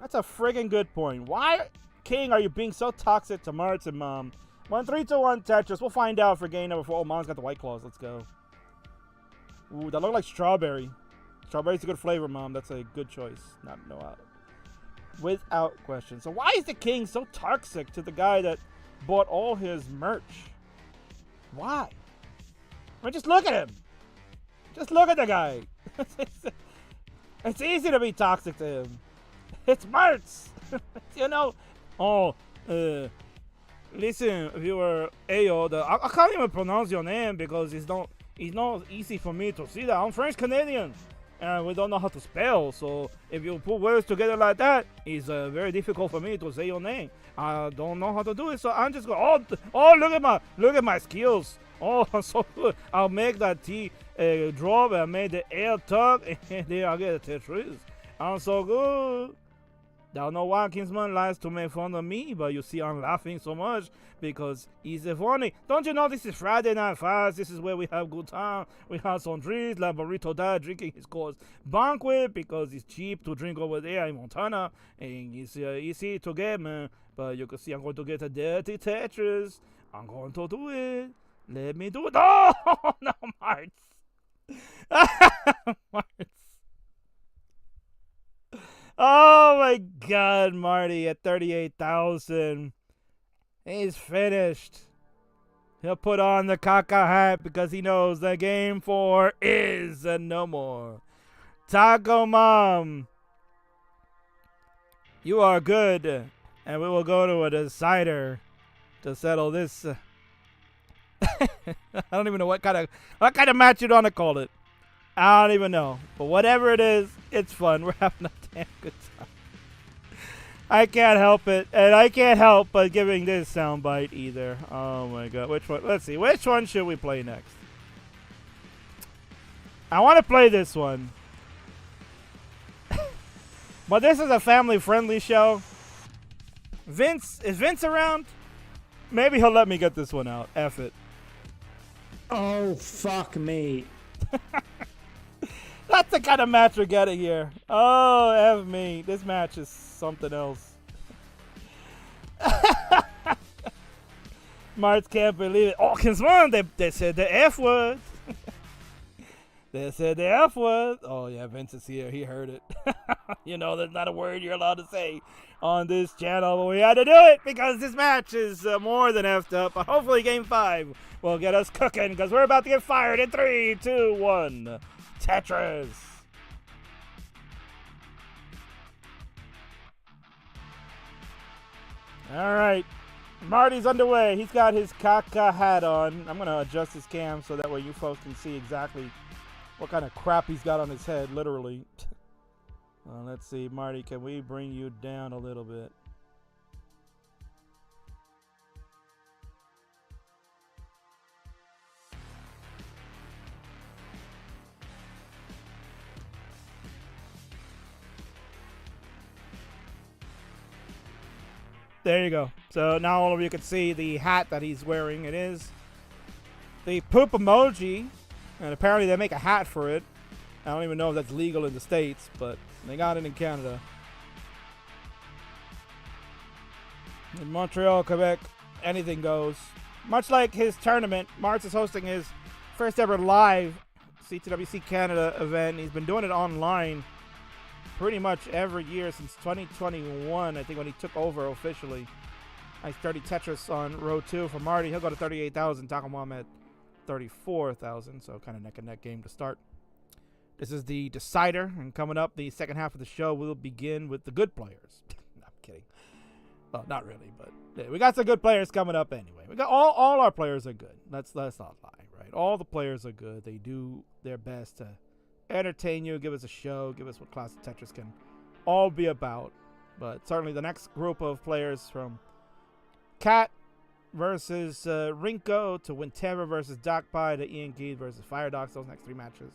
That's a friggin' good point. Why, King, are you being so toxic to Mart's and Mom? 1, 3, 2, 1 Tetris. We'll find out for game number 4. Oh, Mom's got the White Claws. Let's go. Ooh, that looked like strawberry. Strawberry's a good flavor, Mom. That's a good choice. Without question. So why is the King so toxic to the guy that bought all his merch? Why? Just look at him. Just look at the guy. It's easy to be toxic to him. It's Martz. Listen, viewer Ayo, I can't even pronounce your name because it's not easy for me to see that. I'm French Canadian, and we don't know how to spell. So if you put words together like that, it's very difficult for me to say your name. I don't know how to do it, so I'm just going. Oh, look at my skills. Oh, I'm so good. I'll make that T drop. I made the L tuck, and then I get a Tetris. I'm so good. Don't know why Kingsman likes to make fun of me, but you see I'm laughing so much because he's funny. Don't you know this is Friday Night Fast? This is where we have good time. We have some drinks, like Burrito Dad drinking his course banquet because it's cheap to drink over there in Montana and it's easy to get, man. But you can see I'm going to get a dirty Tetris. I'm going to do it. Let me do it. Oh, no, Marts. Marts. Oh my God, Marty at 38,000. He's finished. He'll put on the caca hat because he knows that game 4 is no more. Taco Mom, you are good, and we will go to a decider to settle this. I don't even know what kind of match you'd want to call it. I don't even know. But whatever it is, it's fun. We're having a damn good time. I can't help it. And I can't help but giving this soundbite either. Oh my God. Which one? Let's see. Which one should we play next? I want to play this one. But this is a family-friendly show. Is Vince around? Maybe he'll let me get this one out. F it. Oh, fuck me. That's the kind of match we're getting here. Oh, F me. This match is something else. Marts can't believe it. Oh, Kingsman, they said the F word. They said the F word. Oh, yeah, Vince is here. He heard it. You know, there's not a word you're allowed to say on this channel, but we had to do it because this match is more than effed up. But hopefully game 5 will get us cooking because we're about to get fired in 3, 2, 1. Tetris. All right. Marty's underway. He's got his caca hat on. I'm going to adjust his cam so that way you folks can see exactly what kind of crap he's got on his head, literally. Let's see. Marty, can we bring you down a little bit? There you go. So now all of you can see the hat that he's wearing. It is the poop emoji, and apparently they make a hat for it. I don't even know if that's legal in the States, but they got it in Canada. In Montreal, Quebec, anything goes. Much like his tournament, Marts is hosting his first ever live CTWC Canada event. He's been doing it online pretty much every year since 2021, I think, when he took over officially. I started Tetris on row 2 for Marty. He'll go to 38,000. Taco Mom at 34,000, so kind of neck and neck game to start. This is the decider, and coming up, the second half of the show will begin with the good players. No, I'm kidding. Well, not really, but yeah, we got some good players coming up anyway. We got all our players are good. Let's not lie, right? All the players are good. They do their best to entertain you, give us a show, give us what classic Tetris can all be about. But certainly the next group of players, from Cat versus Rinko to Winterra versus Darkpie to Ian Keith versus Firedox, those next 3 matches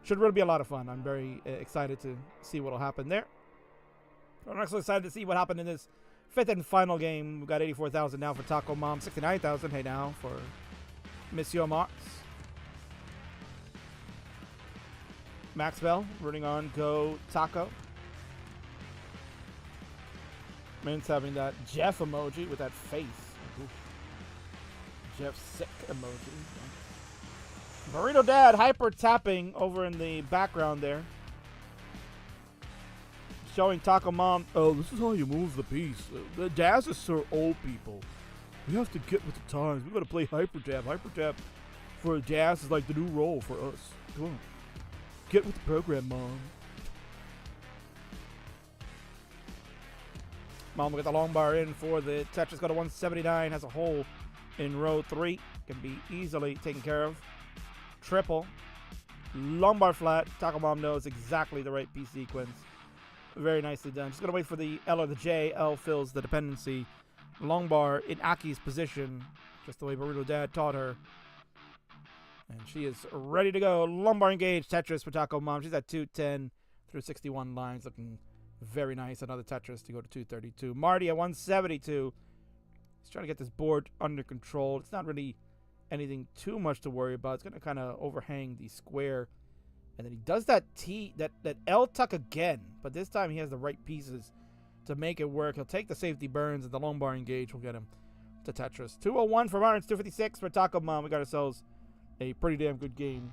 should really be a lot of fun. I'm very excited to see what will happen there. I'm also excited to see what happened in this 5th and final game. We've got 84,000 now for Taco Mom, 69,000 hey now for Monsieur Marx. Maxwell rooting on Go Taco. Min's having that Jeff emoji with that face. Ooh. Jeff sick emoji. Burrito Dad hyper tapping over in the background there. Showing Taco Mom, oh, this is how you move the piece. The jazz is for old people. We have to get with the times. We gotta play hyper jab. Hyper jab for jazz is like the new role for us. Come on. Get with the program, Mom. Mom will get the long bar in for the Tetris. Go to 179. Has a hole in row 3. Can be easily taken care of. Triple. Long bar flat. Toco Mom knows exactly the right piece sequence. Very nicely done. Just going to wait for the L or the J. L fills the dependency. Long bar in Aick's position. Just the way Burrito Dad taught her. And she is ready to go. Lumbar engaged Tetris for Toco Mom. She's at 210 through 61 lines. Looking very nice. Another Tetris to go to 232. Marty at 172. He's trying to get this board under control. It's not really anything too much to worry about. It's going to kind of overhang the square. And then he does that that L tuck again. But this time he has the right pieces to make it work. He'll take the safety burns, and the long bar engage will get him to Tetris. 201 for Martin. 256 for Toco Mom. We got ourselves a pretty damn good game.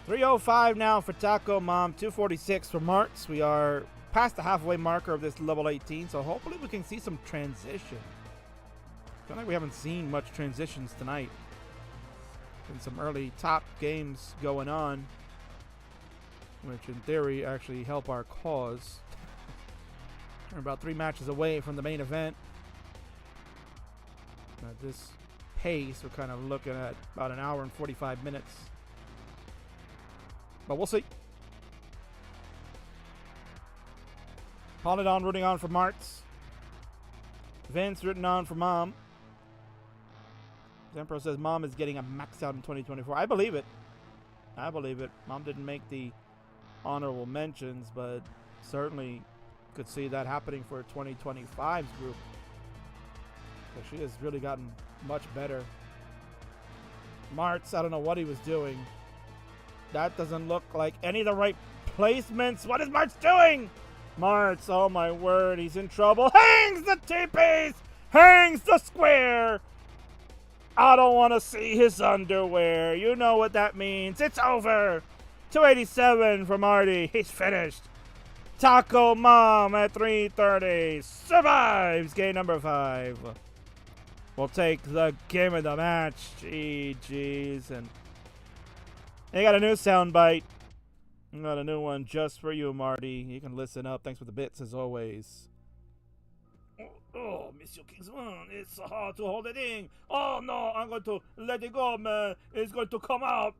$305 now for Toco Mom, $246 for Marks. We are past the halfway marker of this level 18, so hopefully we can see some transition. I feel like we haven't seen much transitions tonight. Been some early top games going on, which in theory actually help our cause. We're about 3 matches away from the main event. At this pace, we're kind of looking at about an hour and 45 minutes. But we'll see. Polydon rooting on for Martz. Vince rooting on for Mom. Zempro says Mom is getting a max out in 2024. I believe it. I believe it. Mom didn't make the honorable mentions, but certainly could see that happening for 2025's group. So she has really gotten much better. Martz, I don't know what he was doing. That doesn't look like any of the right placements. What is Martz doing? Martz, oh my word, he's in trouble. Hangs the T-piece! Hangs the square! I don't want to see his underwear. You know what that means. It's over. 287 for Marty. He's finished. Toco Mom at 330. Survives game number 5. We'll take the game of the match. GG's. And they got a new soundbite. Got a new one just for you, Marty. You can listen up. Thanks for the bits, as always. Oh, Monsieur Kingsman, it's so hard to hold it in. Oh, no, I'm going to let it go, man. It's going to come out.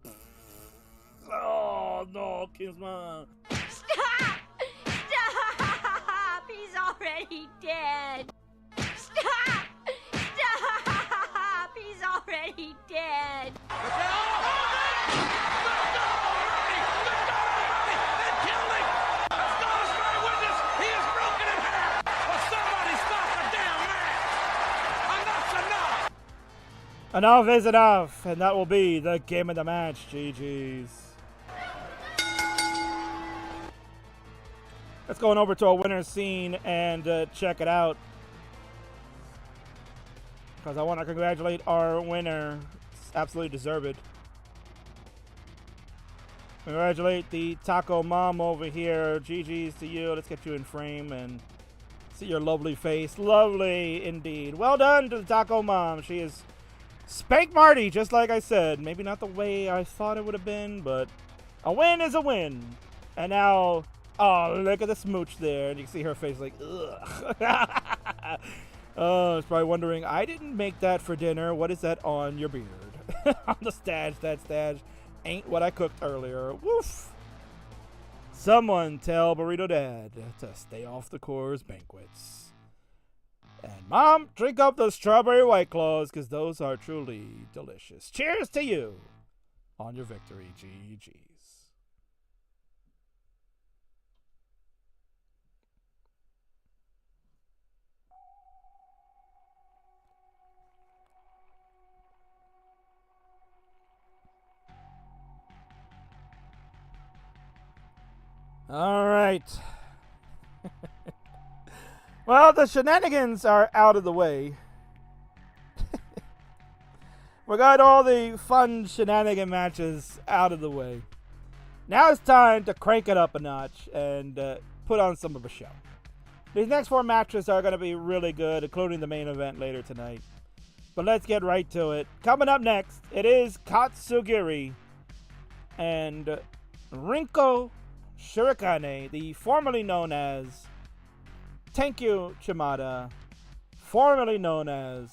Oh, no, Kingsman. Stop! Stop! He's already dead. Stop! Stop! He's already dead. Enough is enough, and that will be the game of the match. GG's. Let's go on over to our winner's scene and check it out, because I want to congratulate our winner. It's absolutely deserved. Congratulate the Toco Mom over here. GG's to you. Let's get you in frame and see your lovely face. Lovely indeed. Well done to the Toco Mom. She is spanked Marty, just like I said. Maybe not the way I thought it would have been, but a win is a win. And now, oh, look at the smooch there. And you can see her face like, ugh. Oh, it's probably wondering, I didn't make that for dinner. What is that on your beard? On the stash, that stash ain't what I cooked earlier. Woof. Someone tell Burrito Dad to stay off the Coors banquets. And Mom, drink up those strawberry White Claws, because those are truly delicious. Cheers to you on your victory. GG's. All right. Well, the shenanigans are out of the way. We got all the fun shenanigan matches out of the way. Now it's time to crank it up a notch and put on some of a show. These next 4 matches are going to be really good, including the main event later tonight. But let's get right to it. Coming up next, it is Katsugiri and Rinko Shirikane, the formerly known as Tenkyu Chimada, formerly known as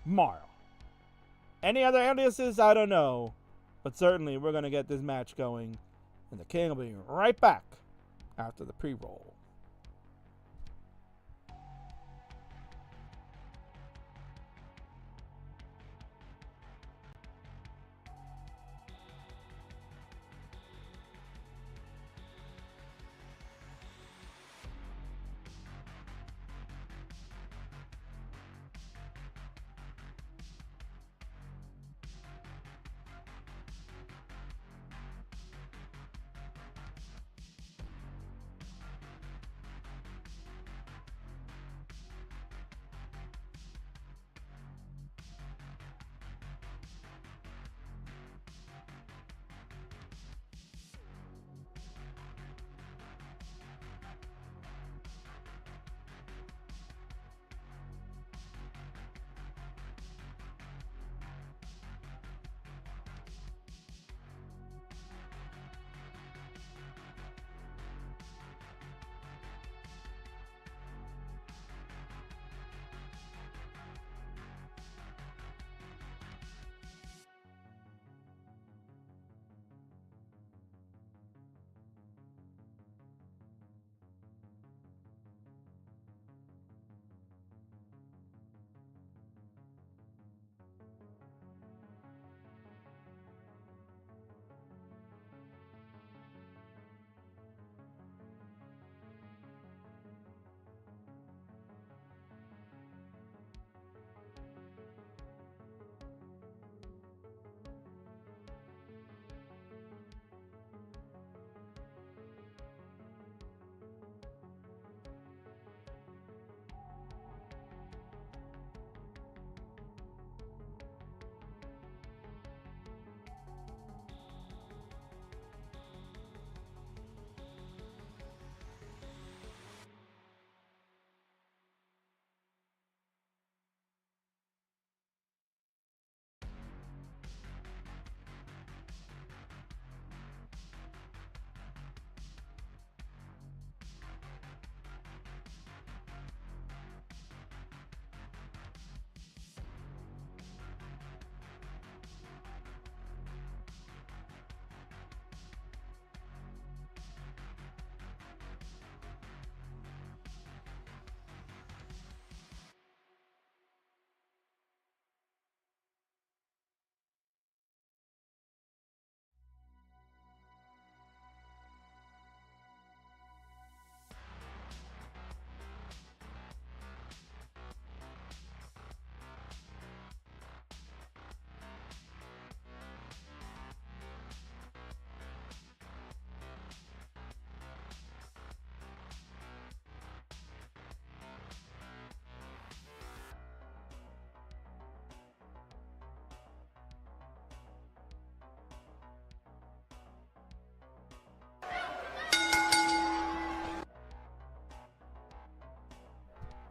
Marl. Any other aliases? I don't know. But certainly we're going to get this match going. And the King will be right back after the pre-roll.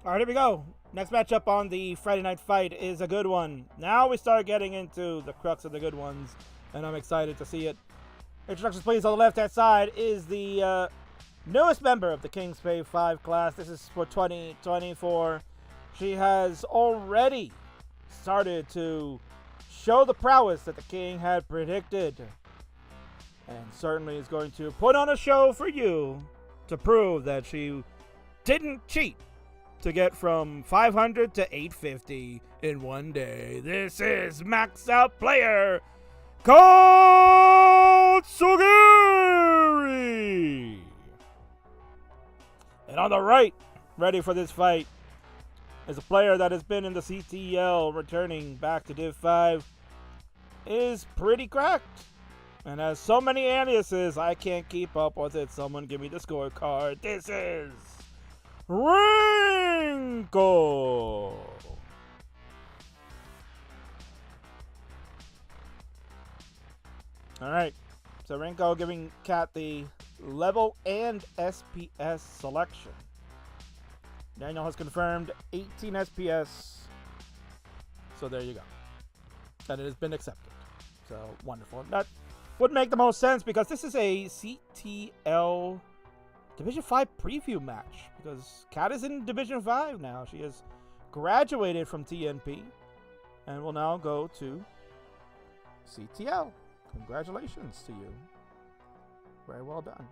All right, here we go. Next matchup on the Friday Night Fight is a good one. Now we start getting into the crux of the good ones, and I'm excited to see it. Introductions, please. On the left-hand side is the newest member of the Kingsman 5 class. This is for 2024. She has already started to show the prowess that the King had predicted, and certainly is going to put on a show for you to prove that she didn't cheat to get from 500 to 850 in one day. This is Max Out Player Katsugiri. And on the right, ready for this fight, is a player that has been in the CTL, returning back to Div 5, is pretty cracked, and has so many aliases I can't keep up with it. Someone give me the scorecard. This is Rinko. All right. So Rinko giving Cat the level and SPS selection. Daniel has confirmed 18 SPS. So there you go. And it has been accepted. So wonderful. That would make the most sense because this is a CTL Division 5 preview match. Because Cat is in Division 5 now. She has graduated from TNP and will now go to CTL. Congratulations to you. Very well done.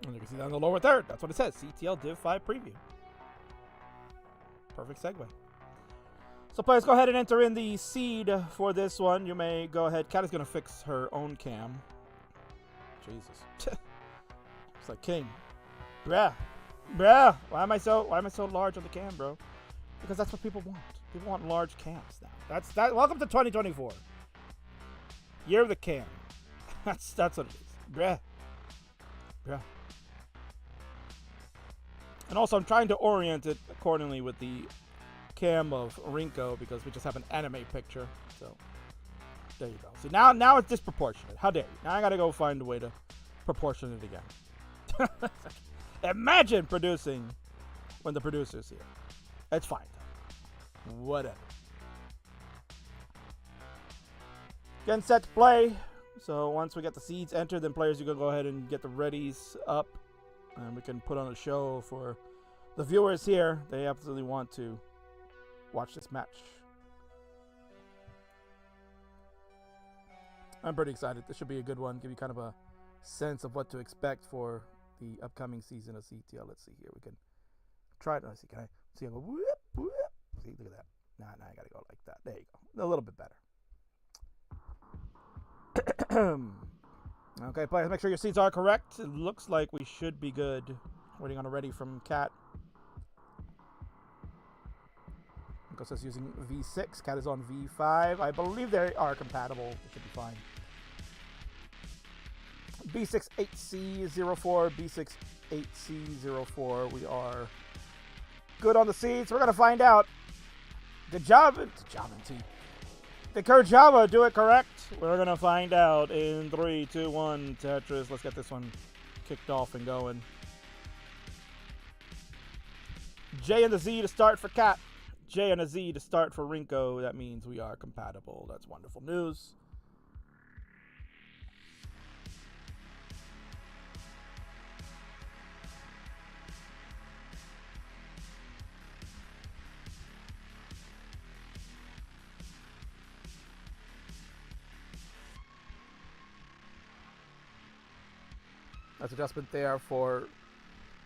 And you can see that in the lower third. That's what it says. CTL Div 5 preview. Perfect segue. So players, go ahead and enter in the seed for this one. You may go ahead. Kat is going to fix her own cam. Jesus. It's like King. Bruh. Why am I so large on the cam, bro? Because that's what people want. People want large cams now. That's that. Welcome to 2024. Year of the cam. That's what it is. Bruh. And also, I'm trying to orient it accordingly with the cam of Rinko because we just have an anime picture. So there you go. See, now it's disproportionate. How dare you? Now I gotta go find a way to proportion it again. Imagine producing when the producer's here. It's fine. Whatever. Getting set to play. So once we get the seeds entered, then players, you can go ahead and get the readies up. And we can put on a show for the viewers here. They absolutely want to watch this match. I'm pretty excited. This should be a good one. Give you kind of a sense of what to expect for the upcoming season of CTL. Let's see here. We can try it. Let's see. Can I see? I go whoop, whoop. See, look at that. Nah, I gotta go like that. There you go. A little bit better. Okay, players, make sure your seeds are correct. It looks like we should be good. Waiting on a ready from Cat. Rinko says using V6. Cat is on V5. I believe they are compatible. It should be fine. B68C04, B68C04. We are good on the seeds. We're going to find out. Good job. Did Kurjava do it correct? We're going to find out in 3, 2, 1. Tetris. Let's get this one kicked off and going. J and the Z to start for Cat. J and a Z to start for Rinko. That means we are compatible. That's wonderful news. That's adjustment there for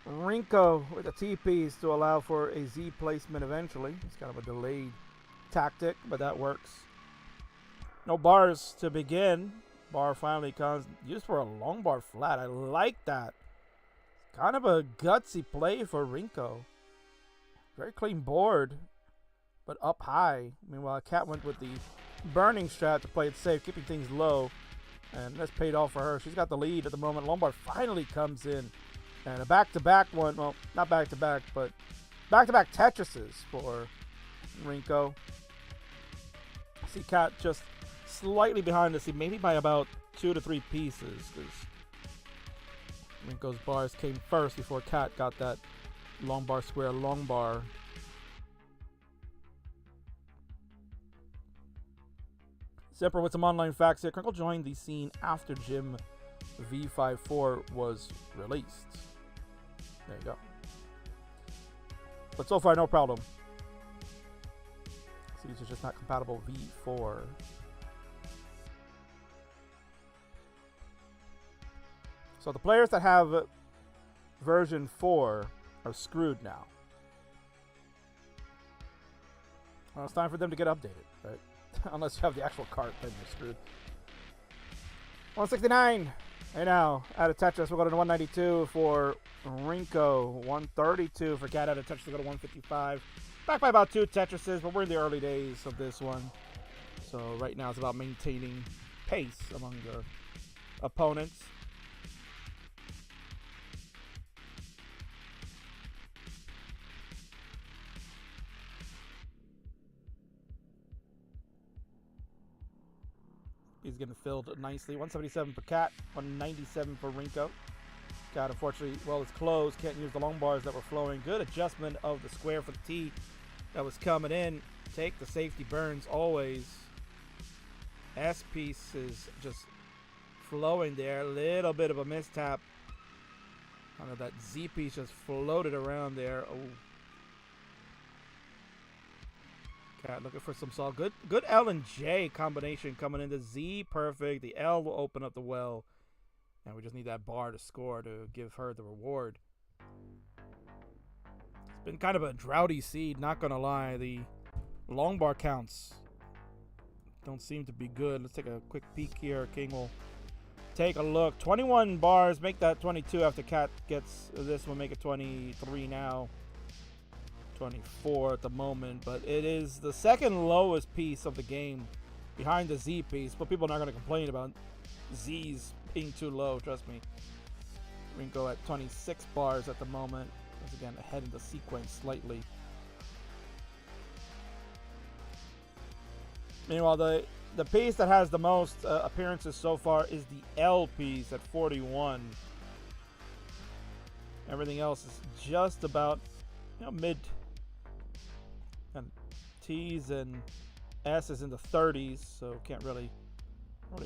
Rinko with the T-piece to allow for a Z placement eventually. It's kind of a delayed tactic, but that works. No bars to begin. Bar finally comes. Used for a long bar flat. I like that. Kind of a gutsy play for Rinko. Very clean board, but up high. Meanwhile, Cat went with the burning strat to play it safe, keeping things low. And that's paid off for her. She's got the lead at the moment. Lombard finally comes in. And a back-to-back one. Well, not back-to-back, but back-to-back Tetrises for Rinko. See Cat just slightly behind us. Maybe by about 2 to 3 pieces. Because Rinko's bars came first before Cat got that long bar square long bar. Zipper with some online facts here. Crinkle joined the scene after Gym V54 was released. There you go. But so far, no problem. So these are just not compatible V4. So the players that have version 4 are screwed now. Well, it's time for them to get updated, right? Unless you have the actual cart, then you're screwed. 169. Hey now, out of Tetris, we'll go to 192 for Rinko. 132 for Cat out of Tetris. We'll go to 155. Back by about 2 Tetrises, but we're in the early days of this one. So right now it's about maintaining pace among the opponents. He's getting filled nicely. 177 for Cat, 197 for Rinko. Cat, unfortunately, well, it's closed. Can't use the long bars that were flowing. Good adjustment of the square for the T that was coming in. Take the safety burns always. S piece is just flowing there. A little bit of a mistap. I know that Z piece just floated around there. Oh. Cat looking for some salt. Good L and J combination coming in. The Z perfect. The L will open up the well. And we just need that bar to score to give her the reward. It's been kind of a droughty seed, not gonna lie. The long bar counts don't seem to be good. Let's take a quick peek here. King will take a look. 21 bars, make that 22 after Cat gets this one, make it 23 now. 24 at the moment, but it is the second lowest piece of the game behind the Z piece, but people are not going to complain about Z's being too low, trust me. Rinko at 26 bars at the moment. Once again, ahead in the sequence slightly. Meanwhile, the piece that has the most appearances so far is the L piece at 41. Everything else is just about, mid. And T's and S's in the 30s, so can't really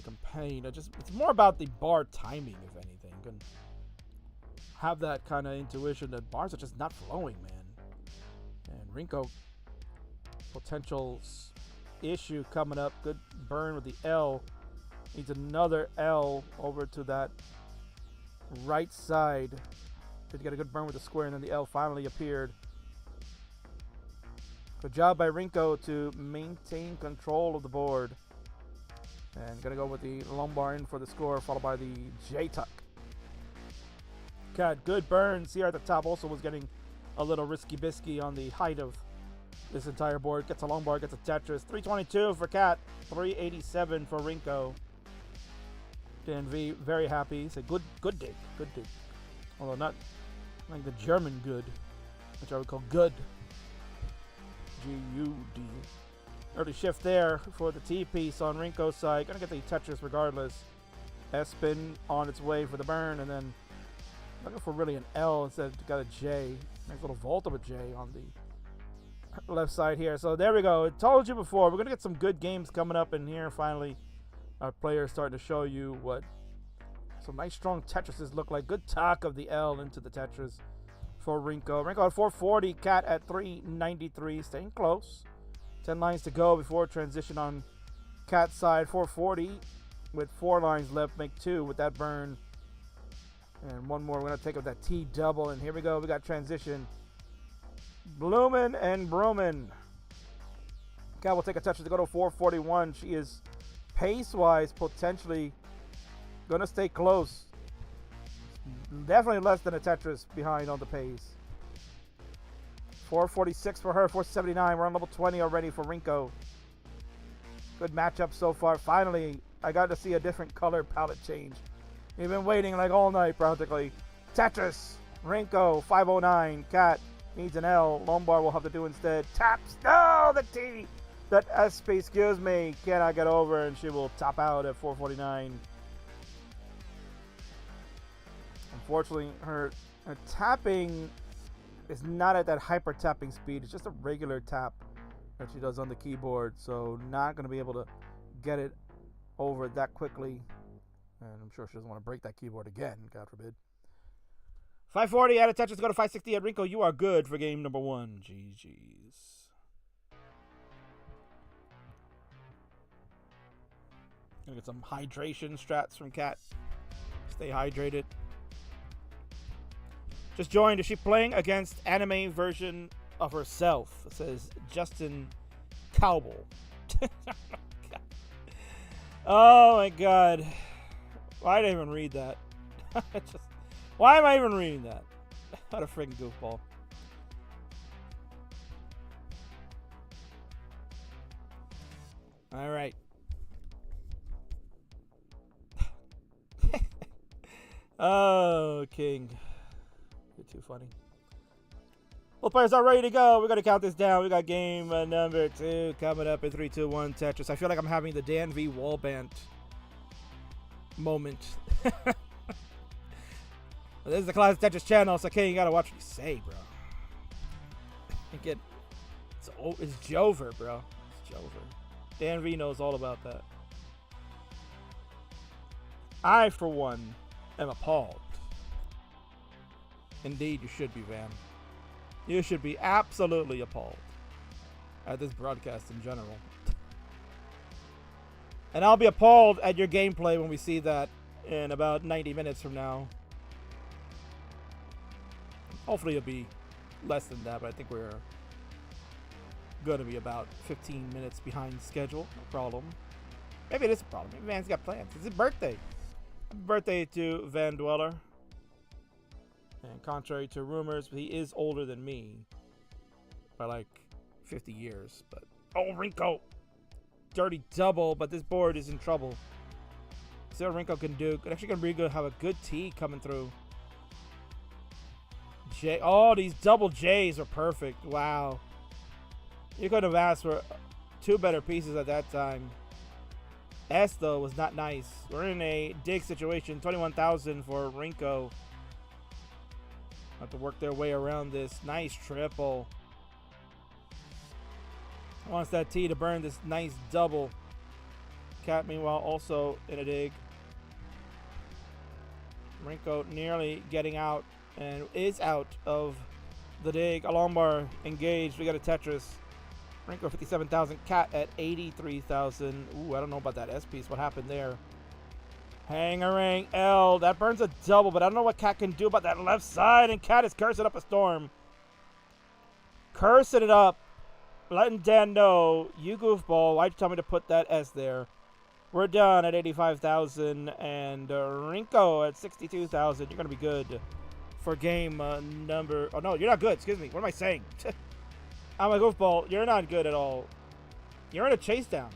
complain. It's more about the bar timing, if anything. And have that kind of intuition that bars are just not flowing, man. And Rinko, potential issue coming up. Good burn with the L. Needs another L over to that right side. Did get a good burn with the square, and then the L finally appeared. Good job by Rinko to maintain control of the board. And gonna go with the lumbar in for the score, followed by the J tuck. Cat, good burns here at the top. Also was getting a little risky bisky on the height of this entire board. Gets a long bar, gets a Tetris. 322 for Cat, 387 for Rinko. Dan V very happy. Say good dig. Although not like the German good, which I would call good. G-U-D. Early shift there for the T piece on Rinko's side. Gonna get the Tetris regardless. S spin on its way for the burn, and then looking for really an L instead of got a J. Nice little vault of a J on the left side here. So there we go. I told you before, we're gonna get some good games coming up in here. Finally, our players starting to show you what some nice strong Tetrises look like. Good talk of the L into the Tetris for Rinko. Rinko at 440, Cat at 393, staying close. 10 lines to go before transition on Cat's side. 440 with 4 lines left, make 2 with that burn. And one more, we're going to take up that T double, and here we go. We got transition. Bloomin' and Broomin'. Cat will take a touch to go to 441. She is pace-wise potentially going to stay close. Definitely less than a Tetris behind on the pace. 446 for her, 479. We're on level 20 already for Rinko. Good matchup so far. Finally, I got to see a different color palette change. We've been waiting like all night practically. Tetris, Rinko, 509. Cat needs an L. Lombard will have to do instead. Taps. No, the T. That SP, excuse me, cannot get over, and she will top out at 449. Unfortunately, her tapping is not at that hyper tapping speed. It's just a regular tap that she does on the keyboard, so not going to be able to get it over that quickly. And I'm sure she doesn't want to break that keyboard again, God forbid. 540 out of Tetris, go to 560 at Rinko. You are good for game number 1. GG's. Gonna get some hydration strats from Cat. Stay hydrated. Just joined. Is she playing against anime version of herself? It says Justin Cowbell. Oh my god. Why did I even read that? Why am I even reading that? What a freaking goofball. All right. Oh, King. You're too funny. Well, players are ready to go. We're going to count this down. We got game number 2 coming up in 3, 2, 1 Tetris. I feel like I'm having the Dan V wall band moment. This is the Classic Tetris channel, so okay, you gotta watch what you say, bro. It's Jover, bro. It's Jover. Dan V knows all about that. I, for one, am appalled. Indeed, you should be, Van. You should be absolutely appalled at this broadcast in general. And I'll be appalled at your gameplay when we see that in about 90 minutes from now. Hopefully it'll be less than that, but I think we're going to be about 15 minutes behind schedule. No problem. Maybe it is a problem. Maybe Van's got plans. It's his birthday. Happy birthday to Van Dweller. And contrary to rumors, he is older than me by like 50 years. But oh, Rinko! Dirty double, but this board is in trouble. See what Rinko can do. Actually, gonna be good. Have a good T coming through. J. Oh, these double J's are perfect. Wow. You could have asked for 2 better pieces at that time. S though was not nice. We're in a dig situation. 21,000 for Rinko. Have to work their way around this. Nice triple. Wants that T to burn this nice double. Cat, meanwhile, also in a dig. Rinko nearly getting out and is out of the dig. A long bar engaged. We got a Tetris. Rinko 57,000. Cat at 83,000. Ooh, I don't know about that S piece. What happened there? Hang-a-ring L. That burns a double, but I don't know what Cat can do about that left side. And Cat is cursing up a storm. Cursing it up. Letting Dan know, you goofball, why'd you tell me to put that S there? We're done at 85,000, and Rinko at 62,000. You're going to be good for game number... Oh, no, you're not good. Excuse me. What am I saying? I'm a goofball. You're not good at all. You're in a chase down.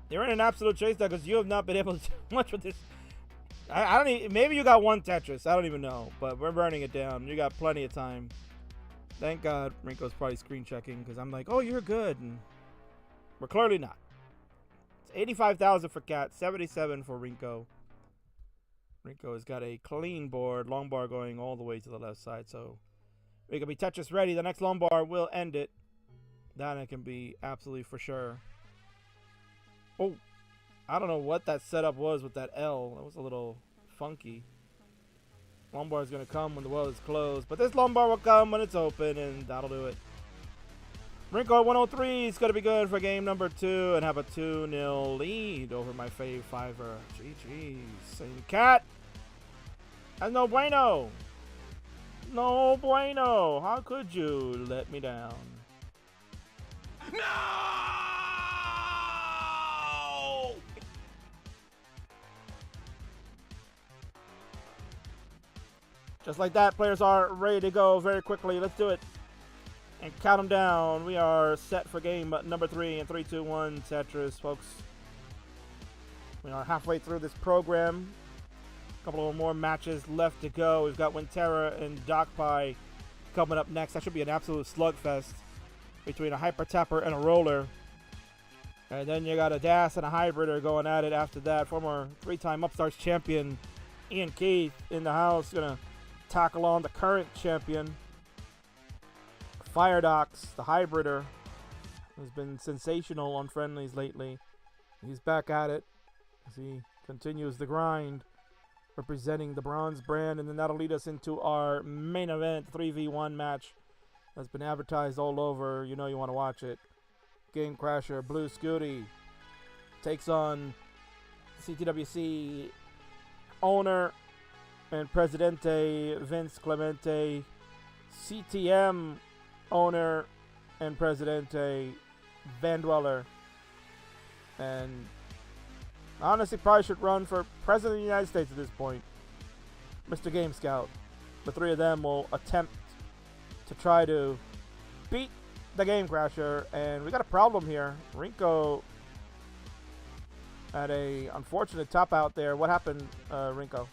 You're in an absolute chase down because you have not been able to do much with this. I don't even, maybe you got one Tetris. I don't even know. But we're burning it down. You got plenty of time. Thank God Rinko's probably screen checking because I'm like, oh, you're good. And we're clearly not. It's 85,000 for Cat. 77 for Rinko. Rinko has got a clean board. Long bar going all the way to the left side. So we can be Tetris ready. The next long bar will end it. That it can be absolutely for sure. Oh. I don't know what that setup was with that L. That was a little funky. Lumbar is going to come when the well is closed. But this lumbar will come when it's open, and that'll do it. Rinko 103 is going to be good for game number 2 and have a 2-0 lead over my fave fiver. GG's. Same Cat. And no bueno. No bueno. How could you let me down? No! Just like that, players are ready to go very quickly. Let's do it. And count them down. We are set for game number 3 in 3, 2, 1 Tetris, folks. We are halfway through this program. A couple of more matches left to go. We've got Winterra and Docpie coming up next. That should be an absolute slugfest between a hyper tapper and a roller. And then you got a DAS and a hybrider going at it after that. Former 3-time Upstarts champion Ian Keith in the house. Gonna tackle on the current champion, Firedox, the hybrider, who's been sensational on Friendlies lately. He's back at it as he continues the grind, representing the bronze brand, and then that'll lead us into our main event 3v1 match that's been advertised all over. You know you want to watch it. Game Crasher Blue Scuti takes on CTWC owner and Presidente Vince Clemente, CTM owner and Presidente Van Dweller. And honestly, probably should run for President of the United States at this point. Mr. Game Scout. The three of them will attempt to try to beat the Game Crasher. And we got a problem here. Rinko had a unfortunate top out there. What happened, Rinko?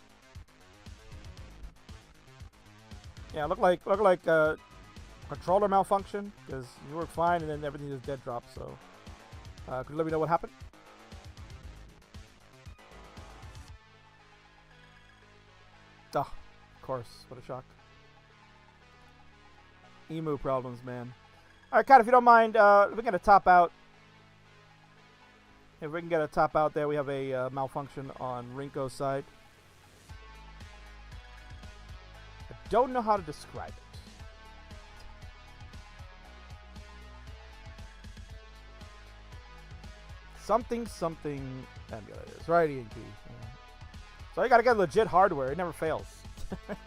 Yeah, looked like controller malfunction because you were fine and then everything just dead dropped. So Could you let me know what happened? Oh, of course. What a shock. Emu problems, man. All right, Kat, if you don't mind, if we get a top out. If we can get a top out there, we have a malfunction on Rinko's side. I don't know how to describe it. Something emulators, right, Aick? Yeah. So you gotta get legit hardware. It never fails.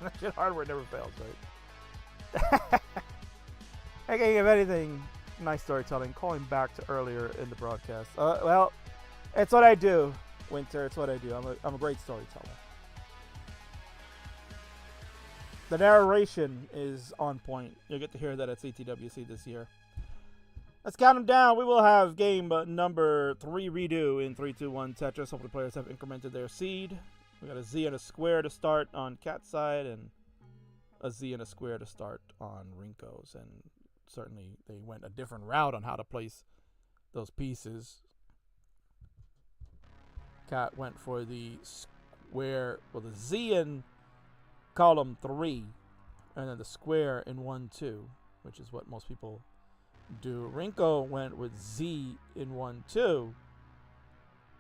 Legit hardware never fails, right? Okay, if anything, nice storytelling. Calling back to earlier in the broadcast. Well, it's what I do, Winter. It's what I do. I'm a great storyteller. The narration is on point. You'll get to hear that at CTWC this year. Let's count them down. We will have game number 3 redo in 3, 2, 1 Tetris. Hopefully players have incremented their seed. We got a Z and a square to start on Cat's side, and a Z and a square to start on Rinko's. And certainly they went a different route on how to place those pieces. Cat went for the square, well, the Z in column 3, and then the square in 1, 2, which is what most people do. Rinko went with Z in 1, 2,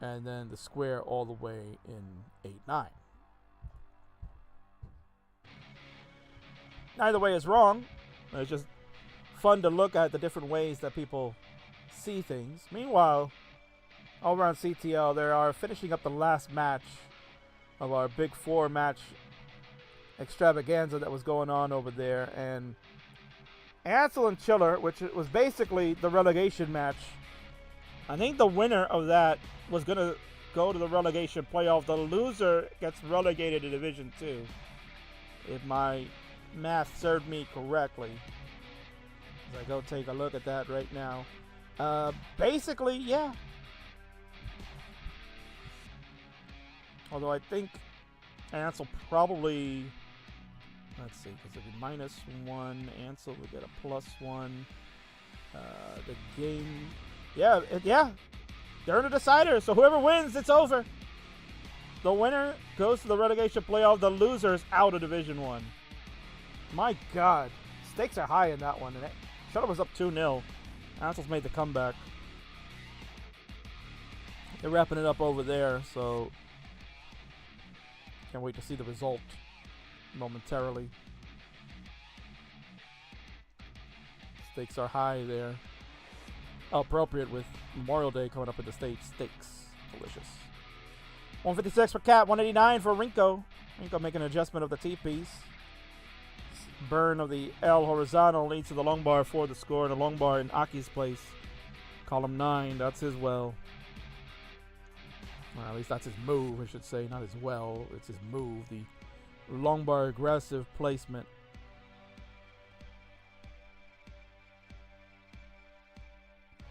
and then the square all the way in 8, 9. Neither way is wrong. It's just fun to look at the different ways that people see things. Meanwhile, over on CTL, they are finishing up the last match of our Big 4 match extravaganza that was going on over there. And Ansel and Chiller, which was basically the relegation match, I think the winner of that was going to go to the relegation playoff. The loser gets relegated to Division 2, if my math served me correctly. As I go take a look at that right now. Basically, yeah. Although I think Ansel probably, let's see, because it'll be -1. Ansel will get a +1. The game, yeah. They're in a decider, so whoever wins, it's over. The winner goes to the relegation playoff. The loser's out of Division 1. My God, stakes are high in that one. And Shutter was up 2-0. Ansel's made the comeback. They're wrapping it up over there, so can't wait to see the result momentarily. Stakes are high there. Appropriate with Memorial Day coming up in the States. Steaks. Delicious. 156 for Cat, 189 for Rinko. Rinko making an adjustment of the T-piece. Burn of the L horizontal leads to the long bar for the score, and a long bar in Aki's place. Column 9, that's his well. Or at least that's his move, I should say. Not his well, it's his move. The long bar aggressive placement.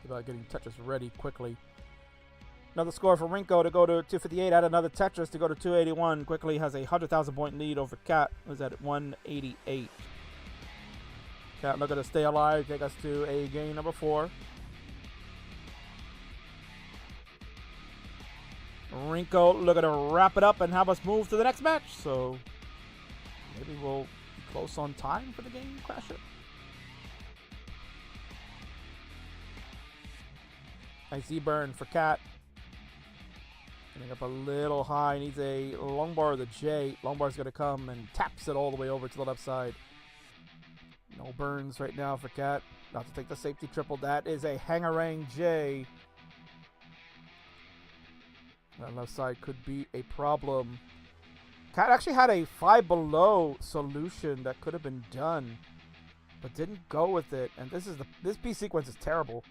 About getting Tetris ready quickly. Another score for Rinko to go to 258. Add another Tetris to go to 281. Quickly has a 100,000 point lead over Cat, who's at 188. Cat looking to stay alive. Take us to a game number 4. Rinko looking to wrap it up and have us move to the next match. So maybe we'll be close on time for the game crasher. I see burn for Cat. Getting up a little high. Needs a long bar of the J. Long bar's going to come and taps it all the way over to the left side. No burns right now for Cat. Not to take the safety triple. That is a hangarang J. That left side could be a problem. Cat actually had a 5 below solution that could have been done, but didn't go with it. And this piece sequence is terrible.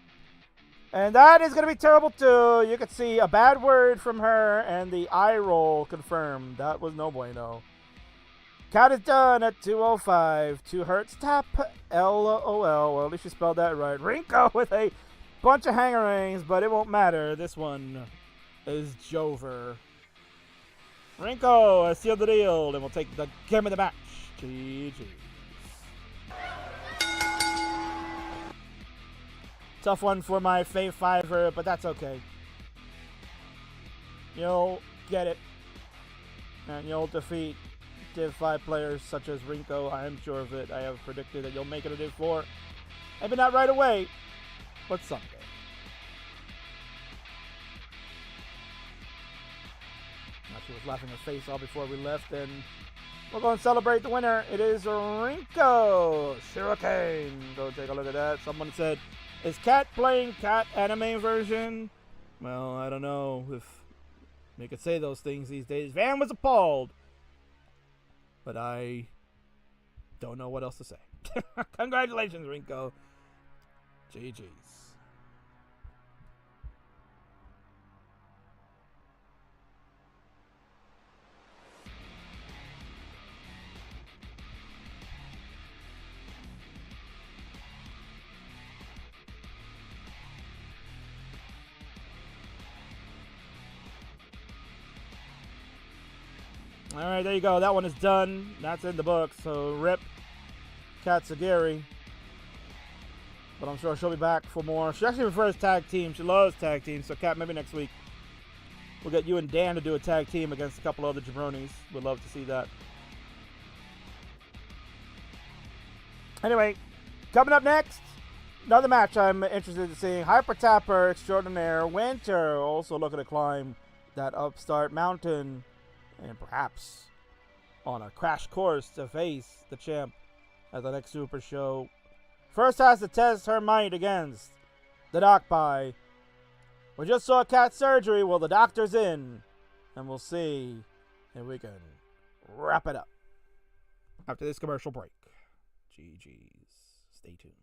And that is going to be terrible too. You could see a bad word from her and the eye roll confirmed. That was no bueno. Cat is done at 205. 2 hertz tap. LOL. Well, at least you spelled that right. Rinko with a bunch of hangarangs, but it won't matter. This one is Jover. Rinko has sealed the deal, and we'll take the game of the match. GG. Tough one for my Fave Fiver, but that's okay. You'll get it. And you'll defeat Div 5 players such as Rinko. I am sure of it. I have predicted that you'll make it a Div 4. Maybe not right away, but someday. She was laughing her face off before we left, and we're going to celebrate the winner. It is Rinko Shuriken. Go take a look at that. Someone said, is Cat playing Cat anime version? Well, I don't know if they could say those things these days. Van was appalled. But I don't know what else to say. Congratulations, Rinko. GG's. All right, there you go. That one is done. That's in the book. So rip Katsugiri. But I'm sure she'll be back for more. She actually prefers tag team. She loves tag teams. So Kat, maybe next week we'll get you and Dan to do a tag team against a couple other jabronis. We'd love to see that. Anyway, coming up next, another match I'm interested in seeing. Hyper Tapper Extraordinaire Winter also looking to climb that upstart mountain. And perhaps on a crash course to face the champ at the next Super Show. First has to test her might against the Doc Pie. We just saw Cat surgery. Well, the doctor's in. And we'll see if we can wrap it up after this commercial break. GG's. Stay tuned.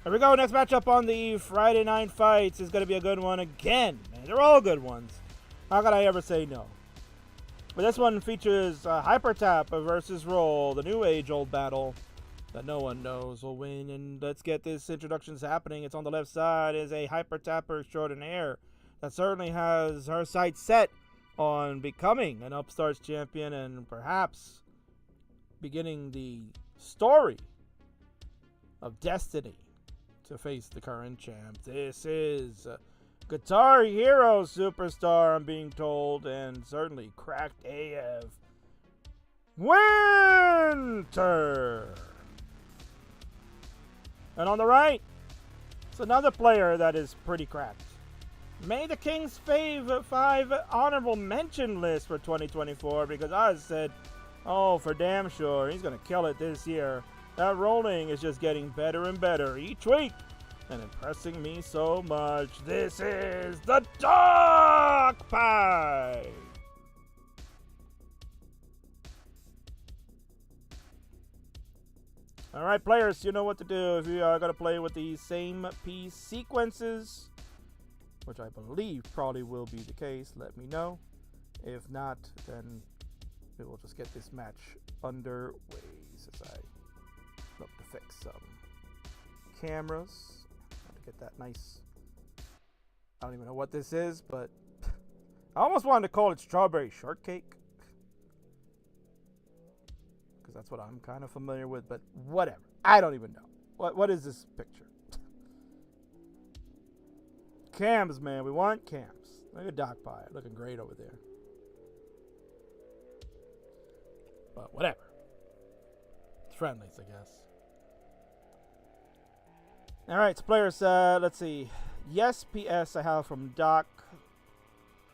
Here we go. Next matchup on the Friday Night Fights is going to be a good one again. Man, they're all good ones. How could I ever say no? But this one features Hyper Tap versus Roll, the new age-old battle that no one knows will win. And let's get this introductions happening. It's on the left side is a Hyper Tapper extraordinaire that certainly has her sights set on becoming an Upstarts champion and perhaps beginning the story of destiny to face the current champ. This is Guitar Hero superstar, I'm being told, and certainly cracked AF. Winter! And on the right, it's another player that is pretty cracked. Made the King's Fave 5 honorable mention list for 2024 because I said, oh, for damn sure, he's going to kill it this year. That rolling is just getting better and better each week and impressing me so much. This is the Dog Pie! Alright, players, you know what to do if you are going to play with the same piece sequences, which I believe probably will be the case. Let me know. If not, then we will just get this match underway as I look to fix some cameras. To get that nice, I don't even know what this is, but I almost wanted to call it strawberry shortcake because that's what I'm kind of familiar with, but whatever. I don't even know. What is this picture? Cams, man. We want cams. Look at Doc Pie. Looking great over there. But whatever. It's Friendlies, I guess. Alright, so players, let's see. Yes, PS I have from Doc.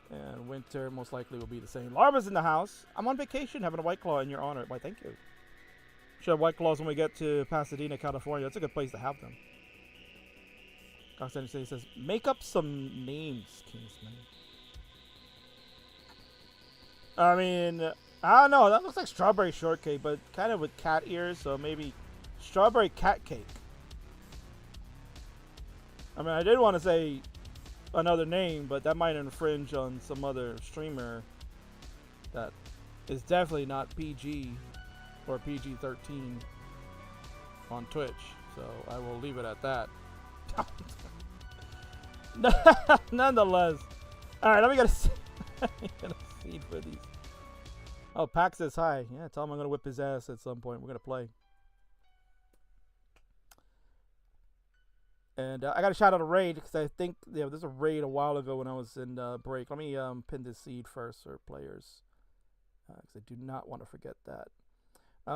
And Winter most likely will be the same. Larva's in the house. I'm on vacation having a White Claw in your honor. Why, thank you. Should have White Claws when we get to Pasadena, California. That's a good place to have them. He says, make up some names, Kingsman. I mean, I don't know. That looks like strawberry shortcake, but kind of with cat ears, so maybe strawberry cat cake. I mean, I did want to say another name, but that might infringe on some other streamer that is definitely not PG or PG-13 on Twitch. So I will leave it at that. Nonetheless. Alright, let me get a seed for these. Oh, Pax says hi. Yeah, tell him I'm going to whip his ass at some point. We're going to play. And I got to shout out a raid because I think there's a raid a while ago when I was in break. Let me pin this seed first for players because I do not want to forget that.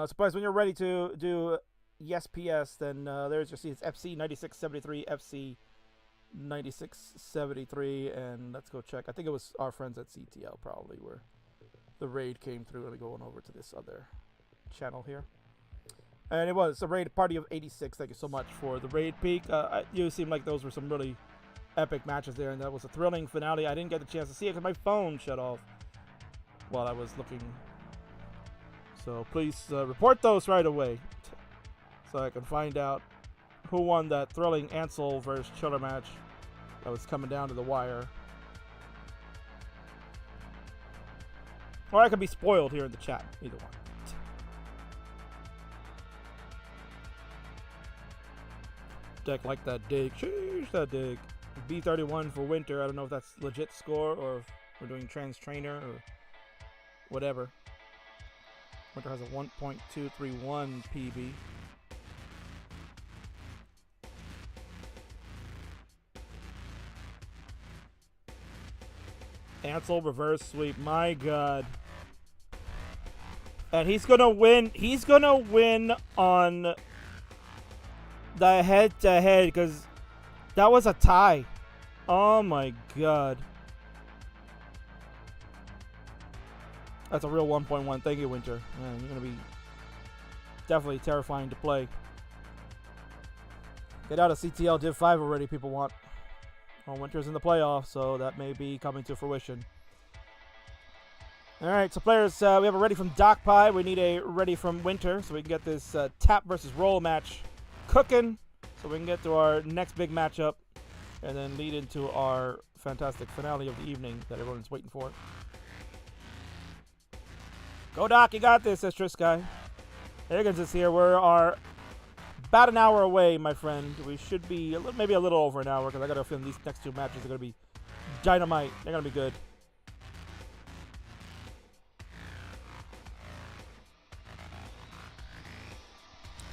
Surprise, when you're ready to do Yes PS, then there's your seed. It's FC9673, FC9673, and let's go check. I think it was our friends at CTL probably where the raid came through. Let me go on over to this other channel here. And it was a raid party of 86. Thank you so much for the raid peak. You seem like those were some really epic matches there, and that was a thrilling finale. I didn't get the chance to see it because my phone shut off while I was looking. So please report those right away so I can find out who won that thrilling Ansel versus Chiller match that was coming down to the wire. Or I could be spoiled here in the chat. Either one. Deck like that dig. Sheesh, that dig. B31 for Winter. I don't know if that's legit score or if we're doing trans trainer or whatever. Winter has a 1.231 PB. Ansel reverse sweep. My God. And he's gonna win. He's gonna win on the head-to-head because that was a tie. Oh my God. That's a real 1.1. Thank you, Winter. Man, you're gonna be definitely terrifying to play. Get out of CTL Div 5 already, people want. Well, Winter's in the playoffs, so that may be coming to fruition. Alright, so players, we have a ready from Doc Pie. We need a ready from Winter so we can get this tap versus roll match cooking. so we can get to our next big matchup and then lead into our fantastic finale of the evening that everyone's waiting for. Go, Doc, you got this, says Trisky. Higgins is here. We're about an hour away, my friend. We should be maybe a little over an hour because I got a feeling these next two matches are going to be dynamite. They're going to be good.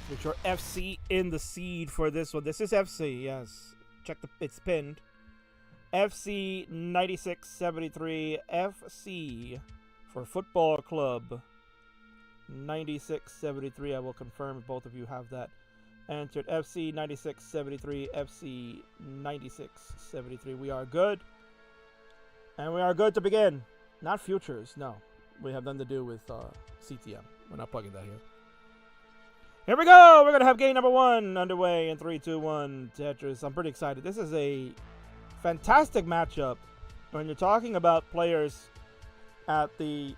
Make sure FC in the seed for this one. This is FC, yes. Check it's pinned. FC 9673 FC for Football Club 9673. I will confirm if both of you have that entered. FC 9673 FC 9673. We are good. And we are good to begin. Not futures, no. We have nothing to do with CTM. We're not plugging that here. Here we go. We're going to have game number 1 underway in 3, 2, 1. Tetris. I'm pretty excited. This is a fantastic matchup when you're talking about players at the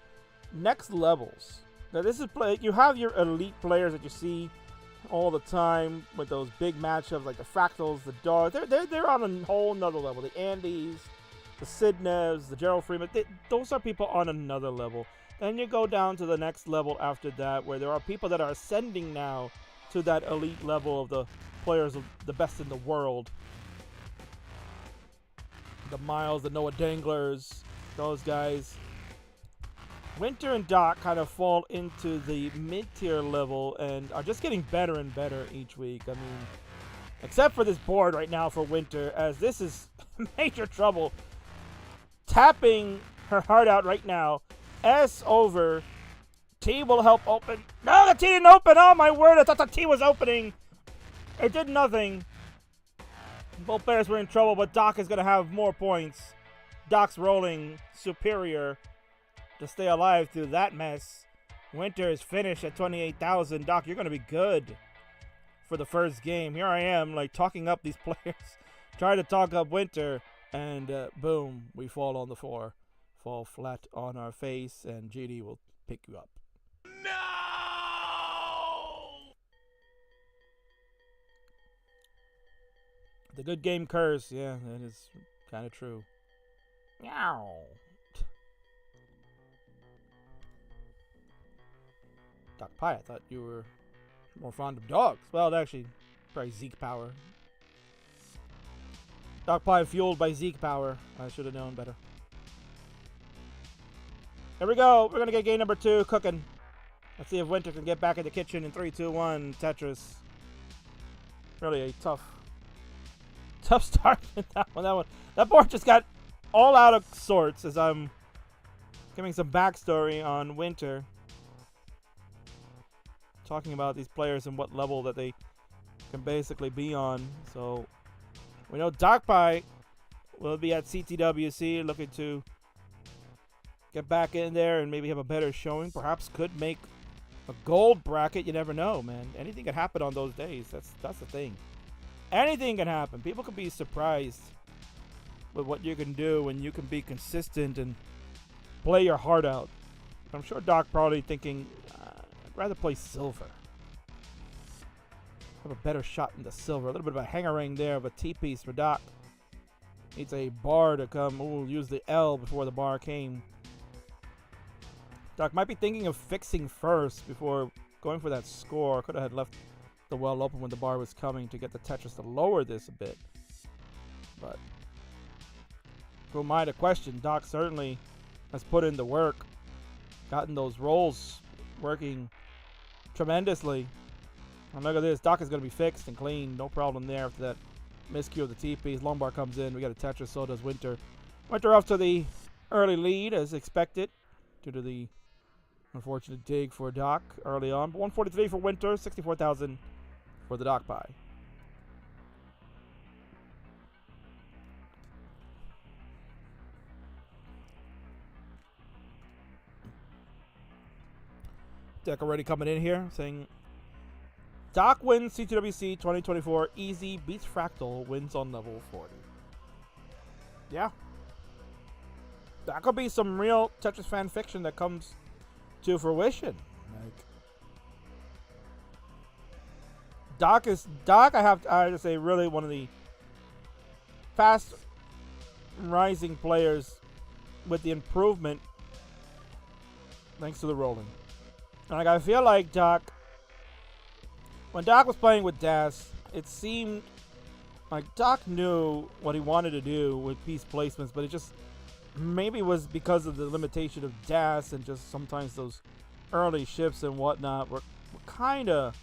next levels. Now, this is you have your elite players that you see all the time with those big matchups like the Fractals, the Dogs. They're on a whole nother level. The Andys, the Sidnevs, the Gerald Freeman. Those are people on another level. Then you go down to the next level after that, where there are people that are ascending now to that elite level of the players of the best in the world. The Miles, the Noah Danglers, those guys. Winter and Doc kind of fall into the mid-tier level and are just getting better and better each week. I mean, except for this board right now for Winter, as this is major trouble. Tapping her heart out right now. S over. T will help open. No, the T didn't open. Oh, my word. I thought the T was opening. It did nothing. Both players were in trouble, but Doc is going to have more points. Doc's rolling superior to stay alive through that mess. Winter is finished at 28,000. Doc, you're going to be good for the first game. Here I am, like, talking up these players. Trying to talk up Winter, and boom, we fall on the floor. Fall flat on our face, and GD will pick you up. No! The good game curse. Yeah, that is kind of true. Meow. Doc Pie, I thought you were more fond of dogs. Well, actually, probably Zeke power. Doc Pie fueled by Zeke power. I should have known better. Here we go. We're going to get game number 2 cooking. Let's see if Winter can get back in the kitchen in 3, 2, 1. Tetris. Really a tough start in that one. That board just got all out of sorts as I'm giving some backstory on Winter. Talking about these players and what level that they can basically be on. So we know Doc Pie will be at CTWC looking to get back in there and maybe have a better showing. Perhaps could make a gold bracket. You never know, man. Anything can happen on those days. That's the thing. Anything can happen. People can be surprised with what you can do when you can be consistent and play your heart out. I'm sure Doc probably thinking, I'd rather play silver. Have a better shot in the silver. A little bit of a hanger-ring there of a T-piece for Doc. Needs a bar to come. Ooh, use the L before the bar came. Doc might be thinking of fixing first before going for that score. Could have had left the well open when the bar was coming to get the Tetris to lower this a bit. But who am I to question? Doc certainly has put in the work. Gotten those rolls working tremendously. And look at this. Doc is going to be fixed and clean. No problem there after that miscue of the T-piece. Long bar comes in. We got a Tetris. So does Winter. Winter off to the early lead as expected due to the unfortunate dig for Doc early on. But 143 for Winter. 64,000 for the Doc Pie. Deck already coming in here saying Doc wins CTWC 2024 easy, beats Fractal, wins on level 40. Yeah. That could be some real Tetris fan fiction that comes to fruition. Like, Doc. I have to say, really one of the fast rising players with the improvement thanks to the rolling. Like, I feel like Doc, when Doc was playing with Das, it seemed like Doc knew what he wanted to do with piece placements, but it just maybe was because of the limitation of Das and just sometimes those early shifts and whatnot were kind of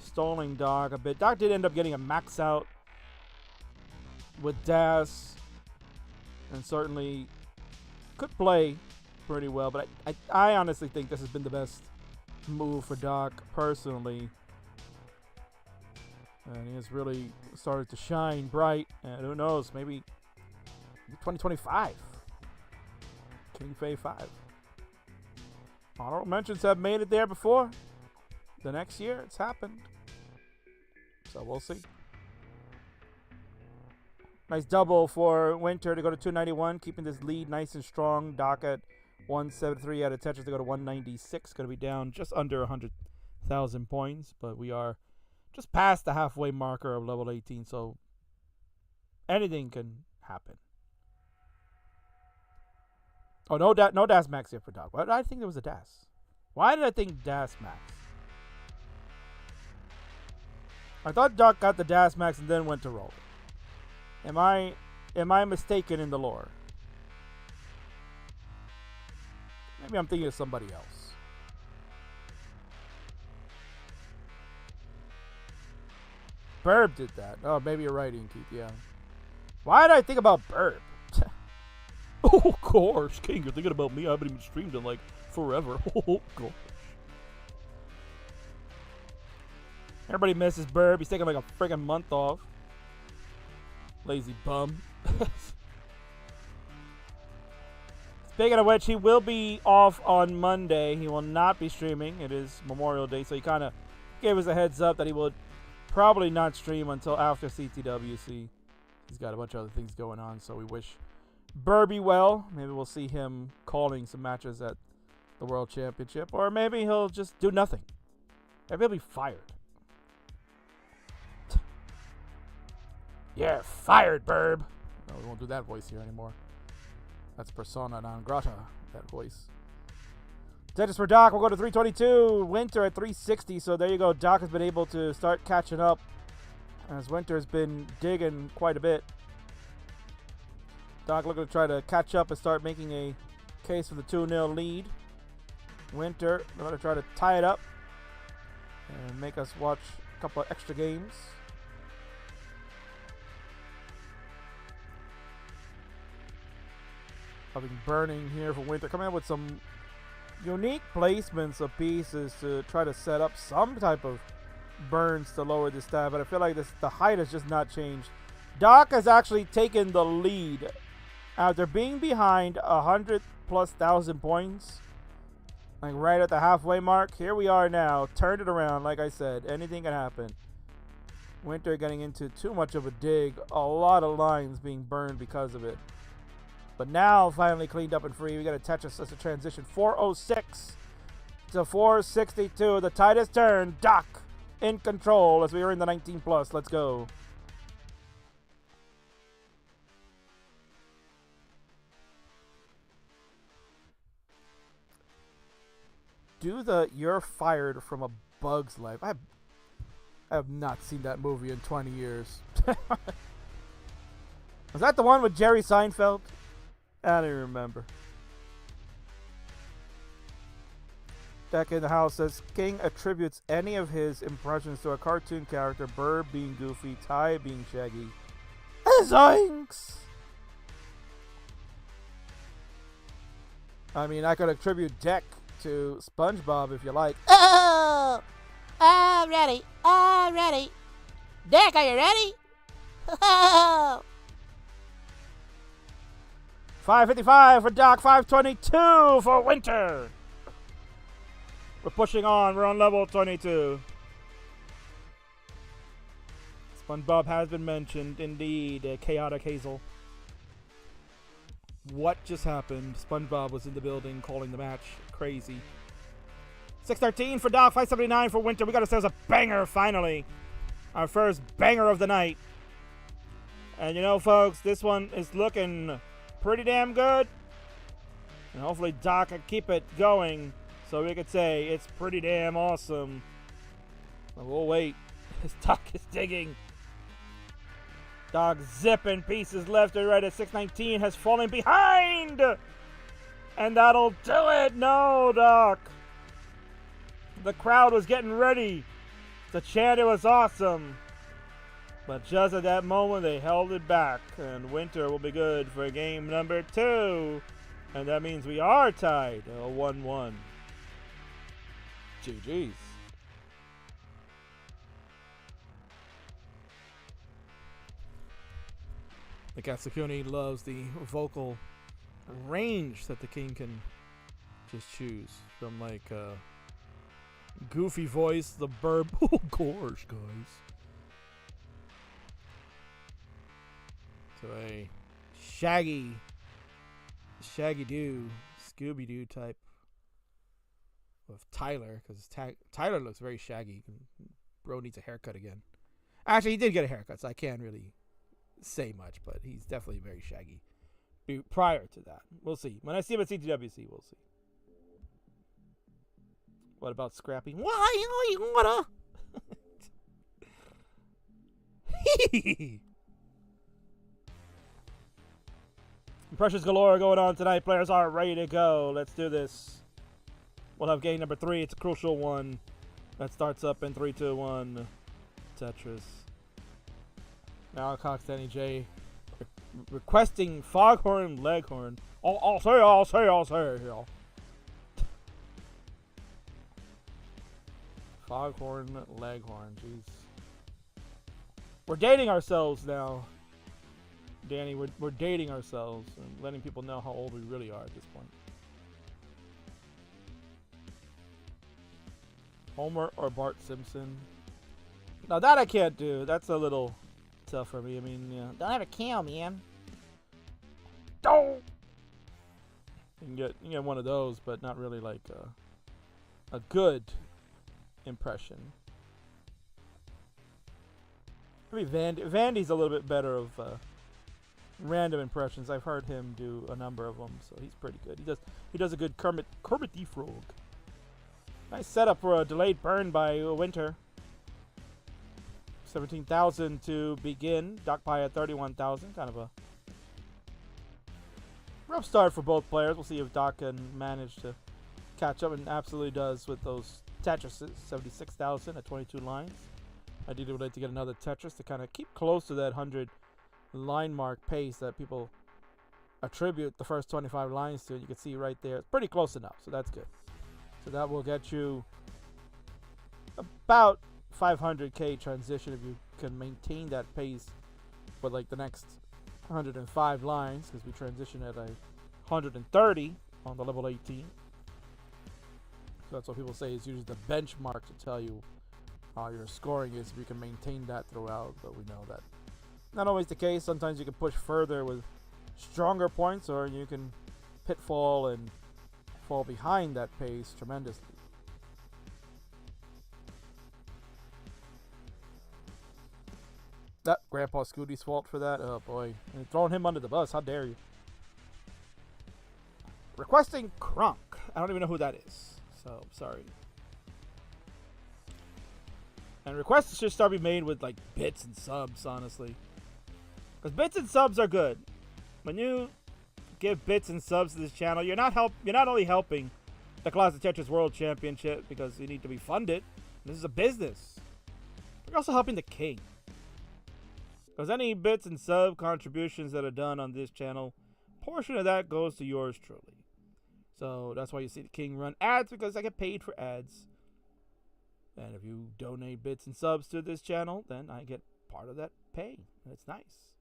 stalling Doc a bit. Doc did end up getting a max out with Das and certainly could play pretty well, but I honestly think this has been the best move for Doc personally. And he has really started to shine bright. And who knows, maybe 2025. King Fei 5. Honorable mentions have made it there before. The next year, it's happened. So we'll see. Nice double for Winter to go to 291, keeping this lead nice and strong. Doc at 173 out of Tetris to go to 196. Going to be down just under 100,000 points, but we are just past the halfway marker of level 18, so anything can happen. Oh, no Das Max here for Doc. Why did I think there was a Das? Why did I think Das Max? I thought Doc got the Das Max and then went to roll. Am I mistaken in the lore? Maybe I'm thinking of somebody else. Burb did that. Oh, maybe you're right, Keith. Yeah. Why did I think about Burb? Oh, of course, King. You're thinking about me. I haven't even streamed in like forever. Oh, gosh. Everybody misses Burb. He's taking like a freaking month off. Lazy bum. Speaking of which, he will be off on Monday. He will not be streaming. It is Memorial Day, so he kind of gave us a heads up that he will probably not stream until after CTWC. He's got a bunch of other things going on, so we wish Burby well. Maybe we'll see him calling some matches at the World Championship, or maybe he'll just do nothing. Maybe he'll be fired. Yeah, fired, Burb. No, we won't do that voice here anymore. That's persona non grata, that voice. Tetris for Doc, we'll go to 322. Winter at 360, so there you go. Doc has been able to start catching up as Winter's been digging quite a bit. Doc looking to try to catch up and start making a case for the 2-0 lead. Winter going to try to tie it up and make us watch a couple of extra games. Having burning here for Winter, coming up with some unique placements of pieces to try to set up some type of burns to lower the stat, but I feel like the height has just not changed. Doc has actually taken the lead after being behind 100,000+ points, like right at the halfway mark. Here we are now, turned it around. Like I said, anything can happen. Winter getting into too much of a dig, a lot of lines being burned because of it. But now, finally cleaned up and free. We got a Tetris as a transition. 406 to 462. The tide has turned. Doc in control as we are in the 19+. Let's go. Do the "You're Fired from a Bug's Life." I have not seen that movie in 20 years. Was that the one with Jerry Seinfeld? I don't remember. Deck in the house says King attributes any of his impressions to a cartoon character, Burb being Goofy, Ty being Shaggy. Zoinks! I mean, I could attribute Deck to SpongeBob if you like. Oh! I'm ready. I'm ready. Deck, are you ready? 555 for Doc, 522 for Winter. We're pushing on. We're on level 22. SpongeBob has been mentioned, indeed. Chaotic Hazel. What just happened? SpongeBob was in the building calling the match. Crazy. 613 for Doc, 579 for Winter. We got ourselves a banger finally. Our first banger of the night. And you know, folks, this one is looking pretty damn good. And hopefully Doc can keep it going so we could say it's pretty damn awesome. But we'll wait. Doc is digging. Doc zipping pieces left and right at 619 has fallen behind. And that'll do it. No, Doc. The crowd was getting ready to chant it was awesome. But just at that moment, they held it back. And Winter will be good for game number 2. And that means we are tied 1-1. GG's. The Katsukuni loves the vocal range that the king can just choose. From like goofy voice, the burp, oh gosh, guys, to a shaggy Doo, Scooby Doo type of Tyler, because Tyler looks very shaggy. Bro needs a haircut again. Actually, he did get a haircut, so I can't really say much, but he's definitely very shaggy. Prior to that, we'll see. When I see him at CTWC, we'll see. What about Scrappy? Why you wanna? Impressions galore going on tonight. Players are ready to go. Let's do this. We'll have game number 3. It's a crucial one. That starts up in 3, 2, 1. Tetris. Now Cox Danny J requesting Foghorn Leghorn. I'll say. Foghorn Leghorn, jeez. We're dating ourselves now. Danny, we're dating ourselves and letting people know how old we really are at this point. Homer or Bart Simpson? Now that I can't do. That's a little tough for me. I mean, yeah. Don't ever kill me, man. Don't. You can get one of those, but not really like a good impression. Maybe Vandy's a little bit better of random impressions. I've heard him do a number of them, so he's pretty good. He does a good Kermit the Frog. Nice setup for a delayed burn by Winter. 17,000 to begin. Doc Pie at 31,000. Kind of a rough start for both players. We'll see if Doc can manage to catch up, and absolutely does with those Tetrises. 76,000 at 22 lines. Ideally would like to get another Tetris to kind of keep close to that 100 line mark pace that people attribute the first 25 lines to. You can see right there, it's pretty close enough, so that's good. So that will get you about 500k transition if you can maintain that pace for like the next 105 lines, because we transition at a 130 on the level 18. So that's what people say is usually the benchmark to tell you how your scoring is, if you can maintain that throughout. But we know that not always the case. Sometimes you can push further with stronger points, or you can pitfall and fall behind that pace tremendously. That Grandpa Scooty's fault for that. Oh boy, and throwing him under the bus. How dare you? Requesting Kronk. I don't even know who that is, so sorry. And requests should start being made with like bits and subs, honestly, because bits and subs are good. When you give bits and subs to this channel, you're not only helping the Closet Tetris World Championship, because you need to be funded. This is a business. You're also helping the king, because any bits and sub contributions that are done on this channel, portion of that goes to yours truly. So that's why you see the king run ads, because I get paid for ads. And if you donate bits and subs to this channel, then I get part of that pay. And it's nice.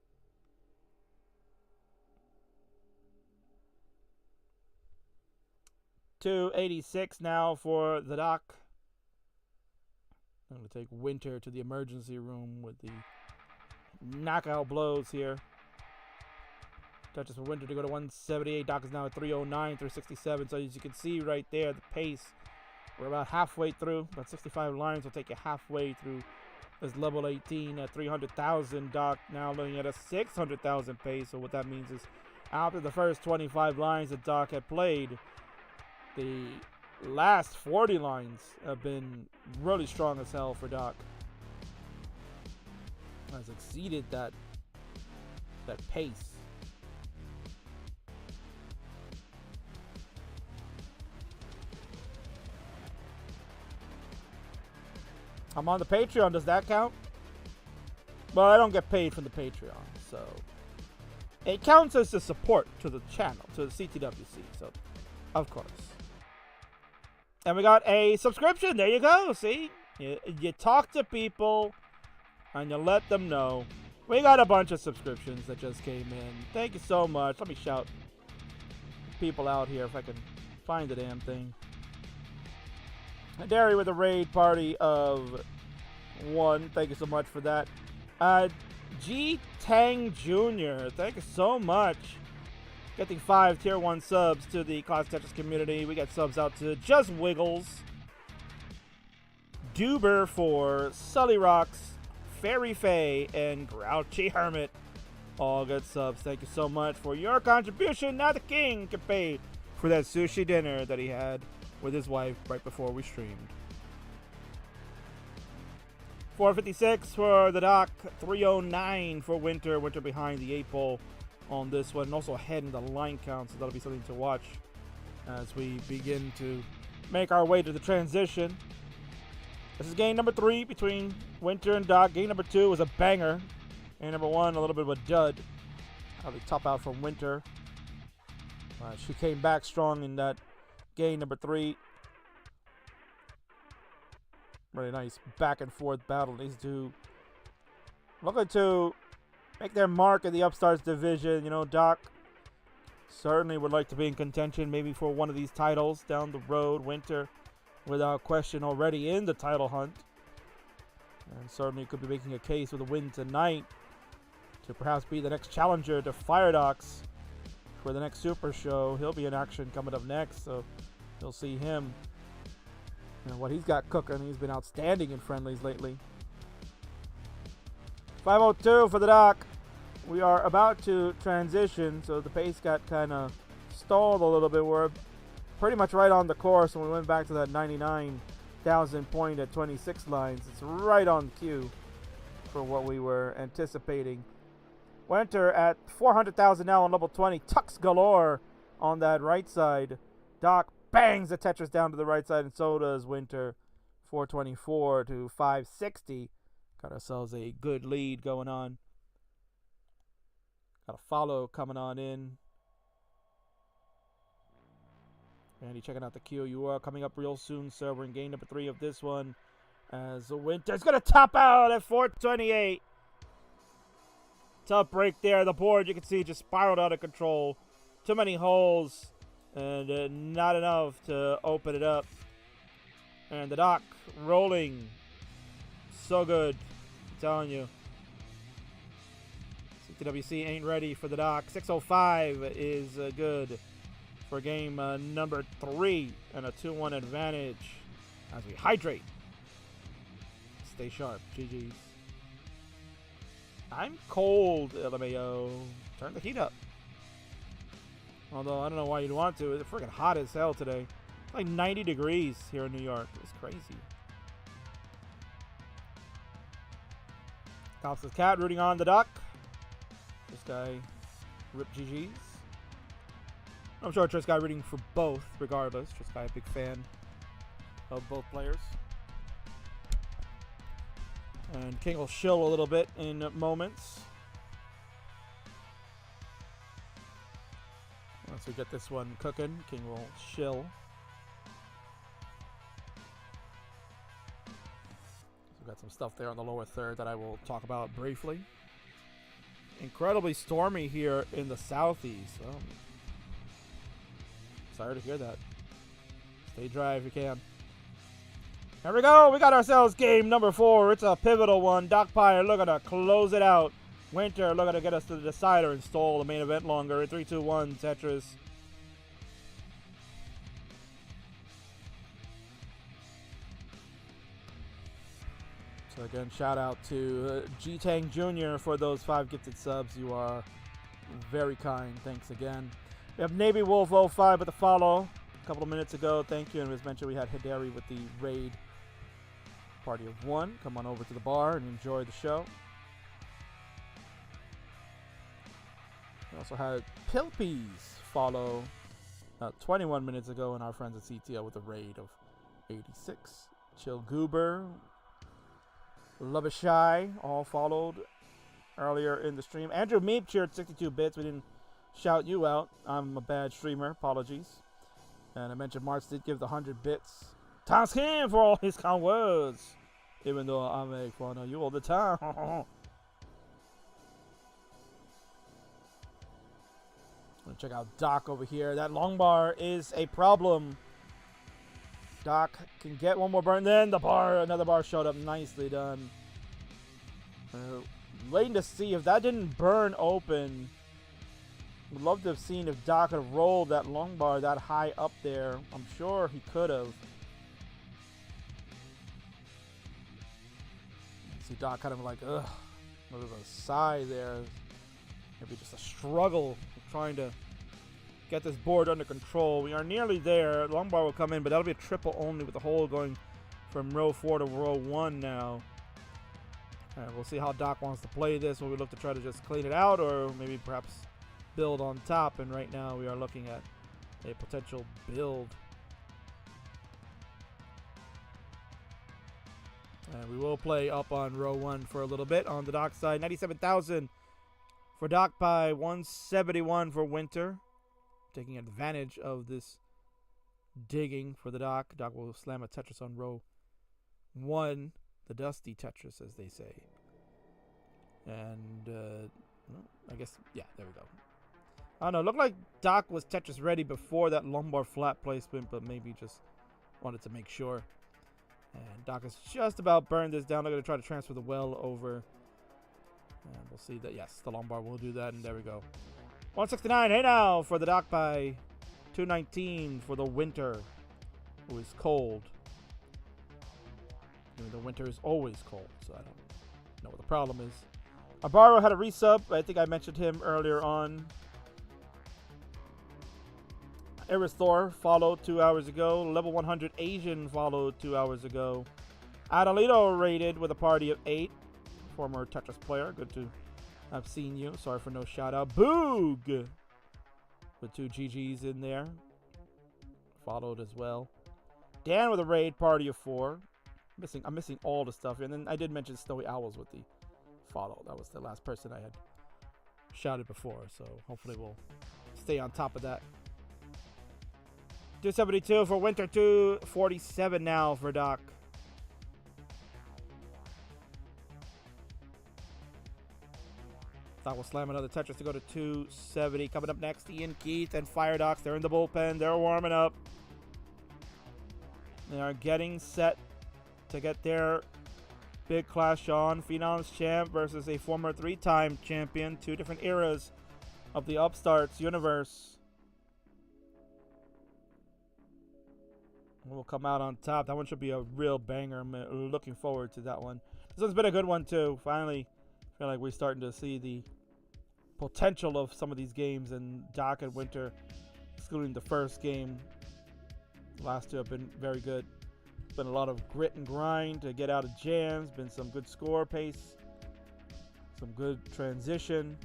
$286 now for the Doc. I'm going to take Winter to the emergency room with the knockout blows here. Touches for Winter to go to 178. Doc is now at 309, 367. So as you can see right there, the pace, we're about halfway through. About 65 lines will take you halfway through is level 18 at 300,000. Doc now looking at a 600,000 pace. So what that means is after the first 25 lines that Doc had played, the last 40 lines have been really strong as hell for Doc. Has exceeded that pace. I'm on the Patreon. Does that count? Well, I don't get paid from the Patreon, so it counts as a support to the channel, to the CTWC. So, of course. And we got a subscription. There you go. See, you talk to people and you let them know. We got a bunch of subscriptions that just came in. Thank you so much. Let me shout people out here if I can find the damn thing. Derry with a raid party of 1. Thank you so much for that. G Tang Jr. Thank you so much. Getting 5 tier 1 subs to the Class Tetris community. We got subs out to Just Wiggles, Duber for Sully Rocks, Fairy Faye, and Grouchy Hermit. All good subs. Thank you so much for your contribution. Now the king can pay for that sushi dinner that he had with his wife right before we streamed. 456 for the Doc, 309 for Winter. Winter behind the 8 ball on this one, and also ahead in the line count, so that'll be something to watch as we begin to make our way to the transition. This is game number 3 between Winter and Doc. Game number 2 was a banger. Game number 1, a little bit of a dud. How they top out from Winter. She came back strong in that game number 3. Really nice back and forth battle. These two looking to make their mark in the Upstarts division. You know, Doc certainly would like to be in contention maybe for one of these titles down the road. Winter, without question, already in the title hunt. And certainly could be making a case with a win tonight to perhaps be the next challenger to Fire Docs for the next Super Show. He'll be in action coming up next, so you'll see him. And what he's got cooking, he's been outstanding in friendlies lately. 5:02 for the Doc. We are about to transition, so the pace got kind of stalled a little bit. We're pretty much right on the course when we went back to that 99,000 point at 26 lines. It's right on cue for what we were anticipating. Winter at 400,000 now on level 20. Tucks galore on that right side. Doc bangs the Tetris down to the right side, and so does Winter. 424 to 560. Got ourselves a good lead going on. Got a follow coming on in. Andy checking out the queue. You are coming up real soon, sir. We're in game number 3 of this one. As Winter's going to top out at 428. Tough break there. The board, you can see, just spiraled out of control. Too many holes. And not enough to open it up. And the Doc rolling. So good. I'm telling you. CTWC ain't ready for the Doc. 6:05 is good for game number 3. And a 2-1 advantage as we hydrate. Stay sharp. GG's. I'm cold, LMAO. Turn the heat up. Although, I don't know why you'd want to. It's freaking hot as hell today. It's like 90 degrees here in New York. It's crazy. Cops' cat rooting on the Doc. This guy, rip GG's. I'm sure Trish guy rooting for both, regardless. Trish guy, a big fan of both players. And King will shill a little bit in moments. Once we get this one cooking, King will shill. We've got some stuff there on the lower third that I will talk about briefly. Incredibly stormy here in the southeast. Well, sorry to hear that. Stay dry if you can. Here we go. We got ourselves game number 4. It's a pivotal one. Doc Pyre looking to close it out. Winter looking to get us to the decider and stall the main event longer. 3-2-1 Tetris. So again, shout out to G-Tang Jr. for those 5 gifted subs. You are very kind. Thanks again. We have Navy Wolf 05 with the follow a couple of minutes ago. Thank you. And as mentioned, we had Hidari with the raid. Party of 1. Come on over to the bar and enjoy the show. We also had Pilpies follow 21 minutes ago, and our friends at CTO with a raid of 86. Chill Goober, Love Is Shy, all followed earlier in the stream. Andrew Meep cheered 62 bits. We didn't shout you out. I'm a bad streamer. Apologies. And I mentioned March did give the 100 bits. Thanks him for all his kind words. Even though I make fun of you all the time. Check out Doc over here. That long bar is a problem. Doc can get one more burn. Then another bar showed up. Nicely done. Waiting to see if that didn't burn open. Would love to have seen if Doc could have rolled that long bar that high up there. I'm sure he could have. See Doc kind of like, ugh. There's a sigh there. Maybe just a struggle trying to get this board under control. We are nearly there. Long bar will come in, but that'll be a triple only with the hole going from row 4 to row 1 now. All right, we'll see how Doc wants to play this. Will we look to try to just clean it out, or maybe perhaps build on top? And right now we are looking at a potential build. And we will play up on row 1 for a little bit on the Doc side. 97,000 for Doc by 171 for Winter. Taking advantage of this digging for the Doc. Doc will slam a Tetris on row 1. The dusty Tetris, as they say. And, I guess, yeah, there we go. I don't know. It looked like Doc was Tetris ready before that lumbar flat placement, but maybe just wanted to make sure. And Doc has just about burned this down. They're going to try to transfer the well over. And we'll see that, yes, the lumbar will do that. And there we go. 169, hey now, for the Doc by 219 for the Winter, who is cold. I mean, the Winter is always cold, so I don't know what the problem is. Abaro had a resub. I think I mentioned him earlier on. Eristhor followed 2 hours ago. Level 100 Asian followed 2 hours ago. Adelito rated with a party of 8. Former Tetris player. Good to have seen you. Sorry for no shout out. Boog! With 2 GGs in there. Followed as well. Dan with a raid, party of 4. I'm missing all the stuff here. And then I did mention Snowy Owls with the follow. That was the last person I had shouted before. So hopefully we'll stay on top of that. 272 for Winter, 247 now for Doc. Doc will slam another Tetris to go to 270. Coming up next, Ian Keith and Fire Docs. They're in the bullpen. They're warming up. They are getting set to get their big clash on. Phenoms champ versus a former 3-time champion. 2 different eras of the Upstarts universe. We'll come out on top. That one should be a real banger. I'm looking forward to that one. This one's been a good one too. Finally, I feel like we're starting to see the potential of some of these games. And Doc and Winter, excluding the first game, the last 2 have been very good. Been a lot of grit and grind to get out of jams. Been some good score pace. Some good transition.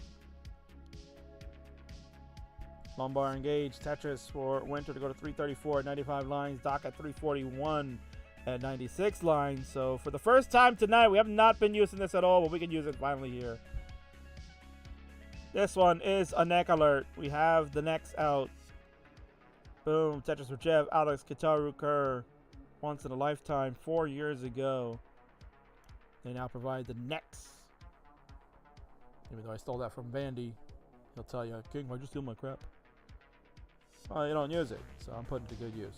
Lumbar engaged. Tetris for Winter to go to 334 at 95 lines. Doc at 341 at 96 lines. So for the first time tonight, we have not been using this at all, but we can use it finally here. This one is a neck alert. We have the necks out. Boom. Tetris for Jeff, Alex, Kitaru, Kerr. Once in a lifetime, 4 years ago. They now provide the necks. Even though I stole that from Vandy, he'll tell you, King, why'd you steal my crap? Well, you don't use it, so I'm putting it to good use.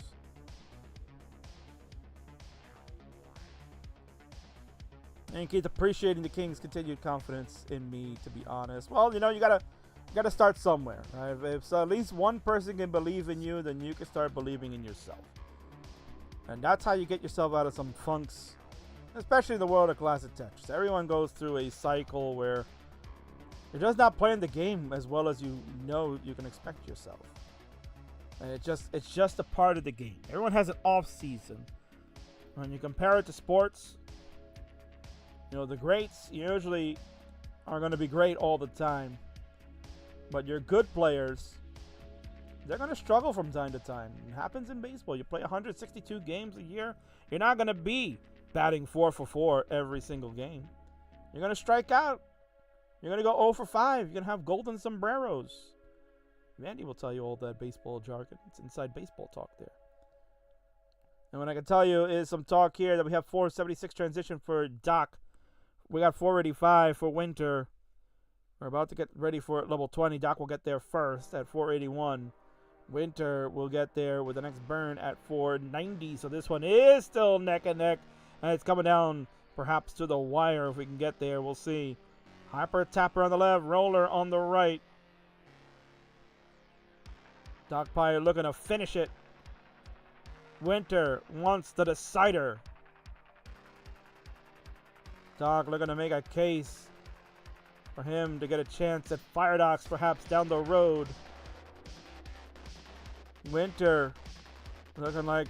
And keep appreciating the King's continued confidence in me, to be honest. Well, you know, you gotta start somewhere. Right? If at least one person can believe in you, then you can start believing in yourself. And that's how you get yourself out of some funks especially in the world of classic Tetris. Everyone goes through a cycle where you're just not playing the game as well as you know you can expect yourself. And it's just a part of the game. Everyone has an off season. When you compare it to sports, you know, the greats usually are going to be great all the time. But your good players, they're going to struggle from time to time. It happens in baseball. You play 162 games a year. You're not going to be batting 4 for 4 every single game. You're going to strike out. You're going to go 0 for 5. You're going to have golden sombreros. Vandy will tell you all that baseball jargon. It's inside baseball talk there. And what I can tell you is some talk here that we have 476 transition for Doc. We got 485 for Winter. We're about to get ready for level 20. Doc will get there first at 481. Winter will get there with the next burn at 490. So this one is still neck and neck. And it's coming down perhaps to the wire if we can get there. We'll see. Hyper Tapper on the left. Roller on the right. Doc Pyre looking to finish it. Winter wants the decider. Doc looking to make a case for him to get a chance at Fire Docs perhaps down the road. Winter looking like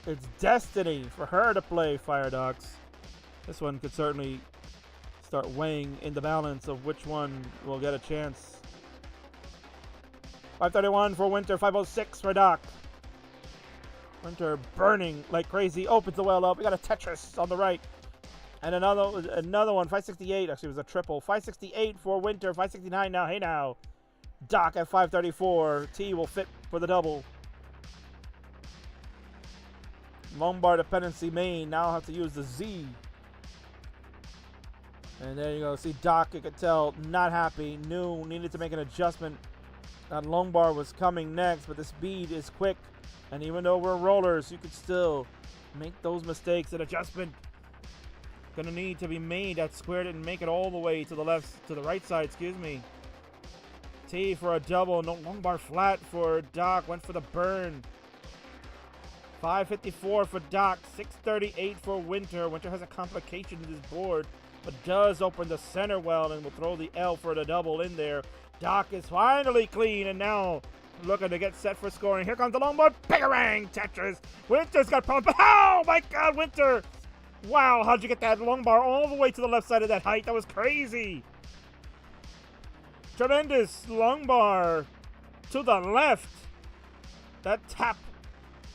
it's destiny for her to play Fire Docs. This one could certainly start weighing in the balance of which one will get a chance. 531 for Winter, 506 for Doc. Winter burning like crazy, opens the well up. We got a Tetris on the right. And another one, 568, actually it was a triple. 568 for Winter, 569 now, hey now. Doc at 534, T will fit for the double. Lumbar dependency main, now have to use the Z. And there you go, see Doc, you could tell, not happy, needed to make an adjustment. That lumbar was coming next, but the speed is quick. And even though we're rollers, you could still make those mistakes. An adjustment gonna need to be made. That square didn't make it all the way to the left, to the right side, excuse me. T for a double, no lumbar flat for Doc, went for the burn. 554 for Doc, 638 for Winter. Winter has a complication in his board, but does open the center well and will throw the L for the double in there. Doc is finally clean and now looking to get set for scoring. Here comes the longboard. Bangarang! Tetris. Winter's got pumped. Oh my God, Winter! Wow, how'd you get that long bar all the way to the left side of that height? That was crazy. Tremendous long bar to the left. That tap,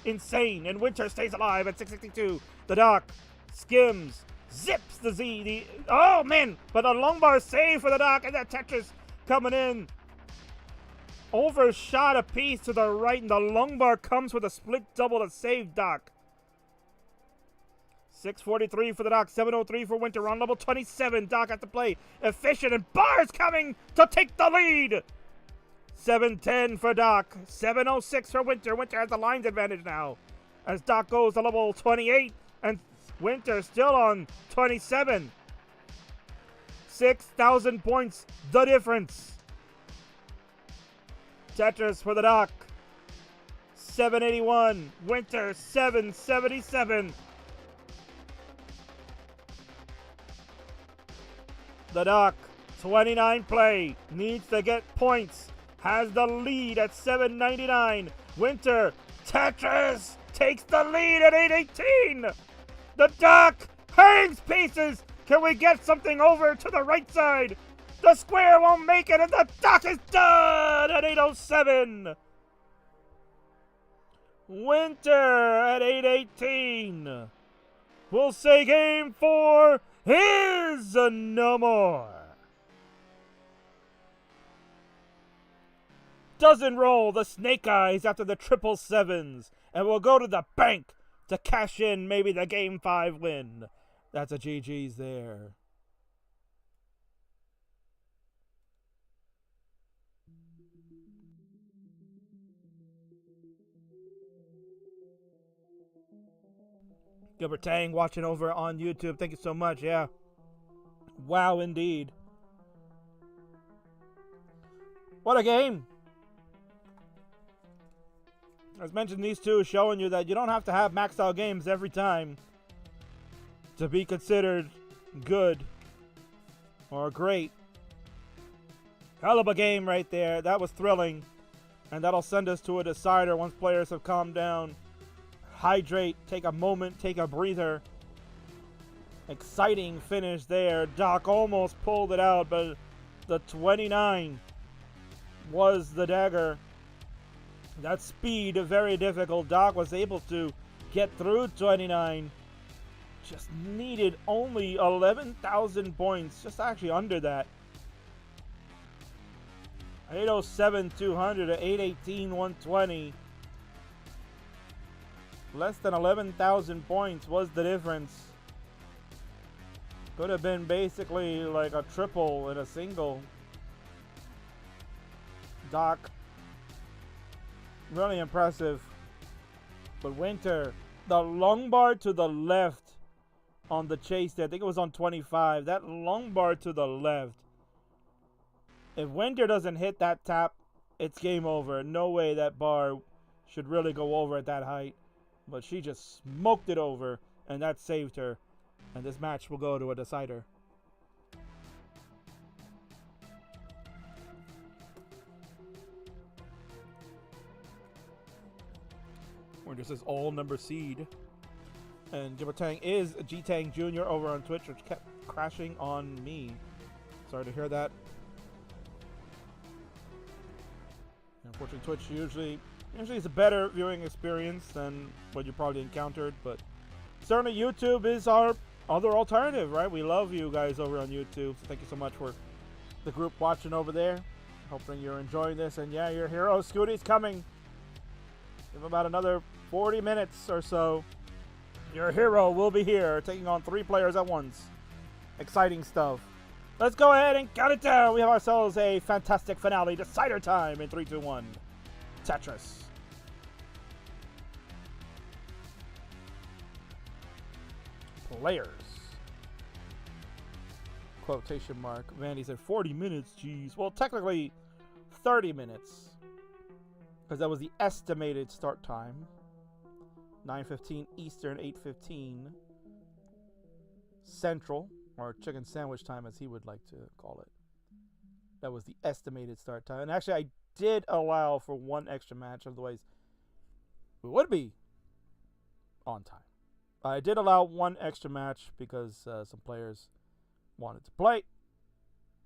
insane. And Winter stays alive at 662. The Doc skims, zips the Z. Oh man, but a long bar save for the Doc, and that Tetris coming in. Overshot a piece to the right, and the long bar comes with a split double to save Doc. 643 for the Doc, 703 for Winter on level 27. Doc at the play, efficient, and bars coming to take the lead. 710 for Doc, 706 for Winter. Winter has the lines advantage now as Doc goes to level 28, and Winter still on 27. 6,000 points, the difference. Tetris for the Doc, 781. Winter, 777. The Doc, 29 play, needs to get points, has the lead at 799. Winter, Tetris takes the lead at 818. The Doc hangs pieces. Can we get something over to the right side? The square won't make it, and the Doc is done at 807. Winter at 818. We'll say game 4 is no more. Doesn't roll the snake eyes after the 777s, and we'll go to the bank to cash in maybe the game 5 win. That's a GG's there. Gilbert Tang watching over on YouTube. Thank you so much. Yeah. Wow, indeed. What a game. As mentioned, these two showing you that you don't have to have maxed out games every time. to be considered good or great. Hell of a game right there. That was thrilling. And that'll send us to a decider once players have calmed down. Hydrate, take a moment, take a breather. Exciting finish there. Doc almost pulled it out, but the 29 was the dagger. That speed, very difficult. Doc was able to get through 29. Just needed only 11,000 points. Just actually under that. 807, 200 to 818, 120. Less than 11,000 points was the difference. Could have been basically like a triple and a single. Doc, really impressive. But Winter, the long bar to the left on the chase there. I think it was on 25. That long bar to the left. If Winter doesn't hit that tap, it's game over. No way that bar should really go over at that height. But she just smoked it over, and that saved her. And this match will go to a decider. Winter says all number seed. And Jibbertang is G-Tang Jr. over on Twitch, which kept crashing on me. Sorry to hear that. Unfortunately, Twitch usually is a better viewing experience than what you probably encountered, but certainly YouTube is our other alternative, right? We love you guys over on YouTube, so thank you so much for the group watching over there. Hoping you're enjoying this, and yeah, your hero Scuti's coming. Give him about another 40 minutes or so. Your hero will be here, taking on 3 players at once. Exciting stuff. Let's go ahead and count it down. We have ourselves a fantastic finale. Decider time in 3, 2, 1. Tetris. Players. Quotation mark. Vandy said 40 minutes. Jeez. Well, technically 30 minutes. Because that was the estimated start time. 9:15 Eastern, 8:15 Central. Or chicken sandwich time, as he would like to call it. That was the estimated start time. And actually, I did allow for 1 extra match. Otherwise, we would be on time. I did allow 1 extra match because some players wanted to play.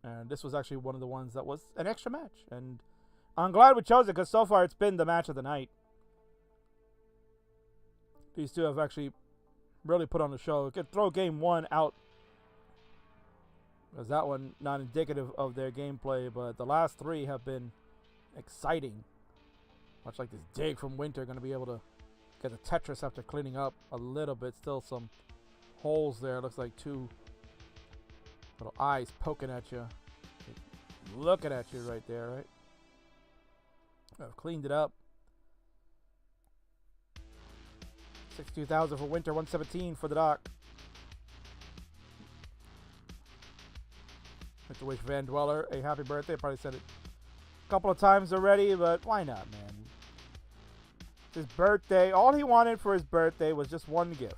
And this was actually one of the ones that was an extra match. And I'm glad we chose it because so far it's been the match of the night. These two have actually really put on the show. We could throw game 1 out, because that one not indicative of their gameplay, but the last 3 have been exciting. Much like this dig from Winter, going to be able to get the Tetris after cleaning up a little bit. Still some holes there. Looks like 2 little eyes poking at you, looking at you right there, right? I've cleaned it up. 62,000 for Winter, 117 for the Doc. Like to wish Van Dweller a happy birthday. Probably said it a couple of times already, but why not, man? His birthday, all he wanted for his birthday was just 1 gift.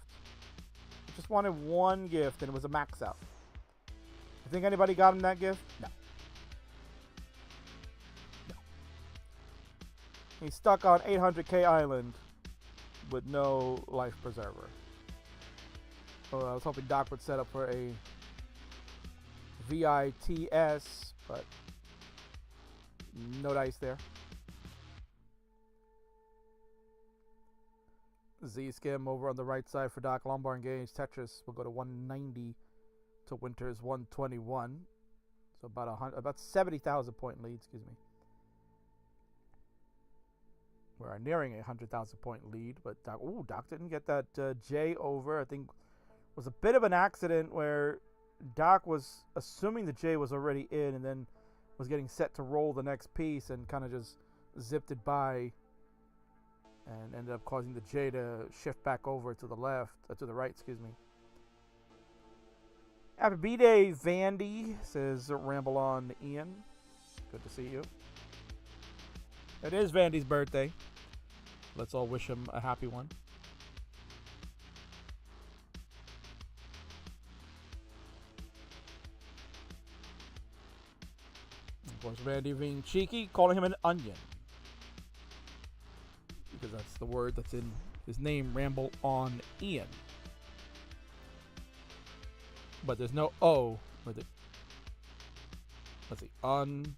He just wanted 1 gift, and it was a max out. You think anybody got him that gift? No. No. He's stuck on 800K Island with no life preserver. So I was hoping Doc would set up for a VITS, but no dice there. Z-Skim over on the right side for Doc. Lombard engage. Tetris will go to 190 to Winter's 121. So about 70,000 point lead, excuse me. We are nearing a 100,000 point lead, but Doc didn't get that J over. I think it was a bit of an accident where Doc was assuming the J was already in and then was getting set to roll the next piece and kind of just zipped it by and ended up causing the J to shift back over to the left, to the right, excuse me. Happy B-Day, Vandy, says Ramble On Ian. Good to see you. It is Vandy's birthday. Let's all wish him a happy one. Of course, Vandy being cheeky, calling him an onion. Because that's the word that's in his name, Ramble on Ian. But there's no O with it. Let's see. Ian.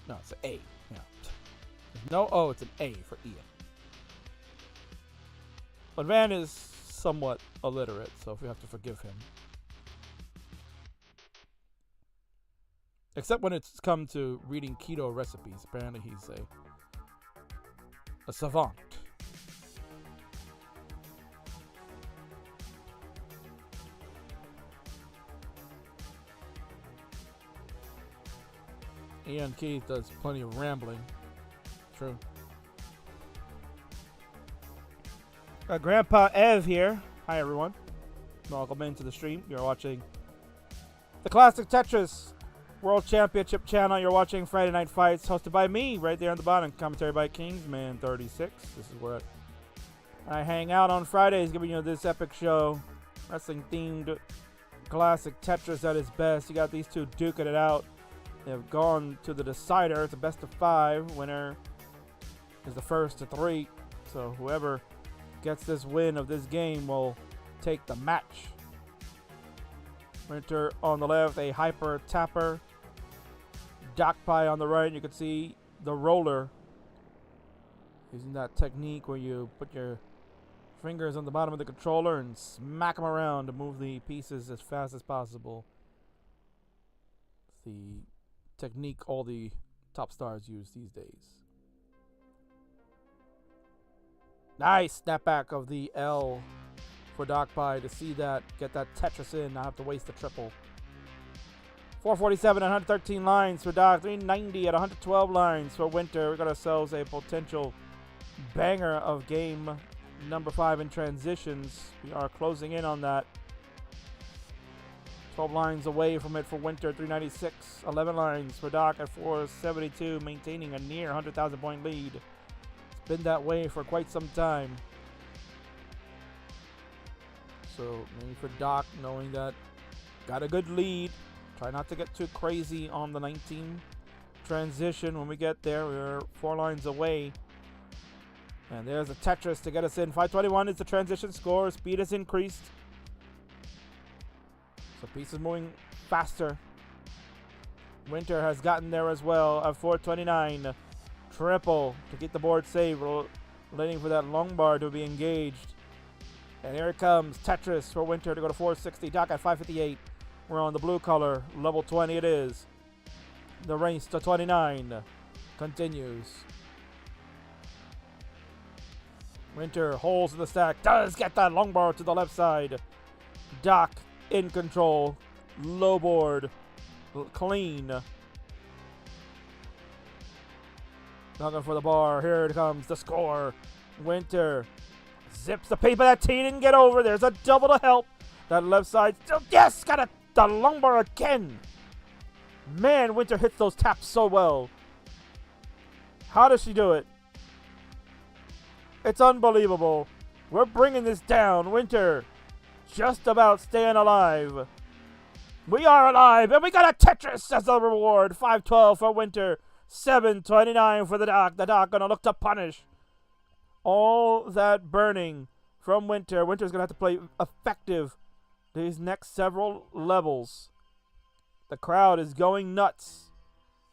No, it's an A. Yeah. There's no O, it's an A for Ian. But Van is somewhat illiterate, so we have to forgive him. Except when it's come to reading keto recipes. Apparently he's a savant. Ian Keith does plenty of rambling. True. Got Grandpa Ev here. Hi, everyone. Welcome into the stream. You're watching the Classic Tetris World Championship channel. You're watching Friday Night Fights, hosted by me, right there on the bottom. Commentary by Kingsman 36. This is where I hang out on Fridays, giving you this epic show. Wrestling-themed Classic Tetris at its best. You got these two duking it out. They've gone to the decider. It's a best of 5. Winner is the first to 3. So whoever gets this win of this game will take the match. Winter on the left, a hyper tapper. Dock pie on the right. You can see the roller. Using that technique where you put your fingers on the bottom of the controller and smack them around to move the pieces as fast as possible. It's the technique all the top stars use these days. Nice snapback of the L for Dock Pie to see that, get that Tetris in, not have to waste the triple. 447 at 113 lines for Dock, 390 at 112 lines for Winter. We got ourselves a potential banger of game number 5 in transitions. We are closing in on that. 12 lines away from it for Winter, 396. 11 lines for Doc at 472, maintaining a near 100,000 point lead. It's been that way for quite some time. So maybe for Doc, knowing that got a good lead, try not to get too crazy on the 19 transition. When we get there, we're 4 lines away. And there's a Tetris to get us in. 521 is the transition score. Speed has increased. So pieces moving faster. Winter has gotten there as well at 429. Triple to get the board saved. We're waiting for that long bar to be engaged. And here it comes. Tetris for Winter to go to 460. Doc at 558. We're on the blue color. Level 20 it is. The race to 29 continues. Winter holds in the stack. Does get that long bar to the left side. Doc in control. Low board. Clean. Looking for the bar. Here it comes. The score. Winter zips the paper that T didn't get over. There's a double to help. That left side still. Yes! Got the long bar again. Man, Winter hits those taps so well. How does she do it? It's unbelievable. We're bringing this down. Winter just about staying alive. We are alive, and we got a Tetris as a reward. 512 for Winter, 729 for the Doc. The Doc gonna look to punish all that burning from Winter. Winter's gonna have to play effective these next several levels. The crowd is going nuts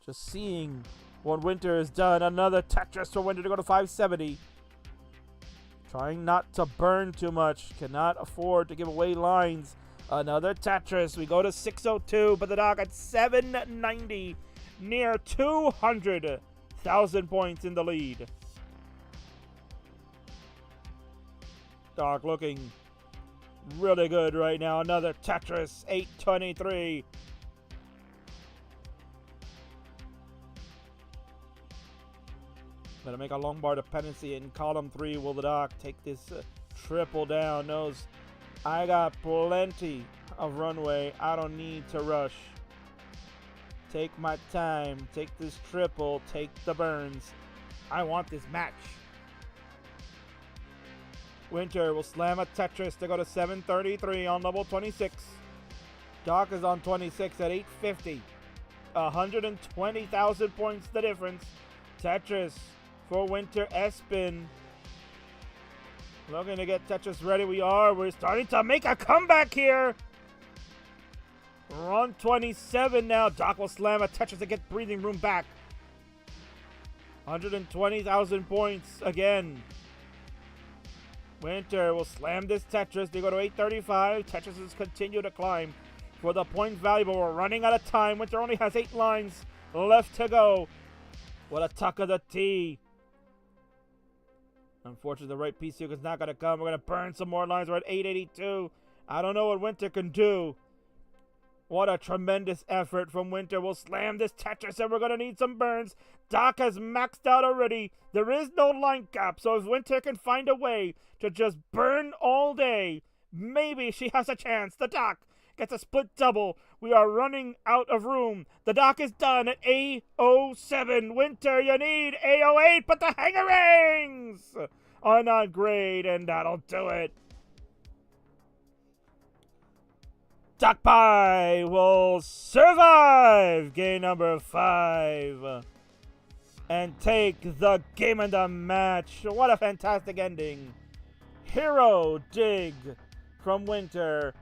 just seeing what Winter has done. Another Tetris for Winter to go to 570. Trying not to burn too much. Cannot afford to give away lines. Another Tetris. We go to 602, but the Doc at 790. Near 200,000 points in the lead. Doc looking really good right now. Another Tetris. 823. Gonna make a long bar dependency in column 3. Will the Doc take this triple down? Knows I got plenty of runway. I don't need to rush. Take my time. Take this triple. Take the burns. I want this match. Winter will slam a Tetris to go to 733 on level 26. Doc is on 26 at 850. 120,000 points the difference. Tetris for Winter Espin. Looking to get Tetris ready. We're starting to make a comeback here. We're on 27 now. Doc will slam a Tetris to get breathing room back. 120,000 points again. Winter will slam this Tetris. They go to 835. Tetris has continued to climb for the point value, but we're running out of time. Winter only has 8 lines left to go. What a tuck of the T. Unfortunately, the right piece here is not going to come. We're going to burn some more lines. We're at 882. I don't know what Winter can do. What a tremendous effort from Winter. We'll slam this Tetris, and we're going to need some burns. Doc has maxed out already. There is no line cap, so if Winter can find a way to just burn all day, maybe she has a chance. The Doc gets a split double. We are running out of room. The Doc is done at A07. Winter, you need A08, but the hanger rings are not great, and that'll do it. Doc Pie will survive game number 5 and take the game and the match. What a fantastic ending. Hero dig from Winter.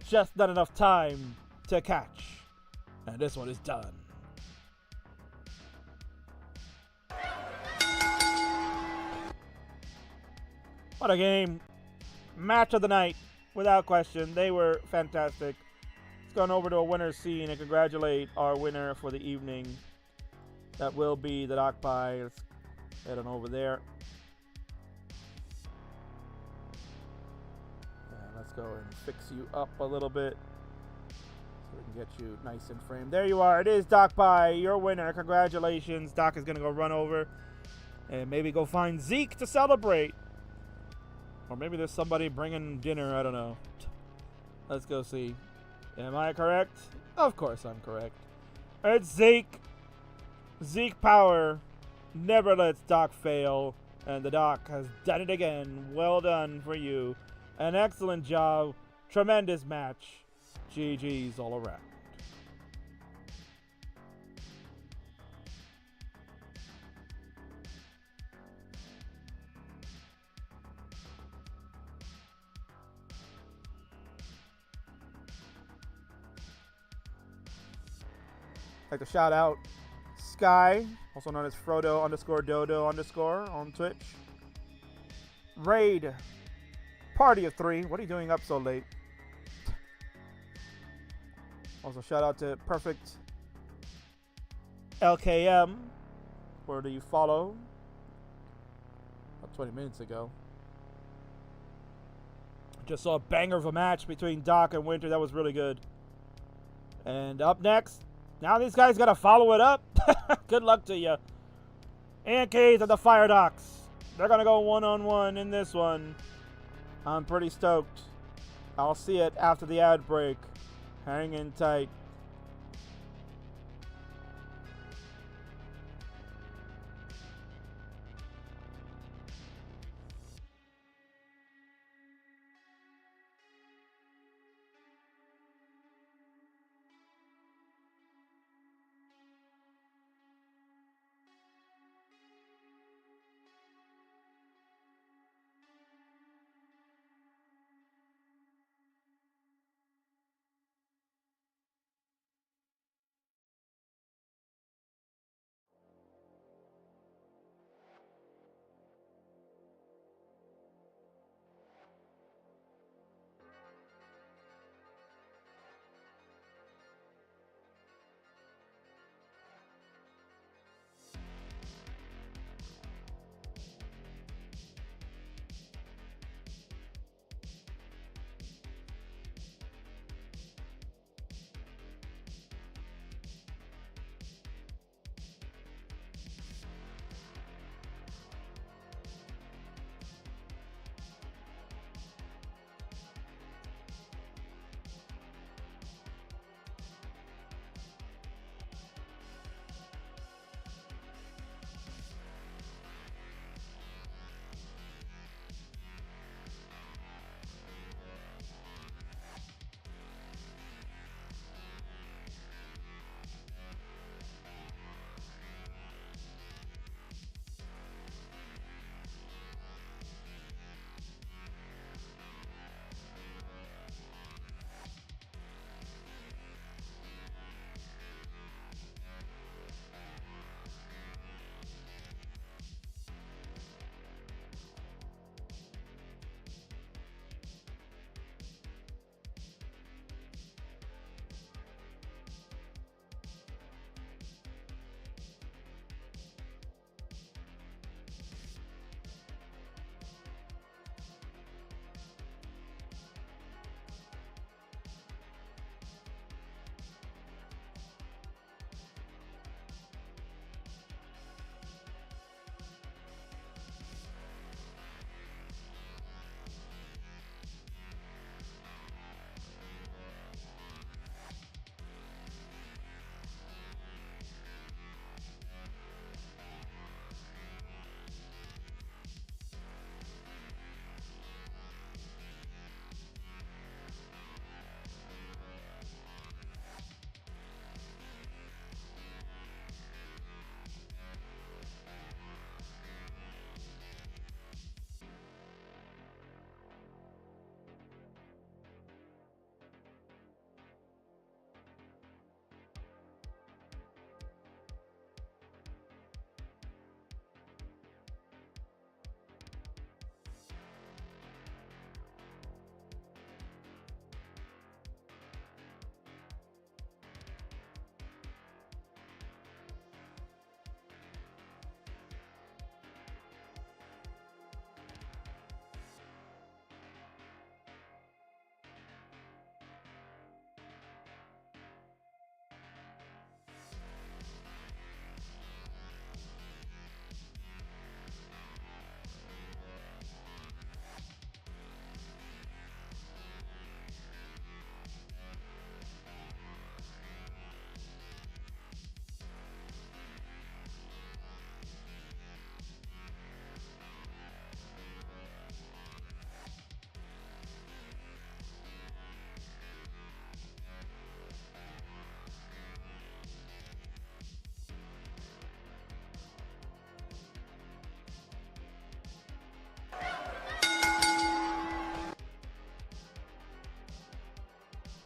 Just not enough time to catch. And this one is done. What a game. Match of the night. Without question, they were fantastic. Let's go on over to a winner's scene and congratulate our winner for the evening. That will be the Doc Pie. Let's head on over there. And let's go and fix you up a little bit so we can get you nice and framed. There you are. It is Doc Pie, your winner. Congratulations. Doc is going to go run over and maybe go find Zeke to celebrate. Or maybe there's somebody bringing dinner. I don't know. Let's go see. Am I correct? Of course I'm correct. It's Zeke. Zeke Power never lets Doc fail. And the Doc has done it again. Well done for you. An excellent job. Tremendous match. GG's all around. I'd like to shout out Sky, also known as Frodo_Dodo_ on Twitch. Raid, Party of 3. What are you doing up so late? Also shout out to Perfect LKM for the follow about 20 minutes ago. Just saw a banger of a match between Doc and Winter. That was really good. And up next, now these guys got to follow it up. Good luck to you. Aick and the Fire Docs. They're going to go one-on-one in this one. I'm pretty stoked. I'll see it after the ad break. Hang in tight.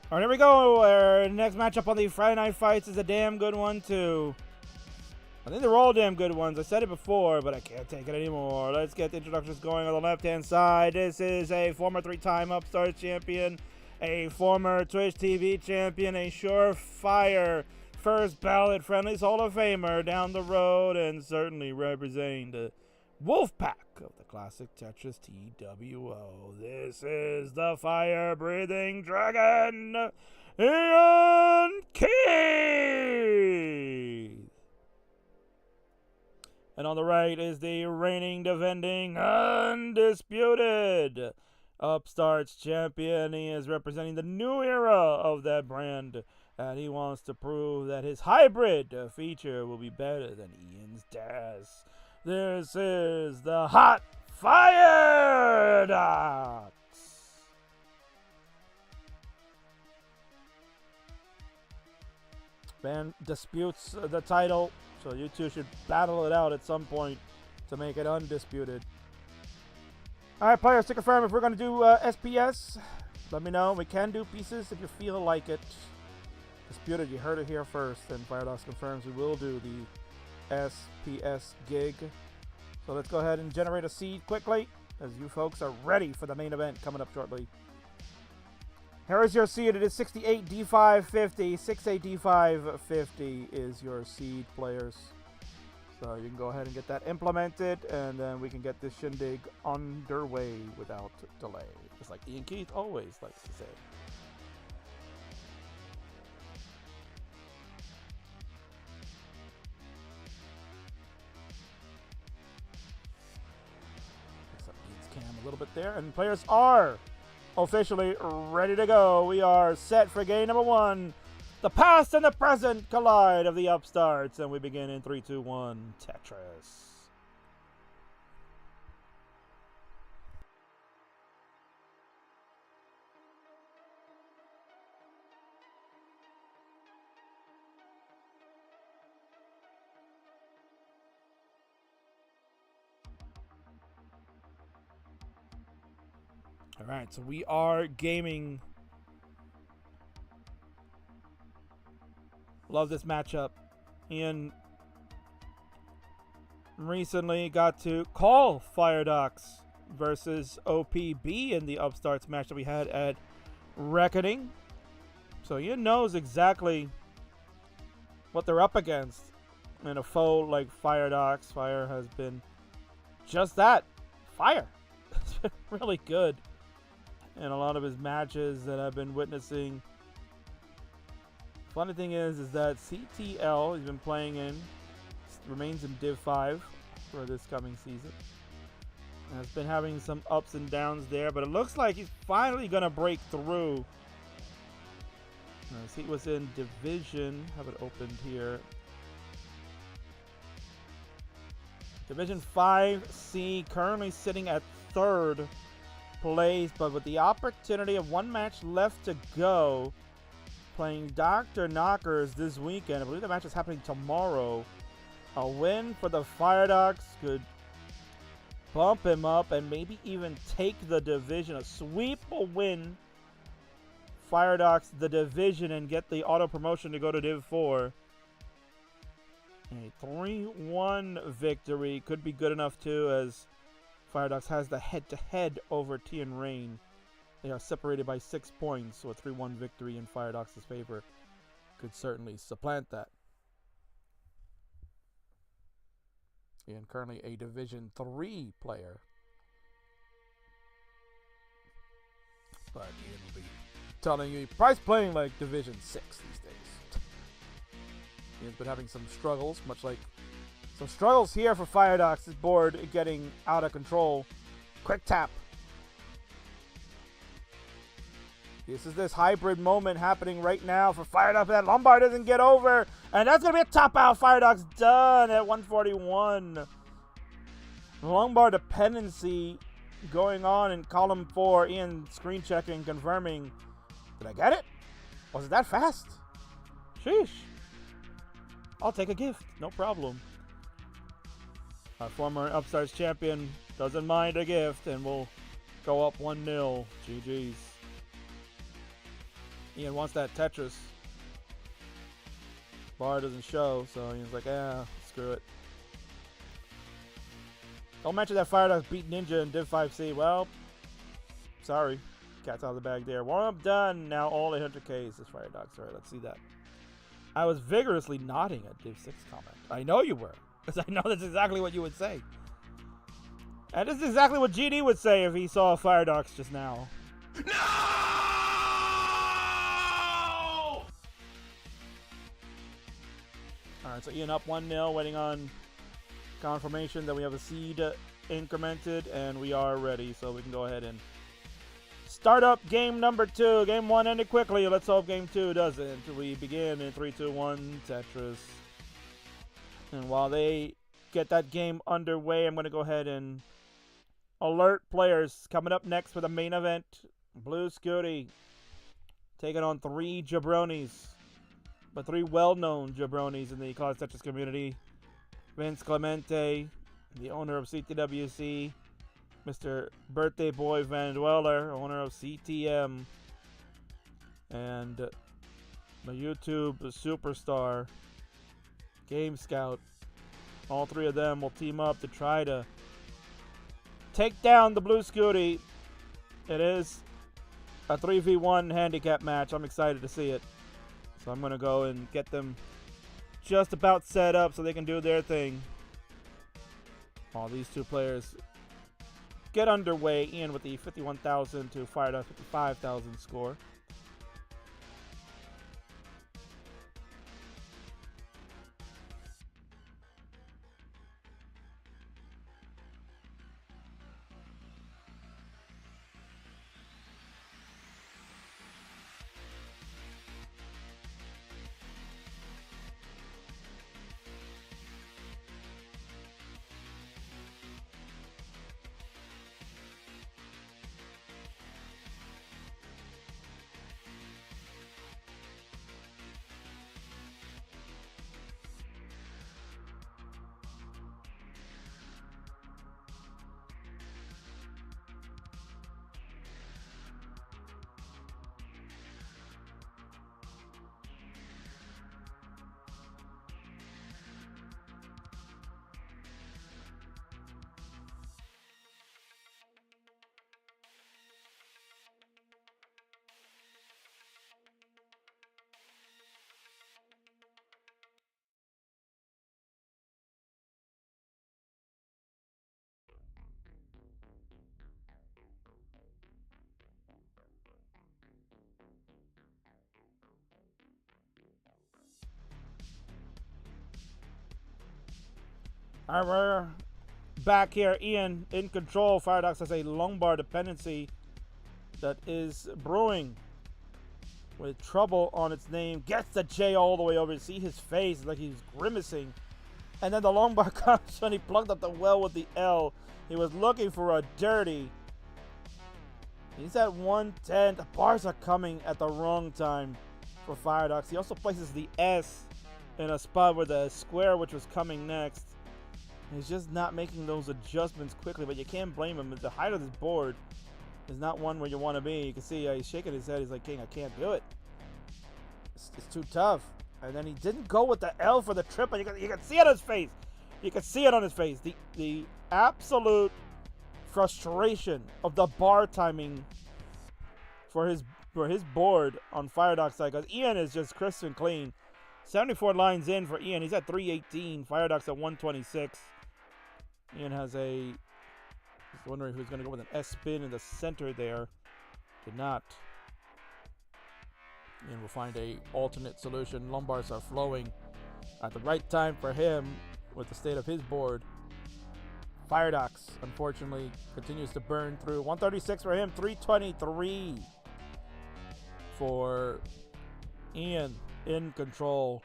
All right, here we go. Our next matchup on the Friday Night Fights is a damn good one, too. I think they're all damn good ones. I said it before, but I can't take it anymore. Let's get the introductions going on the left-hand side. This is a former 3-time Upstart champion, a former Twitch TV champion, a surefire first ballot Friendlies Hall of Famer down the road, and certainly representing the Wolfpack of the classic Tetris TWO. This is the fire-breathing dragon, Ian Keith. And on the right is the reigning, defending, undisputed Upstarts champion. He is representing the new era of that brand, and he wants to prove that his hybrid feature will be better than Ian's DAS. This is the Hot Fire Docs. Man disputes the title, so you two should battle it out at some point to make it undisputed. All right, players, to confirm if we're going to do SPS, let me know. We can do pieces if you feel like it. Disputed, you heard it here first, and Firedox confirms we will do the SPS gig. So let's go ahead and generate a seed quickly, as you folks are ready for the main event coming up shortly. Here is your seed. It is 68D550. 68D550 is your seed, players. So you can go ahead and get that implemented, and then we can get this shindig underway without delay. Just like Ian Keith always likes to say. Fix up Ian's cam a little bit there, and players are officially ready to go. We are set for game number 1. The past and the present collide of the Upstarts, and we begin in 3, 2, 1, Tetris. All right, so we are gaming. Love this matchup. Ian recently got to call Firedox versus OPB in the Upstarts match that we had at Reckoning. So Ian knows exactly what they're up against. And a foe like Firedox, Fire has been just that, fire. It's been really good in a lot of his matches that I've been witnessing. Funny thing is that CTL he's been playing in remains in Div 5 for this coming season. Has been having some ups and downs there, but it looks like he's finally gonna break through. As he was in Division, have it opened here. Division 5C, currently sitting at 3rd place, but with the opportunity of one match left to go, playing Dr. Knockers this weekend. I believe the match is happening tomorrow. A win for the Firedox could bump him up and maybe even take the division. A sweep will win Firedox the division and get the auto promotion to go to Div 4. A 3-1 victory could be good enough too, as Firedox has the head-to-head over T and Rain. They are separated by 6 points, so a 3-1 victory in Firedox's favor could certainly supplant that. And currently a Division 3 player. But Ian will be telling you, probably playing like Division 6 these days. Ian's been having some struggles, much like some struggles here for Firedox. This board getting out of control. Quick tap. This is this hybrid moment happening right now for Firedox. That Lombard doesn't get over. And that's going to be a top out. Firedox done at 141. Lombard dependency going on in column 4. Ian screen checking, confirming. Did I get it? Was it that fast? Sheesh. I'll take a gift. No problem. Our former Upstarts champion doesn't mind a gift and will go up 1-0. GG's. Ian wants that Tetris. Bar doesn't show, so he's like, screw it. Don't mention that Fire Dogs beat Ninja in Div 5C. Well, sorry. Cat's out of the bag there. Warm up done. Now all 800Ks is Fire Dogs. Alright, let's see that. I was vigorously nodding at Div 6 comment. I know you were. Because I know that's exactly what you would say. And this is exactly what GD would say if he saw Fire Dogs just now. No! Alright, so Ian up 1-0, waiting on confirmation that we have a seed incremented, and we are ready, so we can go ahead and start up game number 2. Game 1 ended quickly. Let's hope game 2 doesn't. We begin in 3, 2, 1, Tetris. And while they get that game underway, I'm going to go ahead and alert players. Coming up next for the main event, Blue Scuti taking on 3 jabronis, but 3 well-known jabronis in the college Tetris community. Vince Clemente, the owner of CTWC, Mr. Birthday Boy Van Dweller, owner of CTM, and the YouTube superstar Game Scout. All 3 of them will team up to try to take down the Blue Scuti. It is a 3v1 handicap match. I'm excited to see it. So I'm going to go and get them just about set up so they can do their thing. While these 2 players get underway. Ian with the 51,000 to Fire Dogs 55,000 score. All right, we're back here. Ian in control. Fire Dogs has a lumbar dependency that is brewing with trouble on its name. Gets the J all the way over. You see his face like he's grimacing. And then the lumbar comes and he plugged up the well with the L. He was looking for a dirty. He's at 110. The bars are coming at the wrong time for Fire Dogs. He also places the S in a spot where the square, which was coming next. He's just not making those adjustments quickly, but you can't blame him. The height of this board is not one where you want to be. You can see he's shaking his head. He's like, King, I can't do it. It's too tough. And then he didn't go with the L for the triple. You can see it on his face. You can see it on his face. The absolute frustration of the bar timing for his board on Fire Dogs side. Because Ian is just crisp and clean. 74 lines in for Ian. He's at 318. Fire Dogs at 126. Ian has a... Just wondering who's going to go with an S spin in the center there. Did not. Ian will find a alternate solution. Lumbars are flowing at the right time for him with the state of his board. Fire Dogs, unfortunately, continues to burn through. 136 for him. 323 for Ian in control.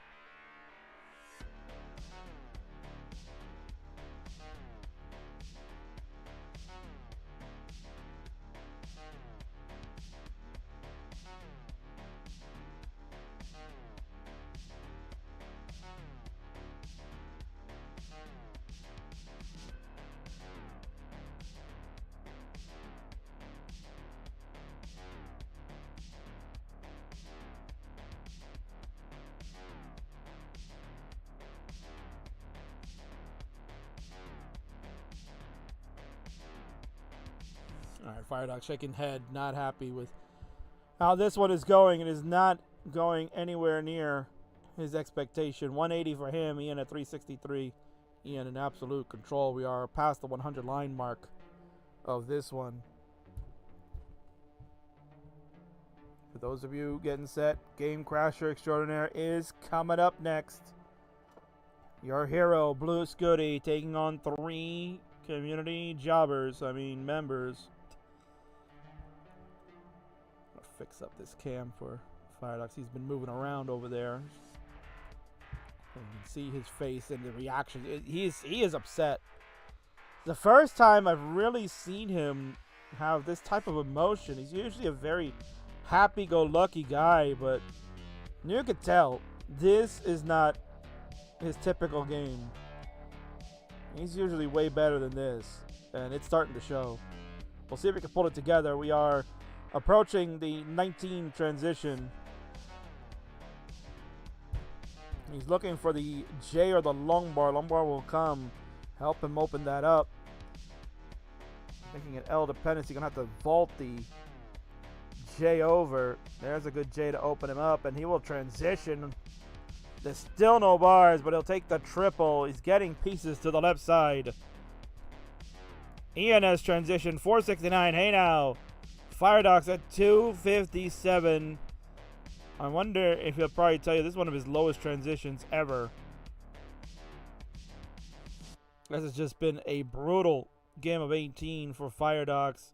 Firedox shaking head, not happy with how this one is going. It is not going anywhere near his expectation. 180 for him, Ian at 363. Ian in absolute control. We are past the 100 line mark of this one. For those of you getting set, Game Crasher Extraordinaire is coming up next. Your hero, Blue Scuti, taking on 3 community members. I'll fix up this cam for Firedox. He's been moving around over there. You can see his face and the reaction. He is upset. The first time I've really seen him have this type of emotion. He's usually a very happy-go-lucky guy, but you could tell this is not his typical game. He's usually way better than this, and it's starting to show. We'll see if we can pull it together. We are approaching the 19 transition. He's looking for the J or the long bar. Long bar will come. Help him open that up. Making an L dependency. Gonna have to vault the J over. There's a good J to open him up, and he will transition. There's still no bars, but he'll take the triple. He's getting pieces to the left side. Ian has transitioned 469. Hey now. Firedox at 257. I wonder if he'll probably tell you this is one of his lowest transitions ever. This has just been a brutal game of 18 for Firedox.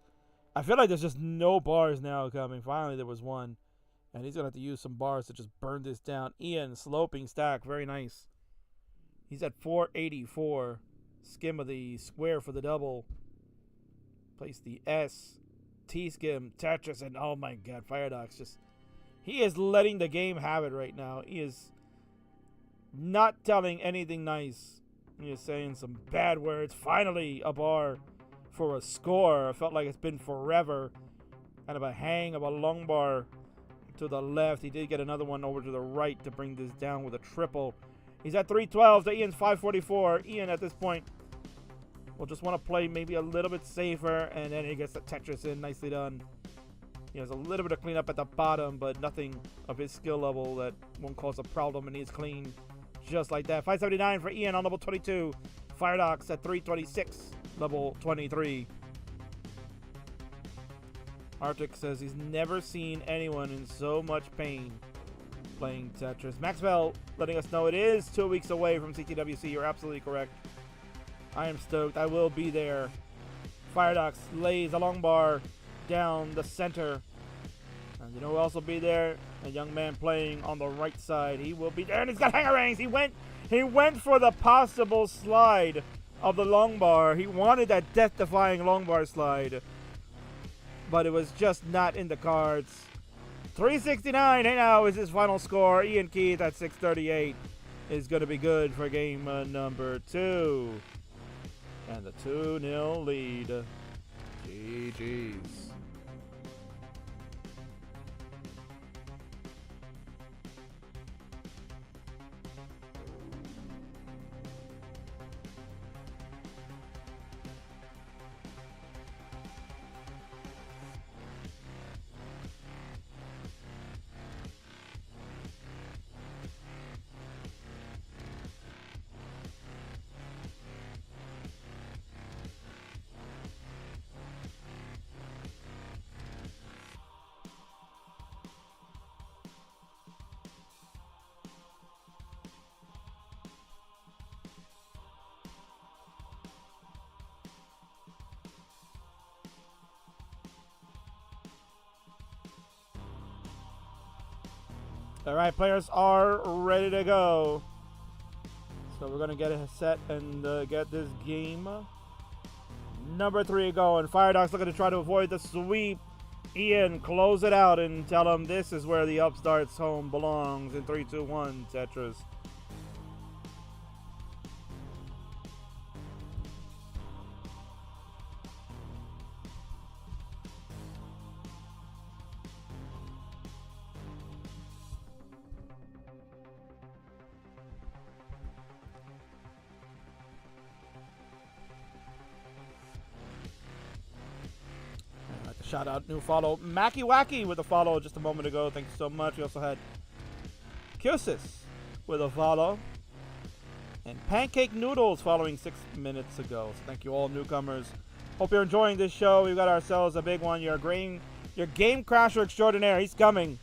I feel like there's just no bars now coming. Finally, there was one. And he's going to have to use some bars to just burn this down. Ian, sloping stack. Very nice. He's at 484. Skim of the square for the double. Place the S. T-skim, Tetris, and oh my god, Firedox just... He is letting the game have it right now. He is not telling anything nice. He is saying some bad words. Finally, a bar for a score. I felt like it's been forever. Kind of a hang of a long bar to the left. He did get another one over to the right to bring this down with a triple. He's at 312 to Ian's 544. Ian at this point will just want to play maybe a little bit safer, and then he gets the Tetris in. Nicely done. He has a little bit of cleanup at the bottom, but nothing of his skill level that won't cause a problem, and he's clean just like that. 579 for Ian on level 22. Firedox at 326, level 23. Arctic says he's never seen anyone in so much pain playing Tetris. Maxwell letting us know it is 2 weeks away from CTWC. You're absolutely correct. I am stoked. I will be there. Firedox lays a long bar down the center. And you know who else will be there? A young man playing on the right side. He will be there, and he's got hanger rings. He went for the possible slide of the long bar. He wanted that death-defying long bar slide, but it was just not in the cards. 369, hey now is his final score. Ian Keith at 638 is going to be good for game number 2. And the 2-0 lead. GG's. All right, players are ready to go. So we're going to get a set and get this game number 3 going. Firedox looking to try to avoid the sweep. Ian, close it out and tell him this is where the upstart's home belongs in 3, 2, 1, Tetris. Shout out, new follow. Mackie Wacky with a follow just a moment ago. Thank you so much. We also had Kyosis with a follow. And Pancake Noodles following 6 minutes ago. So thank you all newcomers. Hope you're enjoying this show. We've got ourselves a big one. Your game crasher extraordinaire. He's coming.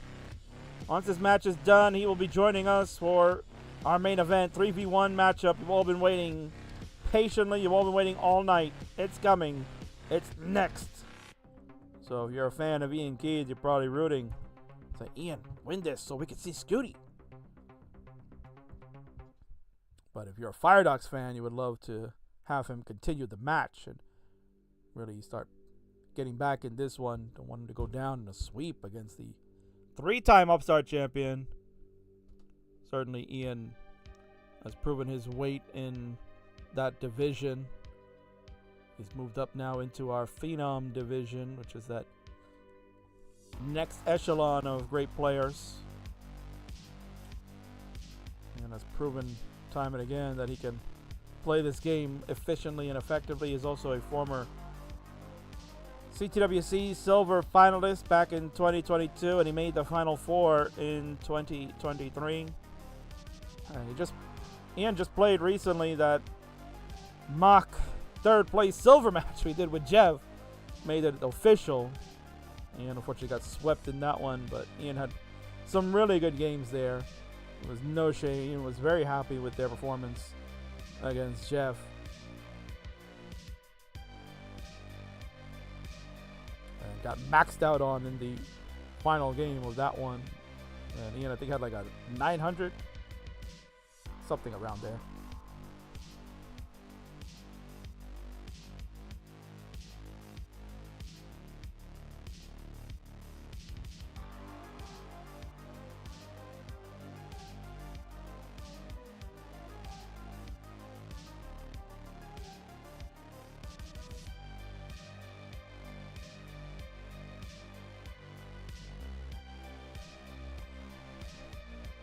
Once this match is done, he will be joining us for our main event, 3v1 matchup. You've all been waiting patiently. You've all been waiting all night. It's coming. It's next. So if you're a fan of Ian Keys, you're probably rooting. Say, Ian, win this so we can see Scuti. But if you're a Firedox fan, you would love to have him continue the match and really start getting back in this one. Don't want him to go down in a sweep against the 3-time Upstart champion. Certainly Ian has proven his weight in that division. He's moved up now into our Phenom division, which is that next echelon of great players. And has proven time and again that he can play this game efficiently and effectively. He's also a former CTWC silver finalist back in 2022, and he made the Final Four in 2023. And Ian just played recently that mock third place silver match we did with Jev. Made it official. And unfortunately got swept in that one, but Ian had some really good games there. There was no shame. Ian was very happy with their performance against Jeff. And got maxed out on in the final game of that one. And Ian, I think, had like a 900, something around there.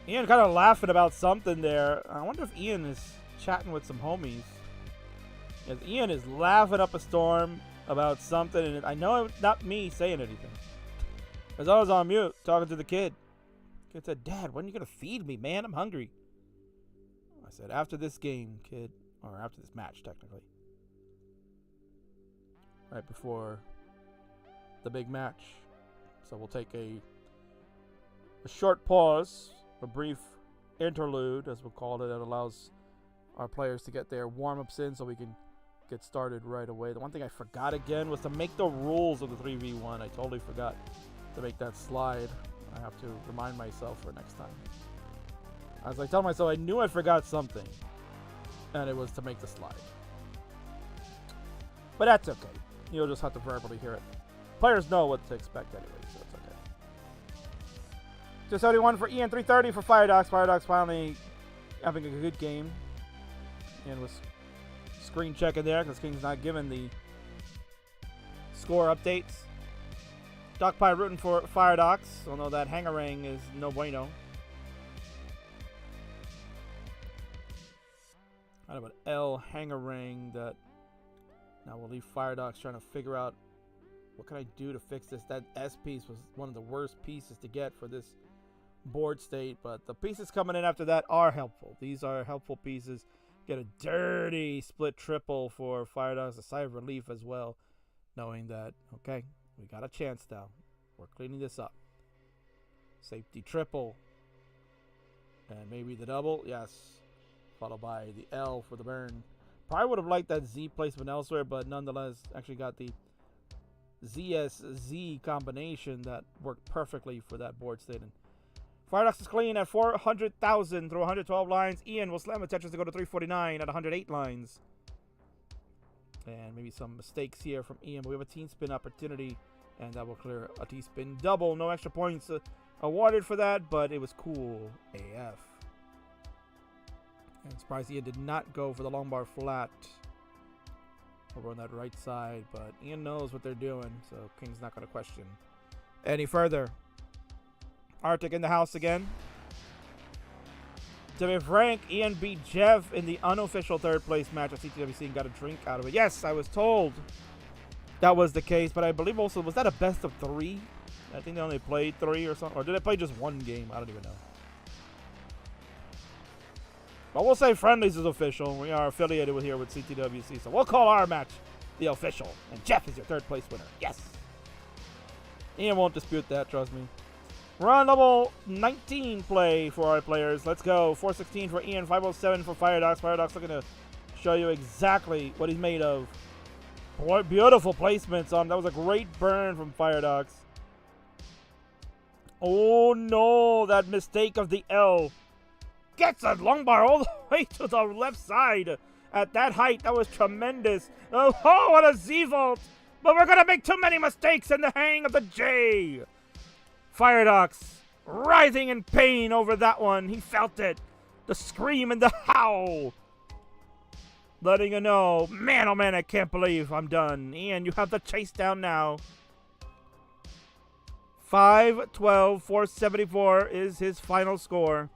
Ian kind of laughing about something there. I wonder if Ian is chatting with some homies. Because Ian is laughing up a storm about something, and I know it's not me saying anything. Because I was on mute talking to the kid. The kid said, "Dad, when are you going to feed me, man? I'm hungry." I said, "After this game, kid." Or after this match, technically. Right before the big match. So we'll take a short pause. A brief interlude, as we'll call it, that allows our players to get their warm-ups in so we can get started right away. The one thing I forgot again was to make the rules of the 3v1. I totally forgot to make that slide. I have to remind myself for next time. As I tell myself, I knew I forgot something, and it was to make the slide. But that's okay. You'll just have to verbally hear it. Players know what to expect anyway, so it's okay. 271 for Ian, 330 for Firedox. Firedox finally having a good game. Ian was screen checking there because King's not giving the score updates. Doc Pie rooting for Firedox, although that hangarang is no bueno. Kind of an L hangarang that now we'll leave Firedox trying to figure out what can I do to fix this. That S piece was one of the worst pieces to get for this board state, but the pieces coming in after that are helpful. These are helpful pieces. Get a dirty split triple for Firedox, a sigh of relief as well, knowing that, okay, we got a chance now. We're cleaning this up. Safety triple. And maybe the double, yes. Followed by the L for the burn. Probably would have liked that Z placement elsewhere, but nonetheless, actually got the ZSZ combination that worked perfectly for that board state. And Firedox is clean at 400,000 through 112 lines. Ian will slam a Tetris to go to 349 at 108 lines. And maybe some mistakes here from Ian, but we have a team spin opportunity, and that will clear a T-spin double. No extra points awarded for that, but it was cool AF. And surprised Ian did not go for the long bar flat over on that right side, but Ian knows what they're doing, so King's not going to question any further. Arctic in the house again. To be frank, Ian beat Jeff in the unofficial third place match at CTWC and got a drink out of it. Yes, I was told that was the case. But I believe also, was that a best of 3? I think they only played 3 or something. Or did they play just 1 game? I don't even know. But we'll say Friendlies is official. We are affiliated with CTWC. So we'll call our match the official. And Jeff is your 3rd place winner. Yes. Ian won't dispute that, trust me. We're on level 19 play for our players. Let's go. 416 for Ian, 507 for Firedox. Firedox looking to show you exactly what he's made of. Boy, beautiful placements on. That was a great burn from Firedox. Oh no, that mistake of the L. Gets a long bar all the way to the left side. At that height, that was tremendous. Oh, what a Z-vault. But we're going to make too many mistakes in the hang of the J. Firedox writhing in pain over that one. He felt it. The scream and the howl. Letting you know, man, oh man, I can't believe I'm done. Ian, you have the chase down now. 512, 474 is his final score.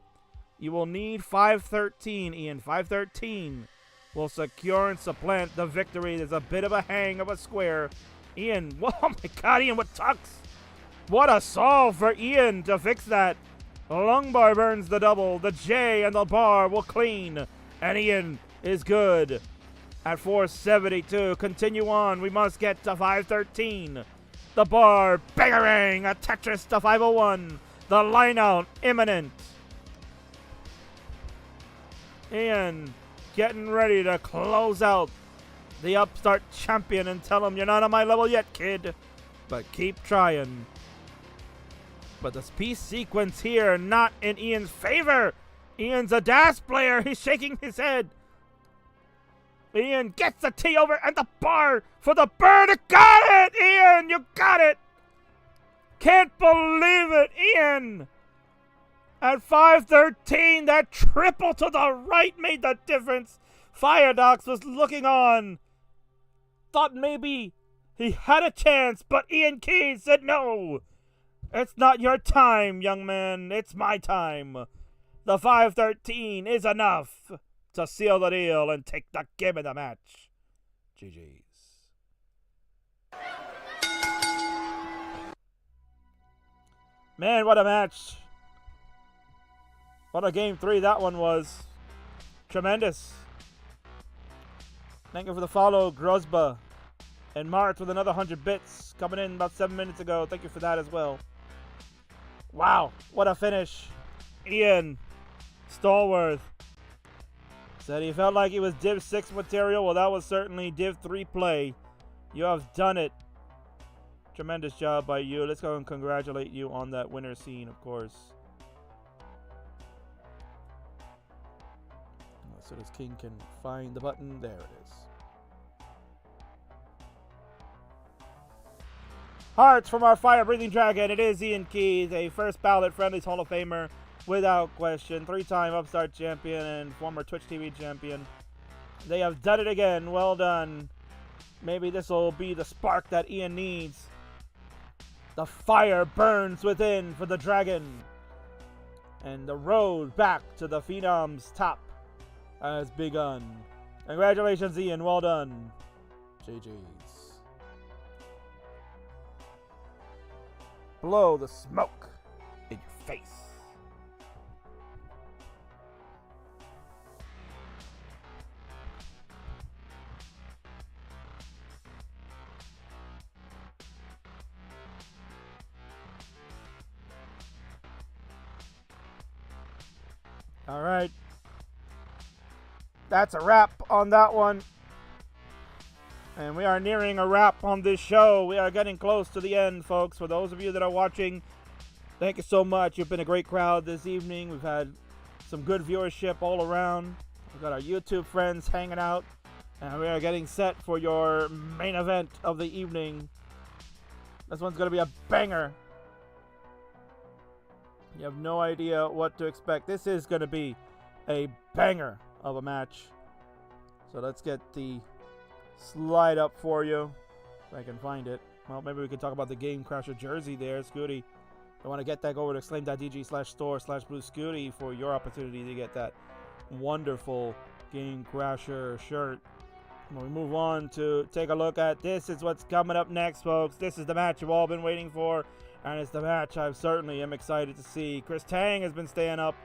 You will need 513, Ian. 513 will secure and supplant the victory. There's a bit of a hang of a square. Ian, oh my God, Ian with tucks. What a solve for Ian to fix that. Long bar burns the double. The J and the bar will clean. And Ian is good at 472. Continue on. We must get to 513. The bar, bangarang, a Tetris to 501. The line out, imminent. Ian getting ready to close out the upstart champion and tell him, you're not on my level yet, kid, but keep trying. But the piece sequence here, not in Ian's favor. Ian's a dash player. He's shaking his head. Ian gets the T over and the bar for the bird. Got it, Ian. You got it. Can't believe it, Ian. At 513, that triple to the right made the difference. Firedox was looking on. Thought maybe he had a chance, but Ian Keys said no. It's not your time, young man. It's my time. The 513 is enough to seal the deal and take the game of the match. GG's. Man, what a match. What a game 3 that one was. Tremendous. Thank you for the follow, Grozba. And Mart with another 100 bits coming in about 7 minutes ago. Thank you for that as well. Wow, what a finish. Ian Stallworth said he felt like he was Div 6 material. Well, that was certainly Div 3 play. You have done it. Tremendous job by you. Let's go and congratulate you on that winner scene, of course. So this king can find the button. There it is. Hearts from our fire-breathing dragon. It is Ian Keys, a first ballot Friendlies Hall of Famer without question. 3-time Upstart champion and former Twitch TV champion. They have done it again. Well done. Maybe this will be the spark that Ian needs. The fire burns within for the dragon. And the road back to the Phenom's top has begun. Congratulations, Ian. Well done. GG's. Blow the smoke in your face. All right. That's a wrap on that one. And we are nearing a wrap on this show. We are getting close to the end, folks. For those of you that are watching, thank you so much. You've been a great crowd this evening. We've had some good viewership all around. We've got our YouTube friends hanging out. And we are getting set for your main event of the evening. This one's going to be a banger. You have no idea what to expect. This is going to be a banger of a match. So let's get the slide up for you, if I can find it. Well, maybe we can talk about the Game Crasher jersey there, Scuti. I want to get that, go over to exclaim.dg/store/Blue Scuti for your opportunity to get that wonderful Game Crasher shirt. We move on to take a look at this is what's coming up next, folks. This is the match you've all been waiting for, and it's the match I certainly am excited to see. Chris Tang has been staying up.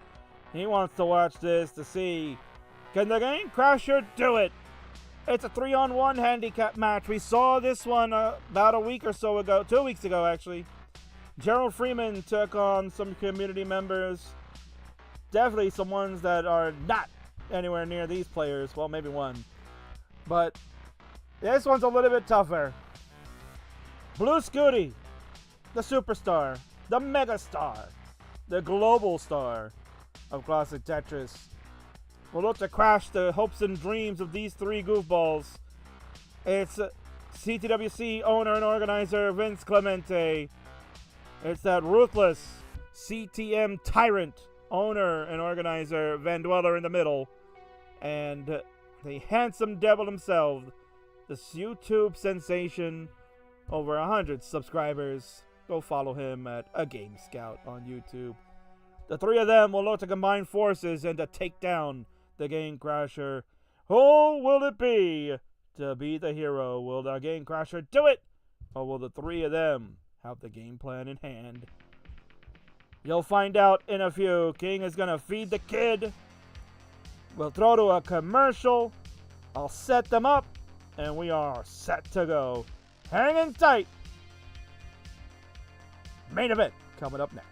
He wants to watch this to see, can the Game Crasher do it? It's a 3-on-1 handicap match. We saw this one about a week or so ago, 2 weeks ago actually. Gerald Freeman took on some community members. Definitely some ones that are not anywhere near these players. Well, maybe one. But this one's a little bit tougher. Blue Scuti, the superstar, the megastar, the global star of classic Tetris, will look to crash the hopes and dreams of these three goofballs. It's CTWC owner and organizer Vince Clemente. It's that ruthless CTM tyrant owner and organizer Van Dweller in the middle. And the handsome devil himself, this YouTube sensation, over 100 subscribers. Go follow him at A Game Scout on YouTube. The three of them will look to combine forces and to take down the Game Crasher. Who will it be to be the hero? Will the Game Crasher do it? Or will the three of them have the game plan in hand? You'll find out in a few. King is going to feed the kid. We'll throw to a commercial. I'll set them up. And we are set to go. Hanging tight. Main event coming up next.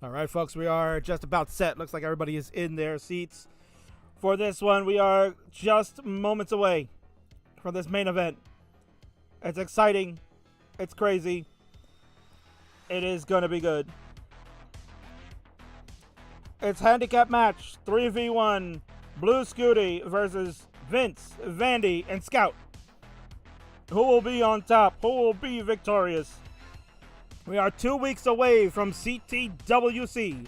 All right, folks, we are just about set. Looks like everybody is in their seats for this one. We are just moments away from this main event. It's exciting. It's crazy. It is going to be good. It's handicap match 3v1. Blue Scuti versus Vince, Vandy, and Scout. Who will be on top? Who will be victorious? We are 2 weeks away from CTWC.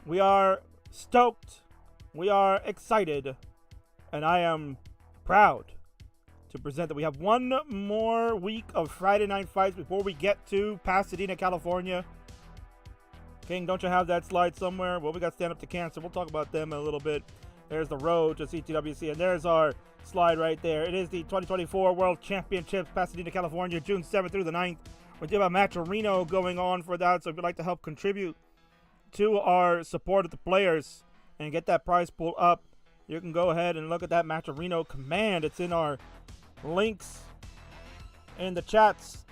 We are stoked. We are excited. And I am proud to present that we have one more week of Friday night fights before we get to Pasadena, California. King, don't you have that slide somewhere? Well, we got Stand Up to Cancer. We'll talk about them in a little bit. There's the road to CTWC, and there's our slide right there. It is the 2024 World Championships, Pasadena, California, June 7th through the 9th. We do have a match of Reno going on for that, so if you'd like to help contribute to our support of the players and get that prize pool up, you can go ahead and look at that match of Reno command. It's in our links in the chats.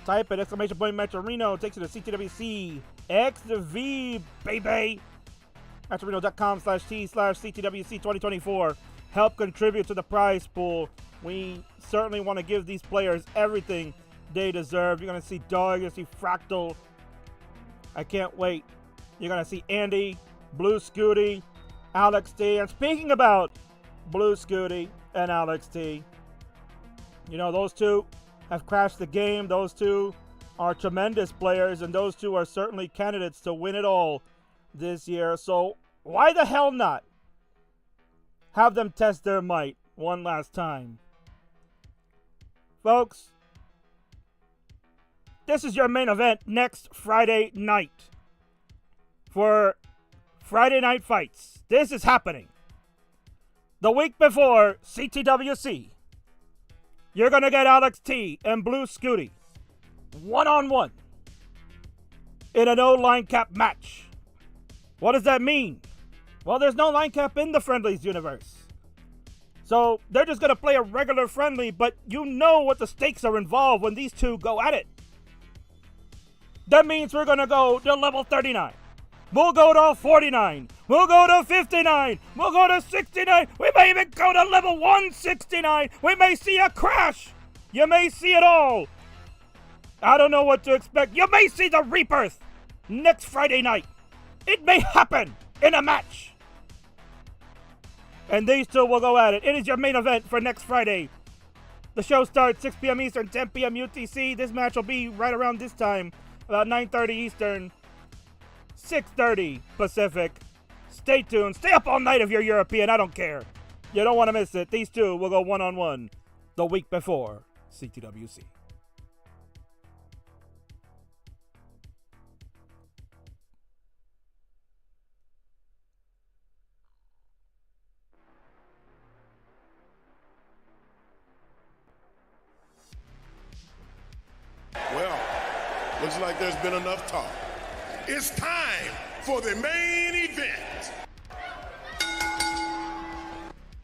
Type it, !! match of Reno, takes you to CTWC XV, baby. matchareno.com/T/CTWC 2024. Help contribute to the prize pool. We certainly want to give these players everything they deserve. You're going to see Dog, you're going to see Fractal. I can't wait. You're going to see Andy, Blue Scuti, Alex T. And speaking about Blue Scuti and Alex T, you know, those two have crashed the game. Those two are tremendous players, and those two are certainly candidates to win it all this year. So why the hell not have them test their might one last time? Folks, this is your main event next Friday night for Friday Night Fights. This is happening the week before CTWC. You're going to get Alex T and Blue Scuti one-on-one in a no line cap match. What does that mean? Well, there's no line cap in the Friendlies universe. So they're just going to play a regular friendly, but you know what the stakes are involved when these two go at it. That means we're going to go to level 39. We'll go to 49. We'll go to 59. We'll go to 69. We may even go to level 169. We may see a crash. You may see it all. I don't know what to expect. You may see the rebirth next Friday night. It may happen in a match. And these two will go at it. It is your main event for next Friday. The show starts 6 p.m. Eastern, 10 p.m. UTC. This match will be right around this time, about 9:30 Eastern, 6:30 Pacific. Stay tuned. Stay up all night if you're European. I don't care. You don't want to miss it. These two will go one-on-one the week before CTWC. Well, looks like there's been enough talk. It's time for the main event.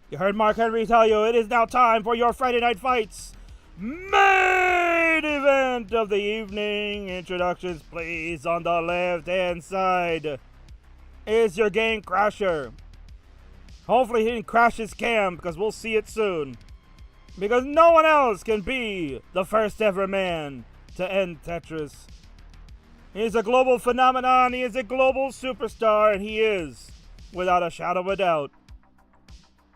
You heard Mark Henry tell you it is now time for your Friday Night Fights main event of the evening. Introductions, please. On the left-hand side is your game crasher. Hopefully he didn't crash his cam, because we'll see it soon. Because no one else can be the first ever man to end Tetris. He's a global phenomenon, he is a global superstar, and he is, without a shadow of a doubt,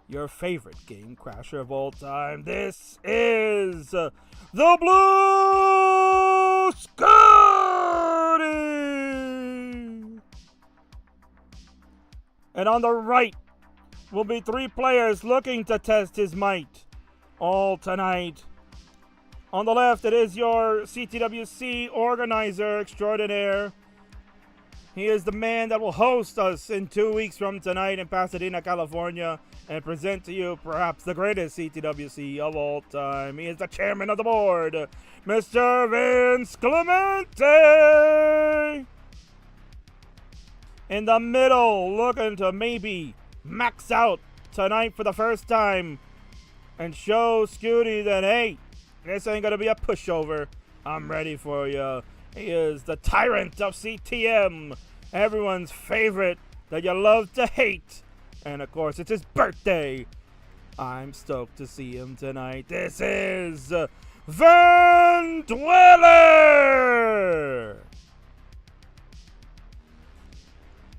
your favorite game crasher of all time. This is the Blue Scuti! And on the right will be three players looking to test his might all tonight. On the left, it is your CTWC organizer extraordinaire. He is the man that will host us in 2 weeks from tonight in Pasadena, California, and present to you perhaps the greatest CTWC of all time. He is the chairman of the board, Mr. Vince Clemente. In the middle, looking to maybe max out tonight for the first time and show Scuti that, hey, this ain't gonna be a pushover. I'm ready for you. He is the tyrant of CTM, everyone's favorite that you love to hate. And of course, it's his birthday. I'm stoked to see him tonight. This is Van Dweller!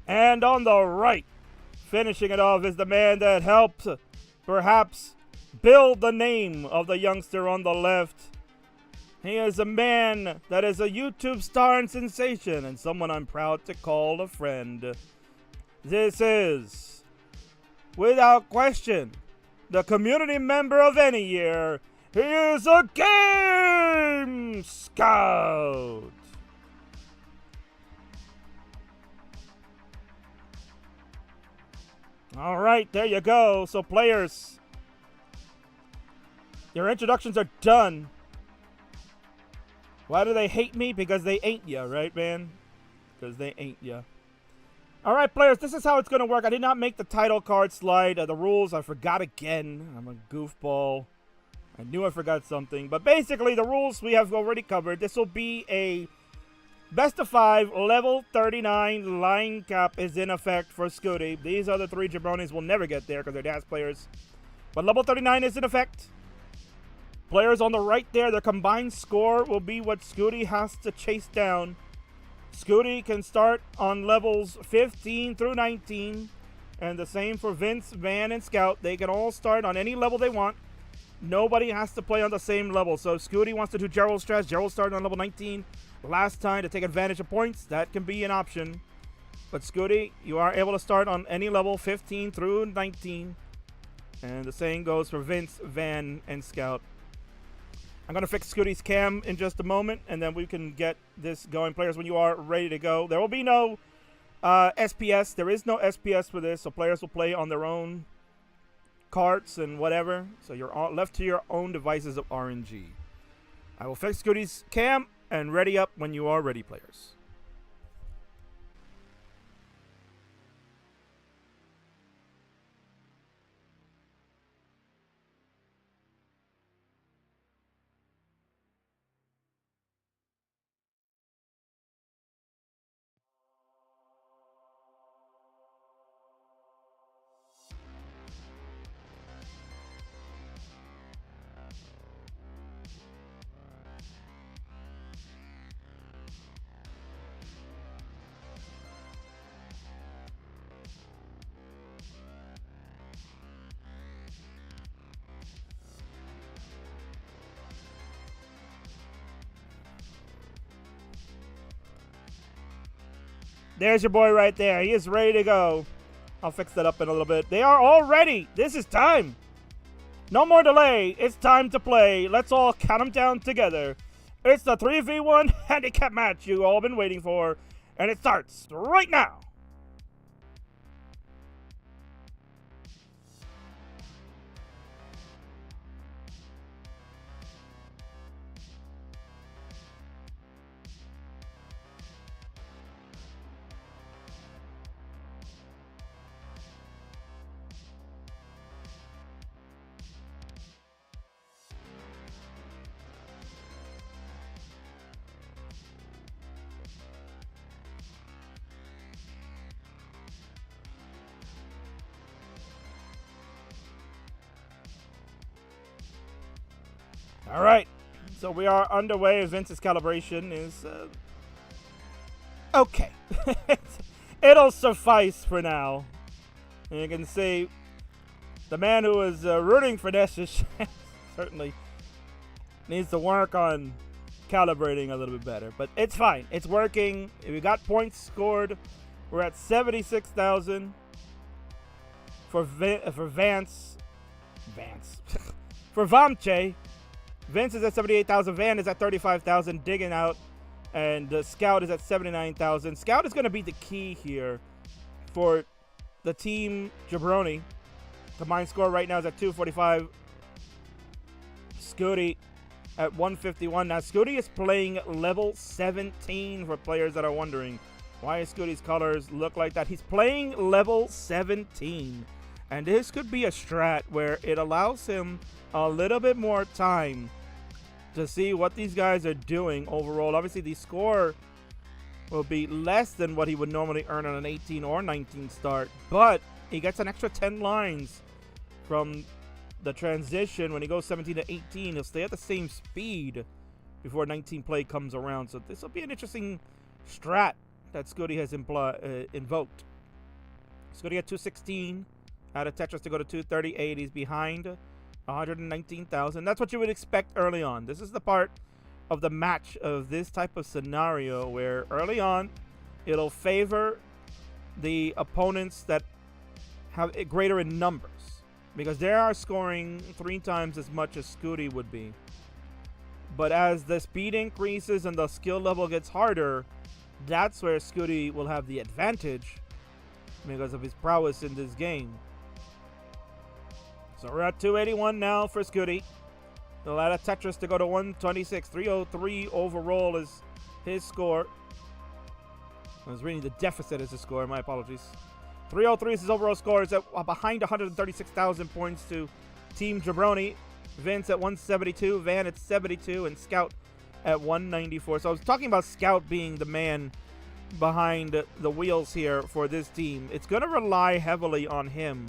And on the right, finishing it off, is the man that helped perhaps build the name of the youngster on the left. He is a man that is a YouTube star and sensation, and someone I'm proud to call a friend. This is, without question, the community member of any year. He is a Game Scout. All right, there you go. So players, your introductions are done. Why do they hate me? Because they ain't ya, right, man? Because they ain't ya. All right, players, this is how it's going to work. I did not make the title card slide. The rules, I forgot again. I'm a goofball. I knew I forgot something. But basically, the rules we have already covered. This will be a best of 5, level 39 line cap is in effect for Scuti. These other 3 jabronis will never get there because they're dance players. But level 39 is in effect. Players on the right there, their combined score will be what Scuti has to chase down. Scuti can start on levels 15 through 19. And the same for Vince, Van, and Scout. They can all start on any level they want. Nobody has to play on the same level. So if Scuti wants to do Gerald stress, Gerald started on level 19 last time to take advantage of points. That can be an option. But Scuti, you are able to start on any level 15 through 19. And the same goes for Vince, Van, and Scout. I'm going to fix Scuti's cam in just a moment, and then we can get this going. Players, when you are ready to go, there will be no SPS. There is no SPS for this, so players will play on their own carts and whatever. So you're all left to your own devices of RNG. I will fix Scuti's cam and ready up when you are ready, players. There's your boy right there. He is ready to go. I'll fix that up in a little bit. They are all ready. This is time. No more delay. It's time to play. Let's all count them down together. It's the 3v1 handicap match you all been waiting for. And it starts right now. All right, so we are underway. Vince's calibration is okay. It'll suffice for now. And you can see the man who is rooting for Nessish certainly needs to work on calibrating a little bit better. But it's fine. It's working. We got points scored. We're at 76,000 for Vance. For Vamche. Vince is at 78,000. Van is at 35,000, digging out. And Scout is at 79,000. Scout is going to be the key here for the team Jabroni. Combined score right now is at 245. Scuti at 151. Now, Scuti is playing level 17 for players that are wondering. Why is Scuti's colors look like that? He's playing level 17. And this could be a strat where it allows him a little bit more time to see what these guys are doing overall. Obviously, the score will be less than what he would normally earn on an 18 or 19 start, but he gets an extra 10 lines from the transition. When he goes 17 to 18, he'll stay at the same speed before 19 play comes around. So this will be an interesting strat that Scuti has invoked. Scuti at 216 out of Tetris to go to 238. He's behind 119,000. That's what you would expect early on. This is the part of the match of this type of scenario where early on it'll favor the opponents that have it greater in numbers, because they are scoring 3 times as much as Scuti would be. But as the speed increases and the skill level gets harder, that's where Scuti will have the advantage because of his prowess in this game. So we're at 281 now for Scuti. He'll add a Tetris to go to 126. 303 overall is his score. I was reading the deficit as his score. My apologies. 303 is his overall score. Is behind 136,000 points to Team Jabroni. Vince at 172, Van at 72, and Scout at 194. So I was talking about Scout being the man behind the wheels here for this team. It's going to rely heavily on him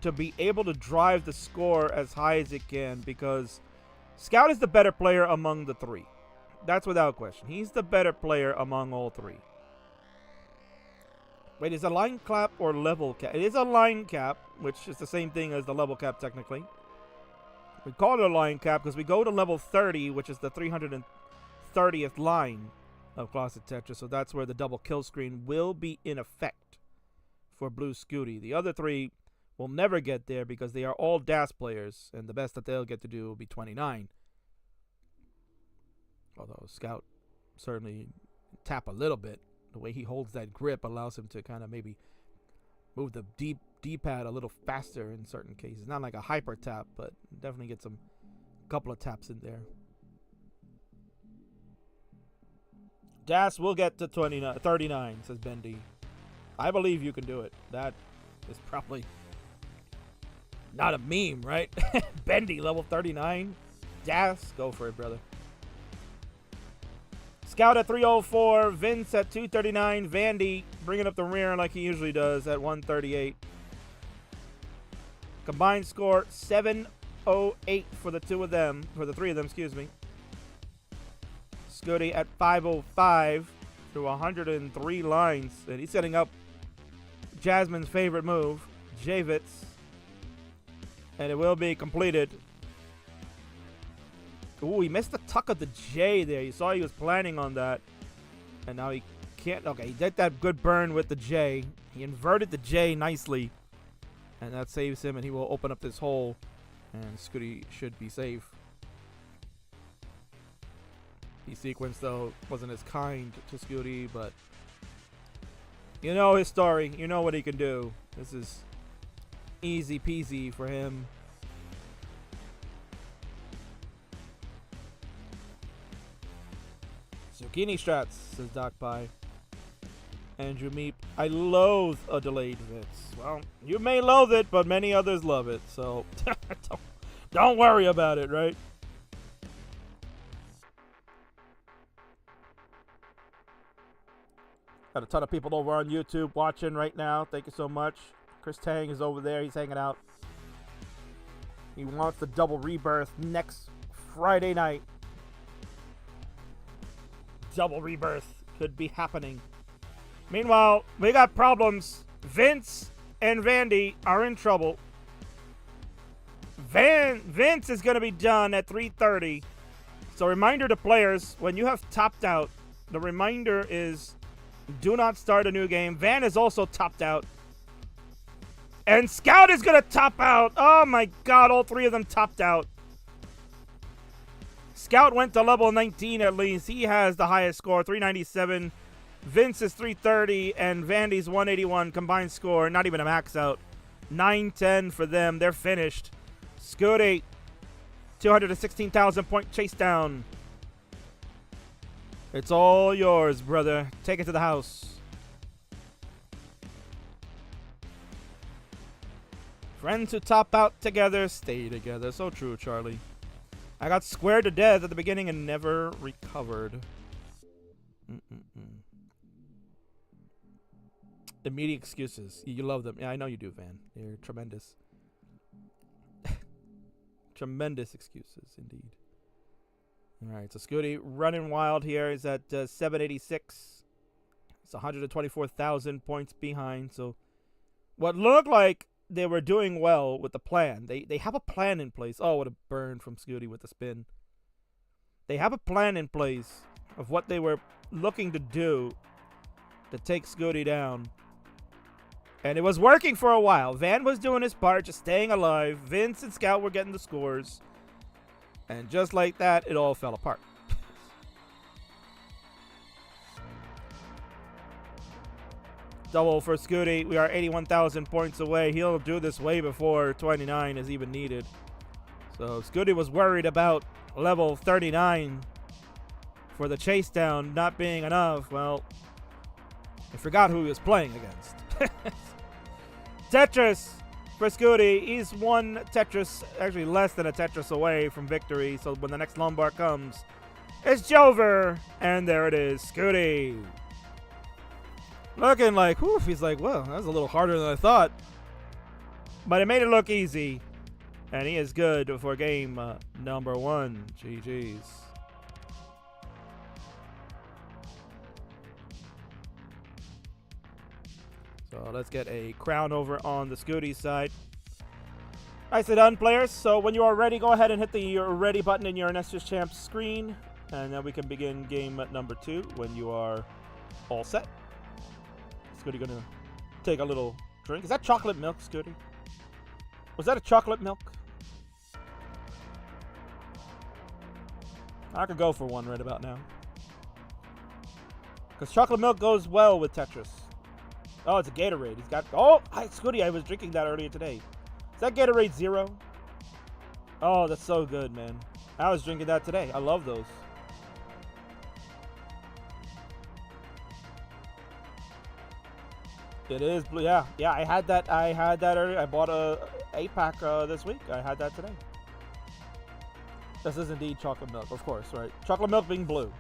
to be able to drive the score as high as it can, because Scout is the better player among the 3. That's without question. He's the better player among all 3. Wait, is it a line cap or level cap? It is a line cap, which is the same thing as the level cap technically. We call it a line cap because we go to level 30, which is the 330th line of Classic Tetris. So that's where the double kill screen will be in effect for Blue Scuti. The other 3 will never get there because they are all DAS players, and the best that they'll get to do will be 29. Although Scout certainly tap a little bit. The way he holds that grip allows him to kind of maybe move the D-pad a little faster in certain cases. Not like a hyper tap, but definitely get some couple of taps in there. Das will get to 39, says Bendy. I believe you can do it. That is probably not a meme, right? Bendy, level 39. Das, go for it, brother. Scout at 304, Vince at 239, Vandy bringing up the rear like he usually does at 138. Combined score 708 for the 3 of them, excuse me. Scuti at 505 through 103 lines, and he's setting up Jasmine's favorite move, Javits, and it will be completed. Ooh, he missed the tuck of the J there. You saw he was planning on that. And now he can't. Okay, he did that good burn with the J. He inverted the J nicely. And that saves him, and he will open up this hole. And Scuti should be safe. The sequence, though, wasn't as kind to Scuti, but you know his story. You know what he can do. This is easy peasy for him. Zucchini strats, says Doc Pie. Andrew Meep, I loathe a delayed Vince. Well, you may loathe it, but many others love it, so don't worry about it, right? Got a ton of people over on YouTube watching right now. Thank you so much. Chris Tang is over there. He's hanging out. He wants the double rebirth next Friday night. Double rebirth could be happening. Meanwhile, we got problems. Vince and Vandy are in trouble. Vince is going to be done at 3:30. So reminder to players, when you have topped out, the reminder is do not start a new game. Van is also topped out. And Scout is going to top out. Oh my God, all 3 of them topped out. Scout went to level 19 at least. He has the highest score, 397. Vince is 330, and Vandy's 181 combined score. Not even a max out. 910 for them. They're finished. Scuti, 216,000 point chase down. It's all yours, brother. Take it to the house. Friends who top out together stay together. So true, Charlie. I got squared to death at the beginning and never recovered. Immediate excuses. You love them. Yeah, I know you do, Van. You're tremendous. Tremendous excuses, indeed. All right, so Scuti running wild here is at 786. It's 124,000 points behind. So what looked like they were doing well with the plan. They have a plan in place. Oh, what a burn from Scuti with the spin. They have a plan in place of what they were looking to do to take Scuti down. And it was working for a while. Van was doing his part, just staying alive. Vince and Scout were getting the scores. And just like that, it all fell apart. Double for Scuti. We are 81,000 points away. He'll do this way before 29 is even needed. So Scuti was worried about level 39 for the chase down not being enough. Well, I forgot who he was playing against. Tetris for Scuti. He's one Tetris, actually less than a Tetris away from victory. So when the next Lombard comes, it's Jover. And there it is, Scuti. Looking like, whew, he's like, well, that was a little harder than I thought. But it made it look easy. And he is good for game number 1. GG's. So let's get a crown over on the Scuti side. Nicely done, players. So when you are ready, go ahead and hit the ready button in your Nestor's Champs screen. And then we can begin game number 2 when you are all set. Scuti gonna take a little drink. Is that chocolate milk, Scuti? Was that a chocolate milk? I could go for one right about now. Because chocolate milk goes well with Tetris. Oh, it's a Gatorade. He's got... Oh, hi, Scuti. I was drinking that earlier today. Is that Gatorade Zero? Oh, that's so good, man. I was drinking that today. I love those. It is blue. Yeah, I had that earlier. I bought a 8-pack this week. I had that today. This is indeed chocolate milk, of course, right? Chocolate milk being blue.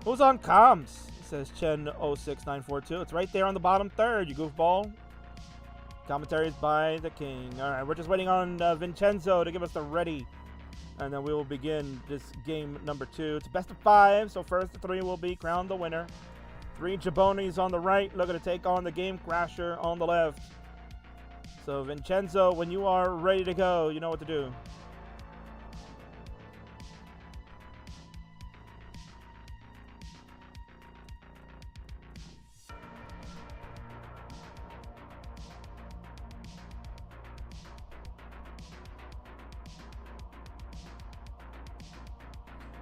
Who's on comms? It says Chen06942. It's right there on the bottom third, you goofball. Commentaries by the King. All right, we're just waiting on Vincenzo to give us the ready. And then we will begin this game number 2. It's best of 5, so first 3 will be crowned the winner. 3 Jabonis on the right, looking to take on the Game Crasher on the left. So Vincenzo, when you are ready to go, you know what to do.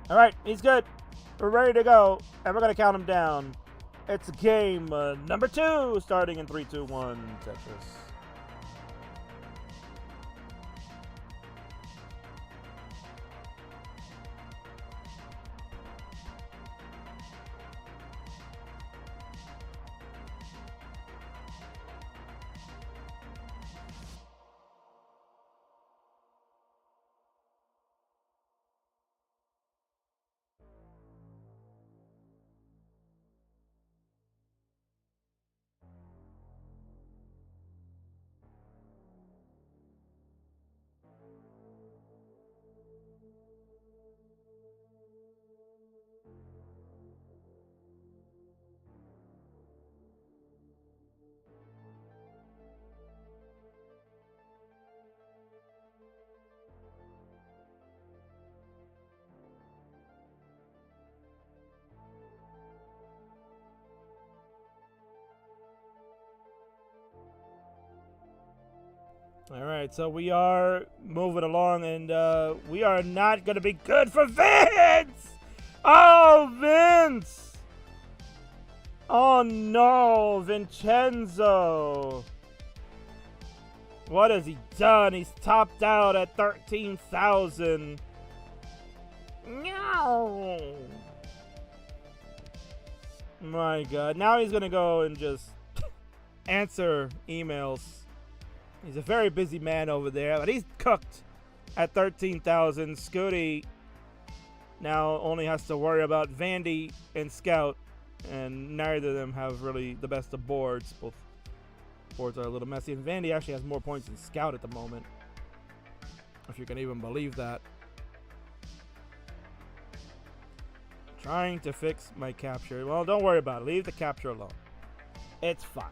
All right, he's good. We're ready to go, and we're going to count him down. It's game number 2, starting in 3, 2, 1, Tetris. All right, so we are moving along, and we are not going to be good for Vince! Oh, Vince! Oh, no, Vincenzo. What has he done? He's topped out at 13,000. No! My God. Now he's going to go and just answer emails. He's a very busy man over there, but he's cooked. at 13,000. Scuti now only has to worry about Vandy and Scout, and neither of them have really the best of boards. Both boards are a little messy, and Vandy actually has more points than Scout at the moment, if you can even believe that. Trying to fix my capture. Well, don't worry about it. Leave the capture alone. It's fine.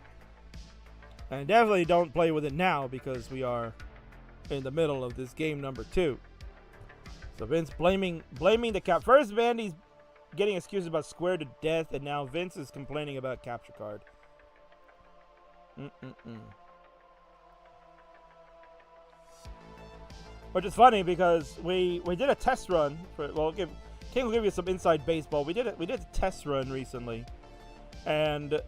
And definitely don't play with it now, because we are in the middle of this game number 2. So Vince blaming the cap. First, Vandy's getting excuses about square to death, and now Vince is complaining about capture card. Which is funny, because we did a test run. King will give you some inside baseball. We did a test run recently, and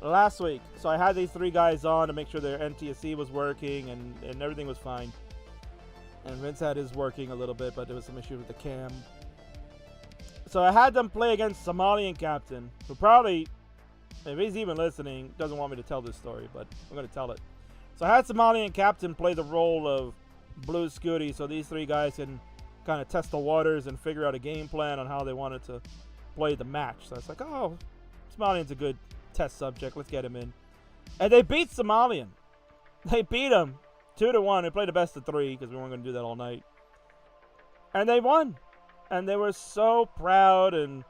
last week. So I had these 3 guys on to make sure their NTSC was working and everything was fine. And Vince had his working a little bit, but there was some issue with the cam. So I had them play against Somalian captain, who probably, if he's even listening, doesn't want me to tell this story, but I'm going to tell it. So I had Somalian captain play the role of Blue Scuti, so these 3 guys can kind of test the waters and figure out a game plan on how they wanted to play the match. So it's like, oh, Somalian's a good test subject. Let's get him in. And they beat Somalian. They beat him 2-1. They played the best of 3 because we weren't going to do that all night. And they won. And they were so proud, and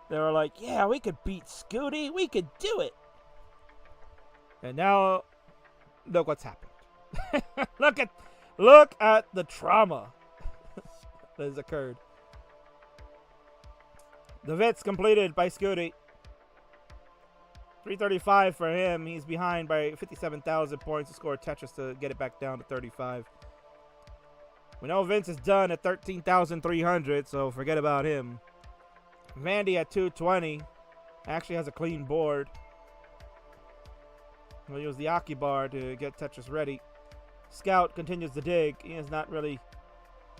they were like, yeah, we could beat Scuti. We could do it. And now, look what's happened. Look at the trauma that has occurred. The Vitz completed by Scuti. 335 for him. He's behind by 57,000 points to score Tetris to get it back down to 35. We know Vince is done at 13,300, so forget about him. Vandy at 220 actually has a clean board. We'll use the Aki bar to get Tetris ready. Scout continues to dig. He has not really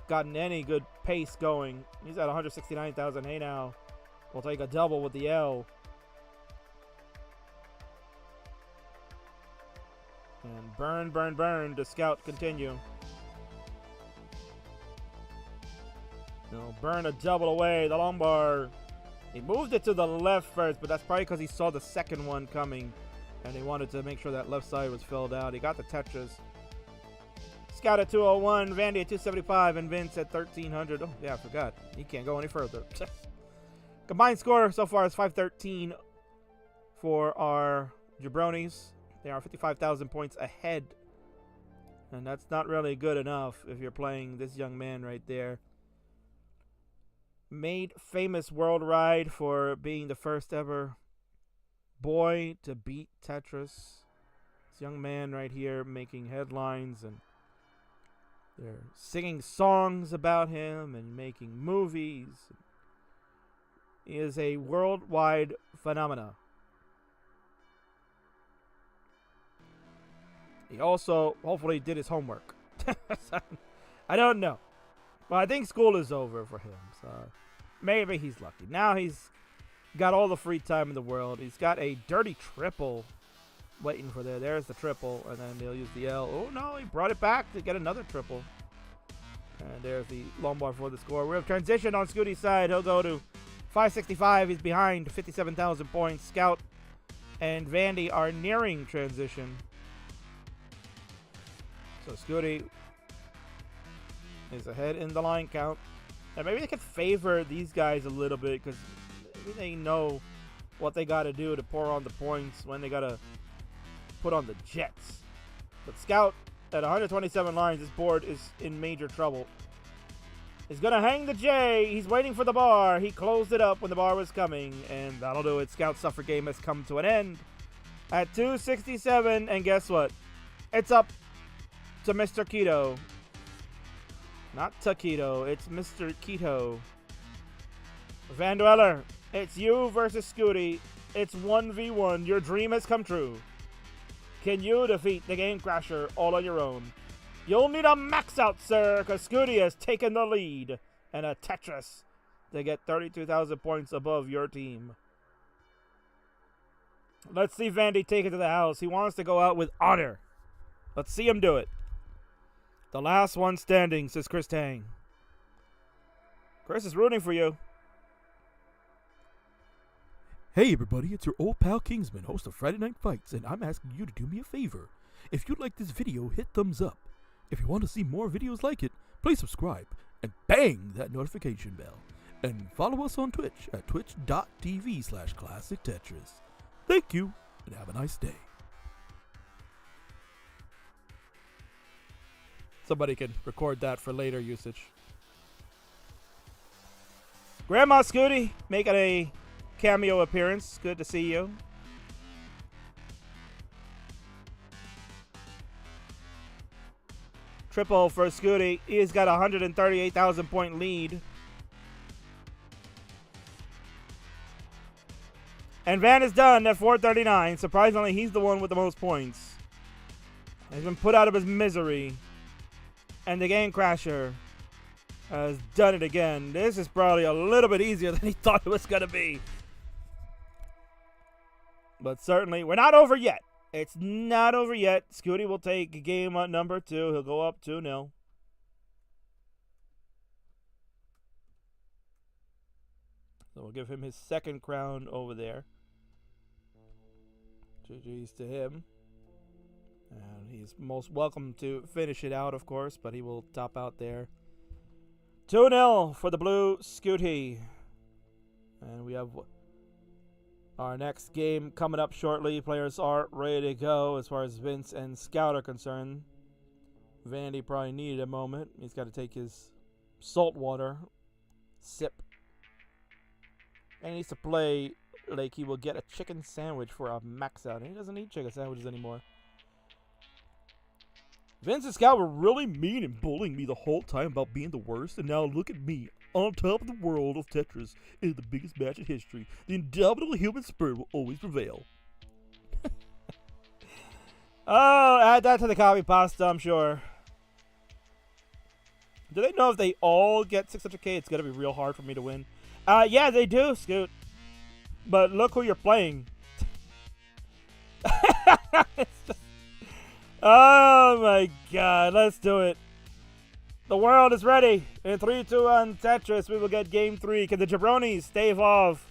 gotten any good pace going. He's at 169,000. Hey now, we'll take a double with the L. And burn to Scout continue. No, burn a double away. The long bar. He moved it to the left first, but that's probably because he saw the second one coming, and he wanted to make sure that left side was filled out. He got the Tetris. Scout at 201, Vandy at 275, and Vince at 1300. Oh, yeah, I forgot. He can't go any further. Combined score so far is 513 for our jabronis. They are 55,000 points ahead. And that's not really good enough if you're playing this young man right there. Made famous worldwide for being the first ever boy to beat Tetris. This young man right here making headlines, and they're singing songs about him and making movies. He is a worldwide phenomenon. He also hopefully did his homework. I don't know. But I think school is over for him. So maybe he's lucky. Now he's got all the free time in the world. He's got a dirty triple waiting for there. There's the triple. And then they'll use the L. Oh, no. He brought it back to get another triple. And there's the long bar for the score. We have transition on Scuti's side. He'll go to 565. He's behind 57,000 points. Scout and Vandy are nearing transition. So Scuti is ahead in the line count. And maybe they could favor these guys a little bit, because maybe they know what they got to do to pour on the points, when they got to put on the jets. But Scout at 127 lines, this board is in major trouble. He's going to hang the J. He's waiting for the bar. He closed it up when the bar was coming, and that'll do it. Scout's suffer game has come to an end at 267. And guess what? It's up to Mr. Keto. Not Taquito, it's Mr. Keto. Van Dweller, it's you versus Scuti. It's 1v1. Your dream has come true. Can you defeat the Game Crasher all on your own? You'll need a max out, sir, because Scuti has taken the lead. And a Tetris to get 32,000 points above your team. Let's see Vandy take it to the house. He wants to go out with honor. Let's see him do it. The last one standing, says Chris Tang. Chris is rooting for you. Hey everybody, it's your old pal Kingsman, host of Friday Night Fights, and I'm asking you to do me a favor. If you like this video, hit thumbs up. If you want to see more videos like it, please subscribe and bang that notification bell. And follow us on Twitch at twitch.tv/Classic Tetris. Thank you, and have a nice day. Somebody can record that for later usage. Grandma Scuti making a cameo appearance. Good to see you. Triple for Scuti. He's got a 138,000 point lead. And Van is done at 439. Surprisingly, he's the one with the most points. He's been put out of his misery. And the Game Crasher has done it again. This is probably a little bit easier than he thought it was going to be. But certainly, we're not over yet. It's not over yet. Scuti will take game number 2. He'll go up 2-0. So we'll give him his second crown over there. GG's to him. And he's most welcome to finish it out, of course, but he will top out there. 2-0 for the Blue Scuti. And we have our next game coming up shortly. Players are ready to go as far as Vince and Scout are concerned. Vandy probably needed a moment. He's got to take his salt water sip. And he needs to play like he will get a chicken sandwich for a max out. And he doesn't eat chicken sandwiches anymore. Vince and Scout were really mean and bullying me the whole time about being the worst, and now look at me, on top of the world of Tetris, in the biggest match in history. The indomitable human spirit will always prevail. Oh, add that to the copy pasta, I'm sure. Do they know if they all get 600k, it's going to be real hard for me to win? Yeah, they do, Scoot. But look who you're playing. It's just... Oh my god, let's do it. The world is ready. In 3-2 on Tetris, we will get game 3. Can the jabronis stave off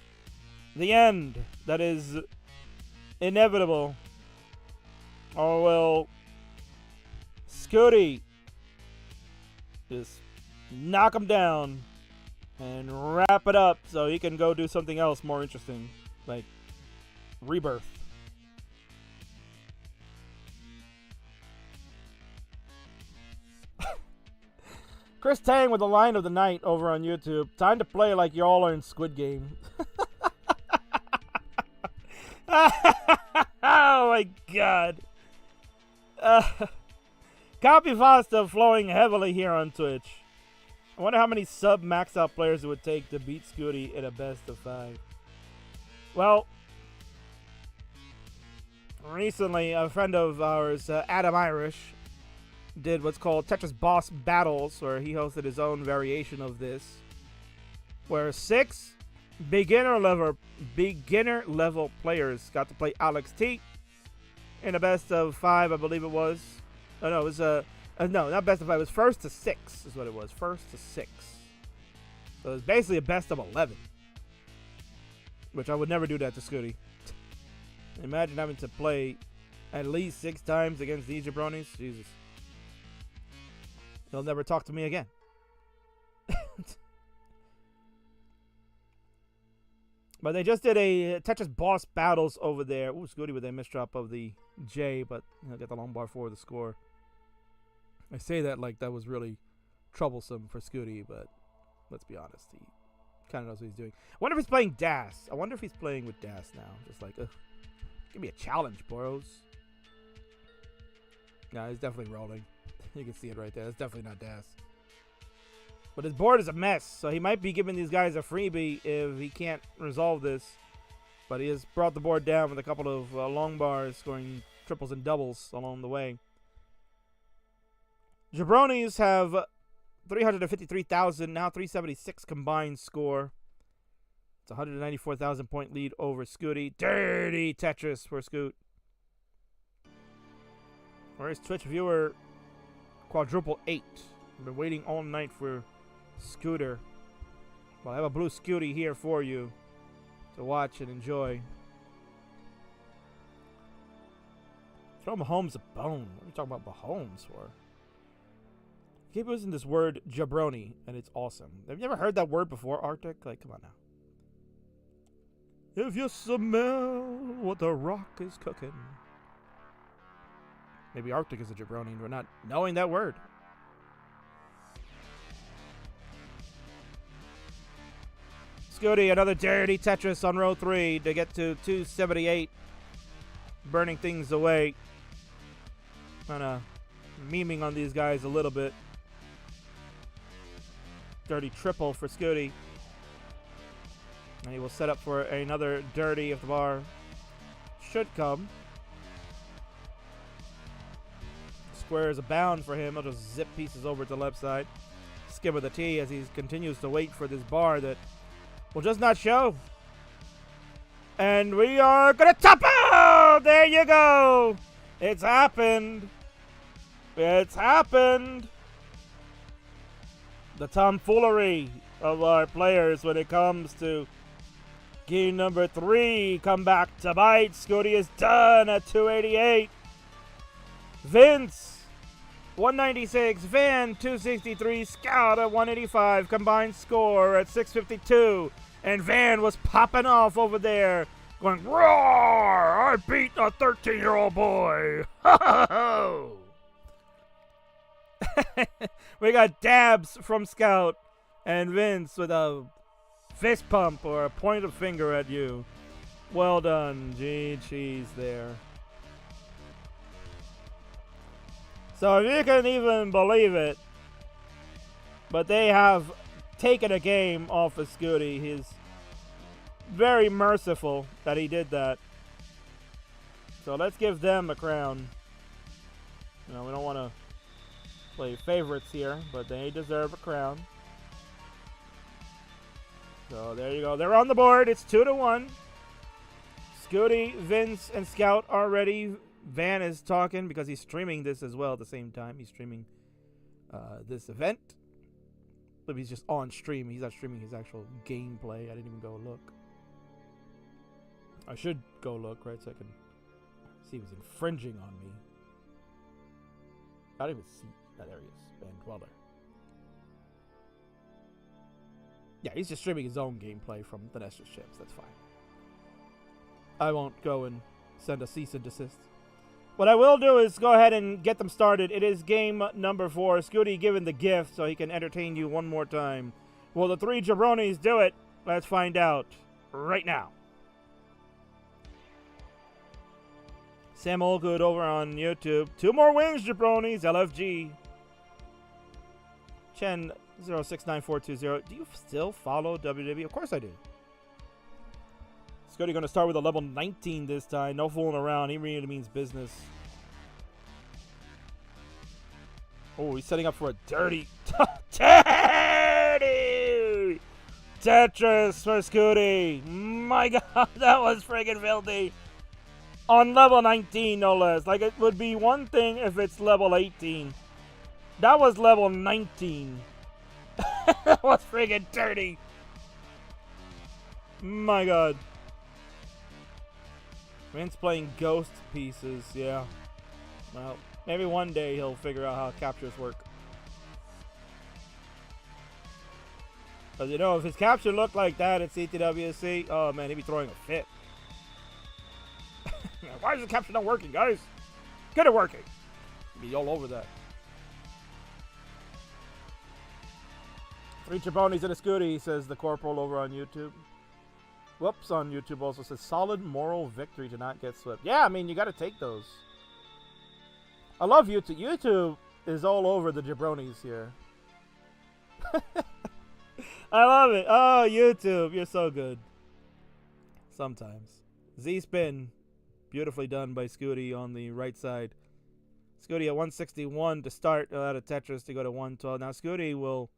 the end that is inevitable? Or will Scuti just knock him down and wrap it up so he can go do something else more interesting, like Rebirth? Chris Tang with the line of the night over on YouTube. Time to play like y'all are in Squid Game. Oh my god. Copy pasta flowing heavily here on Twitch. I wonder how many sub max out players it would take to beat Scuti in a best of 5. Well, recently a friend of ours, Adam Irish, did what's called Tetris Boss Battles, where he hosted his own variation of this, where 6 beginner level players got to play Alex T in a best of 5, I believe it was. Oh no, it was no, not best of 5. It was first to 6 is what it was. First to 6. So it was basically a best of 11, which I would never do that to Scuti. Imagine having to play at least 6 times against these jabronis. Jesus. He'll never talk to me again. But they just did a Tetris Boss Battles over there. Ooh, Scuti with a misdrop of the J, but he'll get the long bar for the score. I say that like that was really troublesome for Scuti, but let's be honest. He kind of knows what he's doing. I wonder if he's playing Das. I wonder if he's playing with Das now. Just like, give me a challenge, boros. Nah, he's definitely rolling. You can see it right there. That's definitely not Das. But his board is a mess, so he might be giving these guys a freebie if he can't resolve this. But he has brought the board down with a couple of long bars, scoring triples and doubles along the way. Jabronis have 353,000, now 376 combined score. It's a 194,000 point lead over Scuti. Dirty Tetris for Scoot. Where's Twitch viewer quadruple 8. I've been waiting all night for Scooter. Well, I have a Blue Scuti here for you to watch and enjoy. Throw Mahomes a bone. What are you talking about Mahomes for? Keep using this word jabroni, and it's awesome. Have you ever heard that word before, Arctic? Like, come on now. If you smell what the rock is cooking. Maybe Arctic is a jabroni and we're not knowing that word. Scuti, another dirty Tetris on row 3 to get to 278. Burning things away. Kind of memeing on these guys a little bit. Dirty triple for Scuti. And he will set up for another dirty if the bar should come. Square is abound for him. He'll just zip pieces over to the left side. Skip with the T as he continues to wait for this bar that will just not show. And we are going to top out! There you go! It's happened. It's happened. The tomfoolery of our players when it comes to game number 3. Come back to bite. Scuti is done at 288. Vince, 196. Van, 263. Scout at 185. Combined score at 652. And Van was popping off over there, going, roar! I beat a 13-year-old boy. Ho-ho-ho! We got dabs from Scout and Vince with a fist pump or a point of finger at you. Well done, G-cheese there. So if you can even believe it, but they have taken a game off of Scuti. He's very merciful that he did that. So let's give them a crown. You know, we don't want to play favorites here, but they deserve a crown. So there you go. They're on the board. It's 2-1. Scuti, Vince, and Scout are ready. Van is talking because he's streaming this as well at the same time. He's streaming this event. But he's just on stream. He's not streaming his actual gameplay. I didn't even go look. I should go look, right? So I can see if he's infringing on me. I don't even see. Oh, there he is. Van Dweller. Yeah, he's just streaming his own gameplay from the Nestor ships. That's fine. I won't go and send a cease and desist. What I will do is go ahead and get them started. It is game number 4. Scuti given the gift so he can entertain you one more time. Will the 3 jabronis do it? Let's find out right now. Sam Allgood over on YouTube. 2 more wins, jabronis. LFG. Chen 069420. Do you still follow WWE? Of course I do. Scuti going to start with a level 19 this time. No fooling around. He really means business. Oh, he's setting up for a dirty dirty Tetris for Scuti. My God, that was friggin' filthy. On level 19, no less. Like, it would be one thing if it's level 18. That was level 19. That was friggin' dirty. My God. Vince playing ghost pieces, yeah. Well, maybe one day he'll figure out how captures work. Because, you know, if his capture looked like that at CTWC, oh man, he'd be throwing a fit. Why is the capture not working, guys? Get it working. He'd be all over that. 3 jabronis and a Scuti, says the Corporal over on YouTube. Whoops, on YouTube also says solid moral victory to not get swept. Yeah, I mean, you got to take those. I love YouTube. YouTube is all over the jabronis here. I love it. Oh, YouTube, you're so good. Sometimes. Z-spin, beautifully done by Scuti on the right side. Scuti at 161 to start out of Tetris to go to 112. Now Scuti will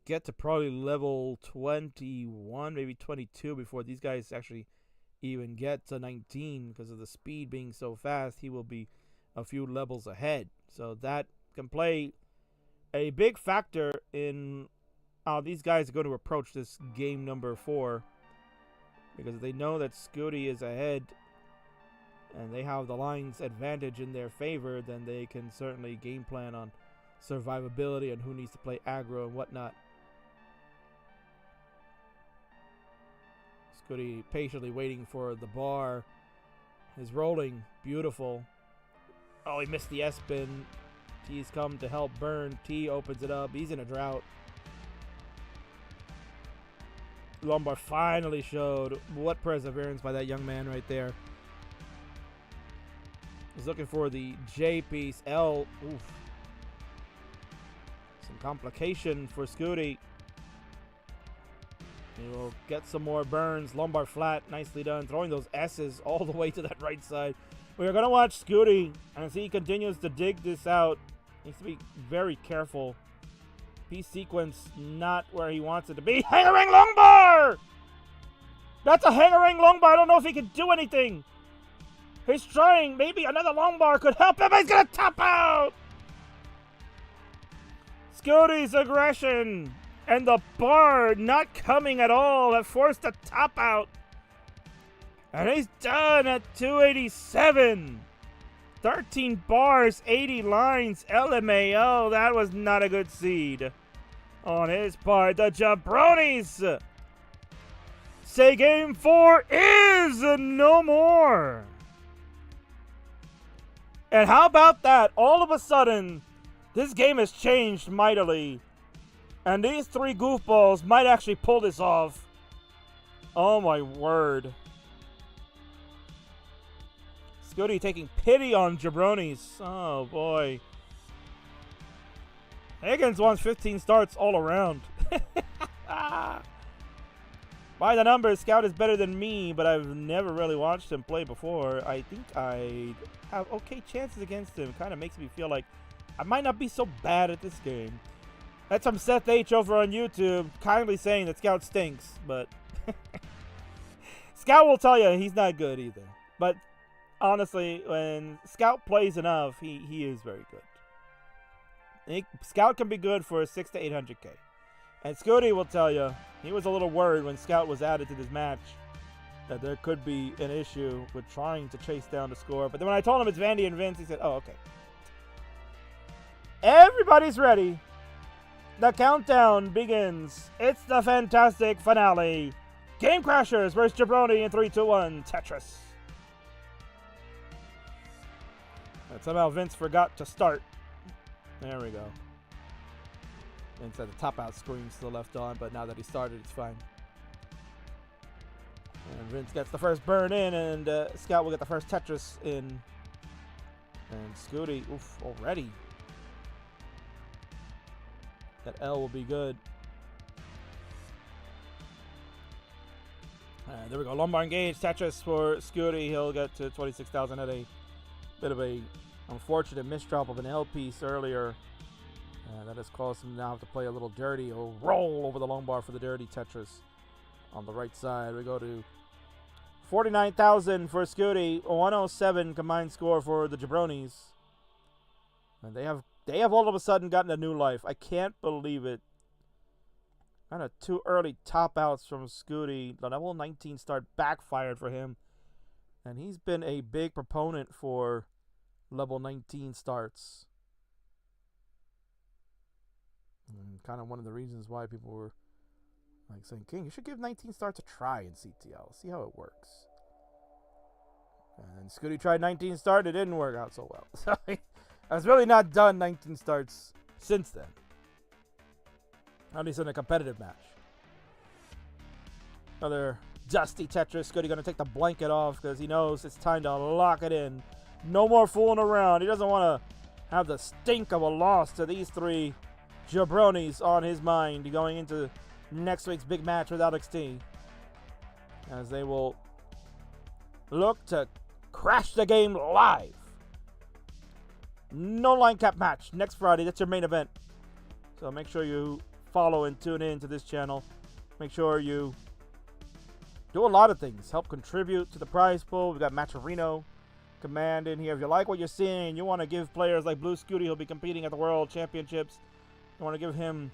get to probably level 21, maybe 22 before these guys actually even get to 19 because of the speed being so fast. He will be a few levels ahead. So that can play a big factor in how these guys are going to approach this game number 4. Because they know that Scuti is ahead and they have the line's advantage in their favor, then they can certainly game plan on survivability and who needs to play aggro and whatnot. Scuti patiently waiting for the bar. His rolling, beautiful. Oh, he missed the S-spin. T's come to help burn. T opens it up. He's in a drought. Lombard finally showed what perseverance by that young man right there. He's looking for the J piece. L. Oof. Some complication for Scuti. He will get some more burns. Lombard flat. Nicely done. Throwing those S's all the way to that right side. We're going to watch Scuti as he continues to dig this out. Needs to be very careful. Piece sequence not where he wants it to be. Hangering long bar! That's a hangering long bar. I don't know if he can do anything. He's trying. Maybe another long bar could help him. He's going to top out. Scuti's aggression and the bar not coming at all have forced a top out. And he's done at 287. 13 bars, 80 lines. LMAO. That was not a good seed on his part. The jabronis say game 4 is no more. And how about that? All of a sudden, this game has changed mightily. And these 3 goofballs might actually pull this off. Oh my word. Scuti taking pity on jabronis. Oh boy. Higgins wants 15 starts all around. By the numbers, Scout is better than me, but I've never really watched him play before. I think I have okay chances against him. Kind of makes me feel like I might not be so bad at this game. That's from Seth H over on YouTube, kindly saying that Scout stinks, but Scout will tell you he's not good either. But honestly, when Scout plays enough, he is very good. Scout can be good for 600 to 800K. And Scuti will tell you, he was a little worried when Scout was added to this match that there could be an issue with trying to chase down the score. But then when I told him it's Vandy and Vince, he said, oh, okay. Everybody's ready. The countdown begins. It's the fantastic finale. Game Crashers versus Jabroni in 3, 2, 1, Tetris. And somehow Vince forgot to start. There we go. Vince had the top out screen still left on, but now that he started, it's fine. And Vince gets the first burn in, and Scout will get the first Tetris in. And Scuti, oof, already. That L will be good. There we go. Lombard engage. Tetris for Scuti. He'll get to 26,000 at a bit of a unfortunate misdrop of an L piece earlier. That has caused him now to play a little dirty. He'll roll over the long bar for the dirty Tetris on the right side. We go to 49,000 for Scuti. 107 combined score for the Jabronis. And they have all of a sudden gotten a new life. I can't believe it. Kind of 2 early top outs from Scuti. The level 19 start backfired for him. And he's been a big proponent for level 19 starts. And kind of one of the reasons why people were like saying, King, you should give 19 starts a try in CTL. See how it works. And Scuti tried 19 start. It didn't work out so well. So I was really not done 19 starts since then. At least in a competitive match. Another dusty Tetris. Scuti going to take the blanket off because he knows it's time to lock it in. No more fooling around. He doesn't want to have the stink of a loss to these 3 jabronis on his mind going into next week's big match with Alex T. As they will look to crash the game live. No line cap match next Friday. That's your main event. So make sure you follow and tune in to this channel. Make sure you do a lot of things. Help contribute to the prize pool. We've got Matcherino command in here. If you like what you're seeing, you want to give players like Blue Scuti, who'll be competing at the World Championships, you want to give him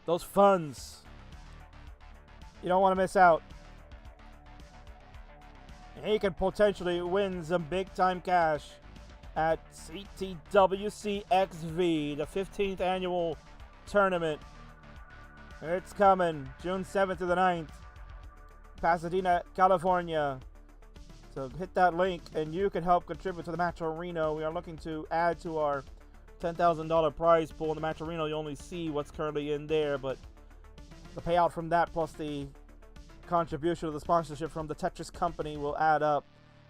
those funds. You don't want to miss out. He could potentially win some big-time cash at CTWCXV, the 15th annual tournament. It's coming June 7th to the 9th, Pasadena, California. So hit that link and you can help contribute to the Match Arena. We are looking to add to our $10,000 prize pool. In the Match Arena, you only see what's currently in there, but the payout from that plus the contribution of the sponsorship from the Tetris company will add up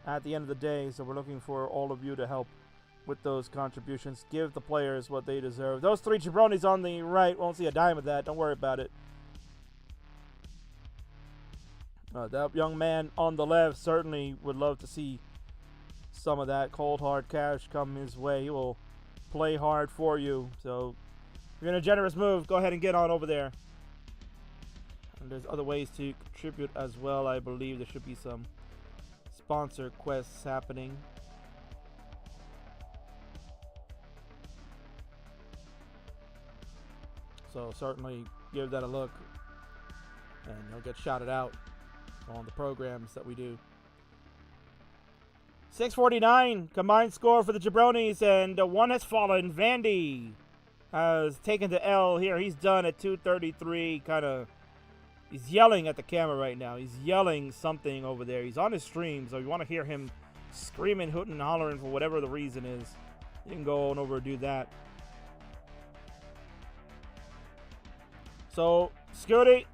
at the end of the day. So we're looking for all of you to help with those contributions. Give the players what they deserve. Those three jabronis on the right won't see a dime of that. Don't worry about it. That young man on the left certainly would love to see some of that cold hard cash come his way. He will play hard for you. So if you're in a generous move, go ahead and get on over there. And there's other ways to contribute as well. I believe there should be some sponsor quests happening. So certainly give that a look and you'll get shouted out on the programs that we do. 649 combined score for the jabronis, and one has fallen. Vandy has taken the L here. He's done at 233. He's yelling at the camera right now. He's yelling something over there. He's on his stream, so if you want to hear him screaming, hooting, and hollering for whatever the reason is, you can go on over and do that. So, Scuti,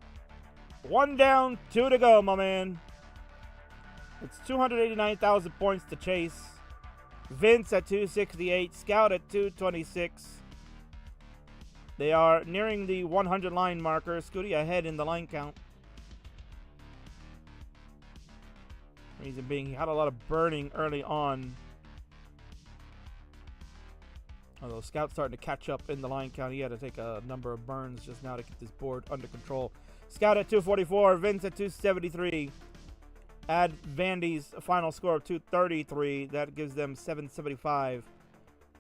1 down, 2 to go, my man. It's 289,000 points to chase. Vince at 268, Scout at 226. They are nearing the 100 line marker. Scuti ahead in the line count. Reason being, he had a lot of burning early on. Although Scout's starting to catch up in the line count. He had to take a number of burns just now to get this board under control. Scout at 244, Vince at 273. Add Vandy's final score of 233. That gives them 775.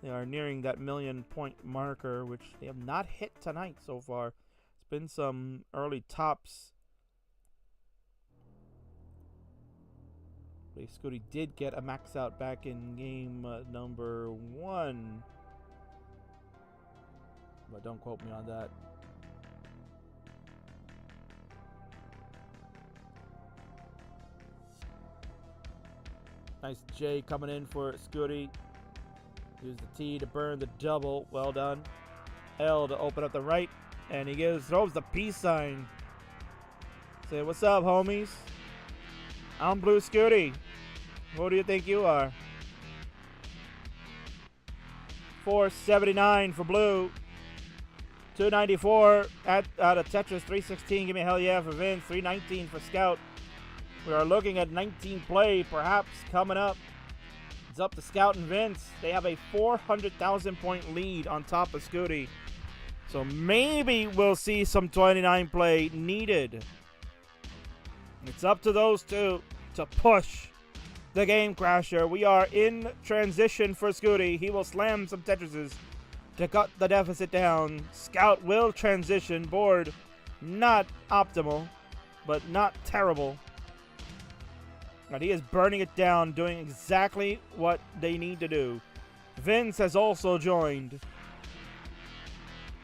They are nearing that 1,000,000 point marker, which they have not hit tonight so far. It's been some early tops. Scuti did get a max out back in game number 1. But don't quote me on that. Nice J coming in for Scuti. Use the T to burn the double. Well done. L to open up the right. And he throws the peace sign. Say, what's up, homies? I'm Blue Scuti. Who do you think you are? 479 for Blue. 294 out of Tetris. 316. Give me a hell yeah for Vince. 319 for Scout. We are looking at 19 play perhaps coming up. It's up to Scout and Vince. They have a 400,000 point lead on top of Scuti. So maybe we'll see some 29 play needed. It's up to those two to push the game crasher. We are in transition for Scuti. He will slam some Tetrises to cut the deficit down. Scout will transition. Board not optimal, but not terrible. And he is burning it down, doing exactly what they need to do. Vince has also joined.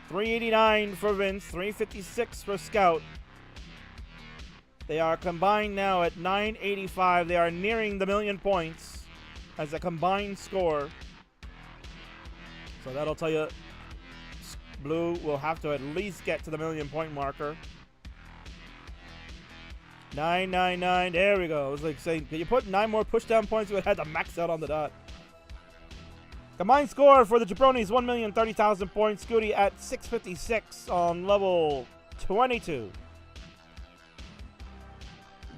389 for Vince, 356 for Scout. They are combined now at 985. They are nearing the 1,000,000 points as a combined score. So that'll tell you Blue will have to at least get to the 1,000,000 point marker. 999. There we go. It was like saying, can you put 9 more pushdown points? We had to max out on the dot. Combined score for the jabronis, 1,030,000 points. Scuti at 656 on level 22.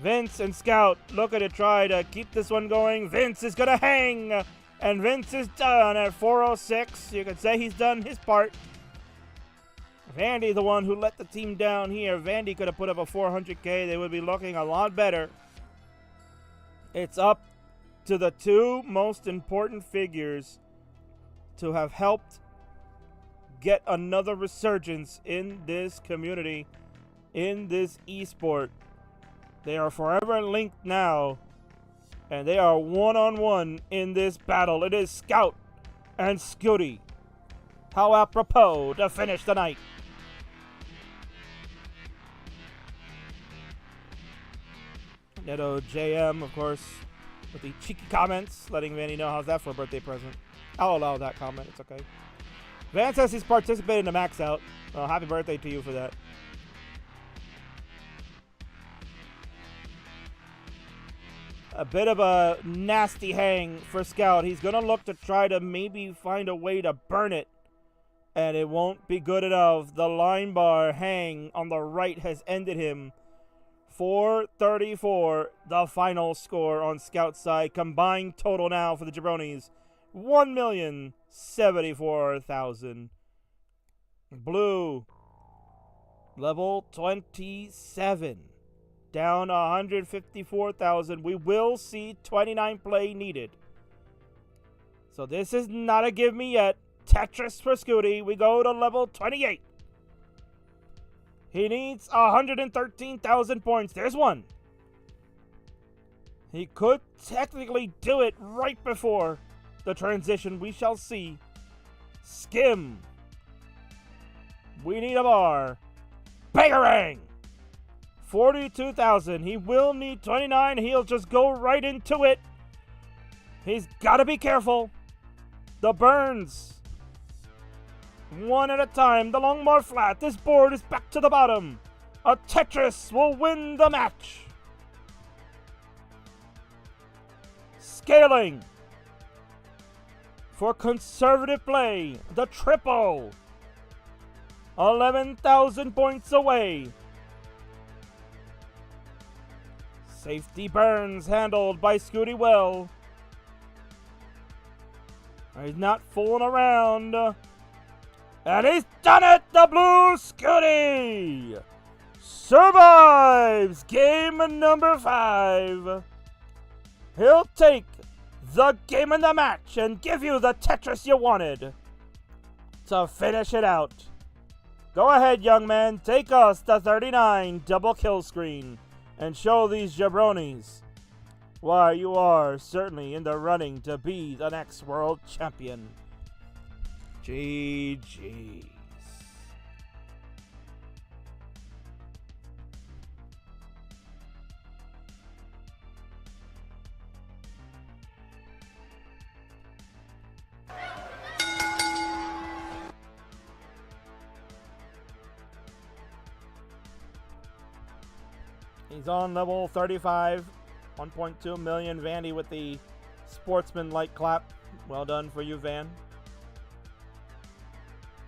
Vince and Scout looking to try to keep this one going. Vince is going to hang. And Vince is done at 406. You could say he's done his part. Vandy, the one who let the team down here. Vandy could have put up a 400K. They would be looking a lot better. It's up to the two most important figures to have helped get another resurgence in this community, in this esport. They are forever linked now, and they are one-on-one in this battle. It is Scout and Scuti. How apropos to finish the night. Neto JM, of course, with the cheeky comments, letting Vandy know how's that for a birthday present. I'll allow that comment. It's okay. Van says he's participating in the max out. Well, happy birthday to you for that. A bit of a nasty hang for Scout. He's going to look to try to maybe find a way to burn it. And it won't be good enough. The line bar hang on the right has ended him. 434, the final score on Scout's side. Combined total now for the jabronis, 1,074,000. Blue, level 27, down 154,000. We will see 29 play needed. So this is not a give me yet. Tetris for Scuti. We go to level 28. He needs 113,000 points. There's one. He could technically do it right before the transition. We shall see. Skim. We need a bar. Bangarang. 42,000. He will need 29. He'll just go right into it. He's got to be careful. The burns. One at a time, the long bar flat. This board is back to the bottom. A Tetris will win the match. Scaling. For conservative play, the triple. 11,000 points away. Safety burns handled by Scuti well. He's not fooling around. And he's done it! The Blue Scuti survives game number 5. He'll take the game in the match and give you the Tetris you wanted to finish it out. Go ahead, young man. Take us the 39 double kill screen and show these jabronis why you are certainly in the running to be the next world champion. GG's. He's on level 35, 1.2 million. Vandy with the sportsman-like clap. Well done for you, Van.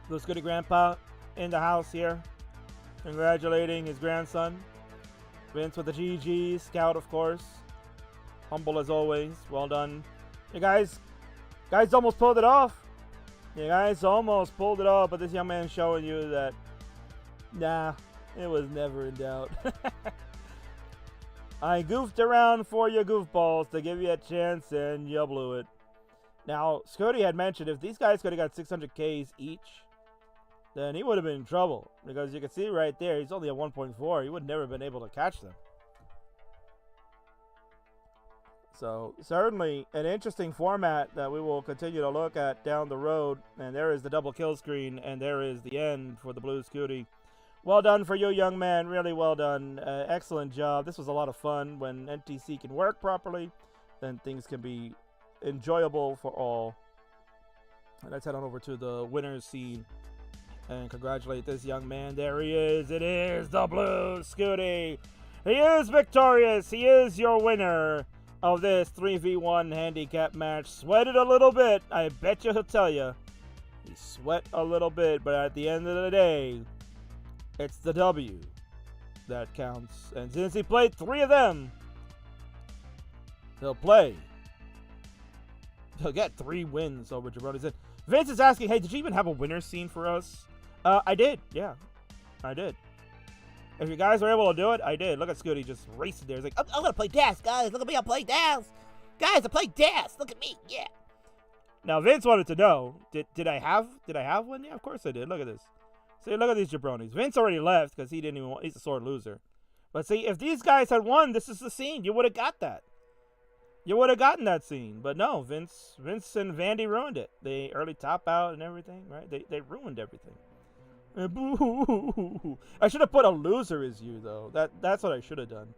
Blue Scuti Grandpa in the house here, congratulating his grandson. Vince with the GG. Scout, of course. Humble as always. Well done. You guys almost pulled it off. You guys almost pulled it off, but this young man showing you that, nah, it was never in doubt. I goofed around for you goofballs to give you a chance, and you blew it. Now, Scuti had mentioned if these guys could have got 600Ks each, then he would have been in trouble. Because you can see right there, he's only at 1.4. He would never have been able to catch them. So, certainly an interesting format that we will continue to look at down the road. And there is the double kill screen, and there is the end for the Blue Scuti. Well done for you, young man. Really well done. Excellent job. This was a lot of fun. When NTC can work properly, then things can be enjoyable for all. And let's head on over to the winners scene and congratulate this young man. There he is. It is the Blue Scuti. He is victorious. He is your winner of this 3v1 handicap match. Sweated a little bit. I bet you he'll tell you. He sweat a little bit, but at the end of the day, it's the W that counts. And since he played 3 of them, he'll get 3 wins over Jabronis. Vince is asking, hey, did you even have a winner scene for us? I did. Yeah, I did. If you guys were able to do it, I did. Look at Scuti just racing there. He's like, I'm going to play dance, guys. Look at me. I'm playing dance. Guys, I play dance. Look at me. Yeah. Now Vince wanted to know, did I have one? Yeah, of course I did. Look at this. See, look at these jabronis. Vince already left because he didn't even want, he's a sore loser. But see, if these guys had won, this is the scene. You would have got that. You would have gotten that scene. But no, Vince and Vandy ruined it. They early top out and everything, right? They ruined everything. Boo. I should have put a loser as you, though. That's what I should have done.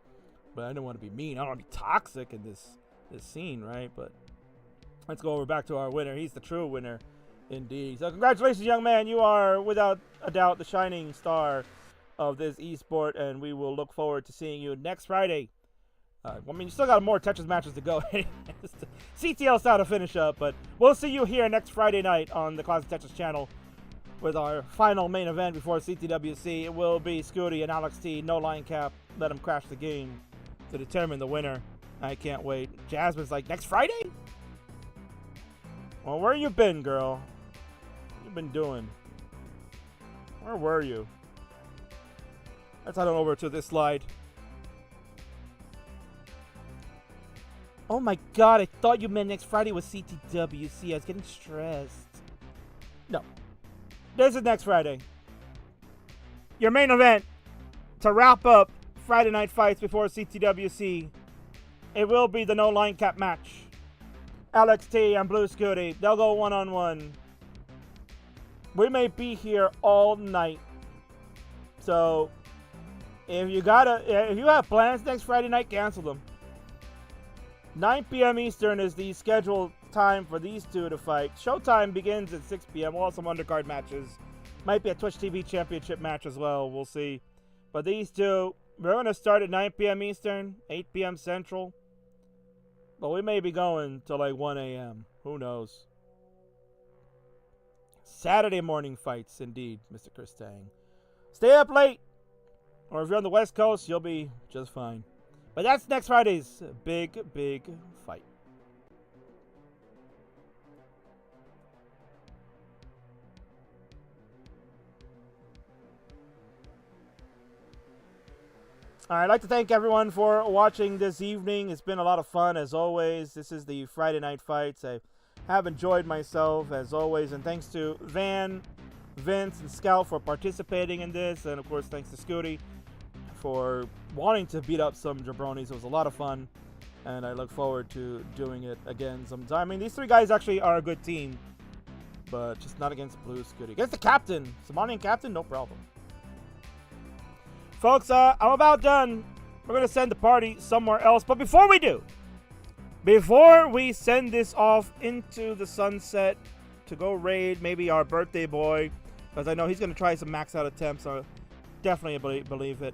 But I didn't want to be mean. I don't want to be toxic in this scene, right? But let's go over back to our winner. He's the true winner, indeed. So congratulations, young man. You are, without a doubt, the shining star of this esport, and we will look forward to seeing you next Friday. I mean, you still got more Tetris matches to go. CTL style to finish up, but we'll see you here next Friday night on the Classic Tetris channel with our final main event before CTWC. It will be Scuti and Alex T. No line cap. Let them crash the game to determine the winner. I can't wait. Jasmine's like, next Friday? Well, where you been, girl? What you been doing? Where were you? Let's head on over to this slide. Oh my god, I thought you meant next Friday was CTWC. I was getting stressed. No. This is next Friday. Your main event to wrap up Friday night fights before CTWC. It will be the no line cap match. Alex T and Blue Scuti. They'll go one-on-one. We may be here all night. So if you have plans next Friday night, cancel them. 9 p.m. Eastern is the scheduled time for these two to fight. Showtime begins at 6 p.m. We'll have some undercard matches. Might be a Twitch TV championship match as well. We'll see. But these two, we're going to start at 9 p.m. Eastern, 8 p.m. Central. But we may be going till like 1 a.m. Who knows? Saturday morning fights, indeed, Mr. Chris Tang. Stay up late. Or if you're on the West Coast, you'll be just fine. But that's next Friday's big fight. All right, I'd like to thank everyone for watching this evening. It's been a lot of fun, as always. This is the Friday Night Fights. I have enjoyed myself, as always. And thanks to Van, Vince, and Scout for participating in this. And, of course, thanks to Scuti for wanting to beat up some jabronis. It was a lot of fun, and I look forward to doing it again sometime. I mean, these three guys actually are a good team, but just not against Blue Scuti. Against the captain, Somalian captain, no problem. Folks, I'm about done. We're going to send the party somewhere else, but before we do, before we send this off into the sunset to go raid maybe our birthday boy, because I know he's going to try some max out attempts, so definitely believe it.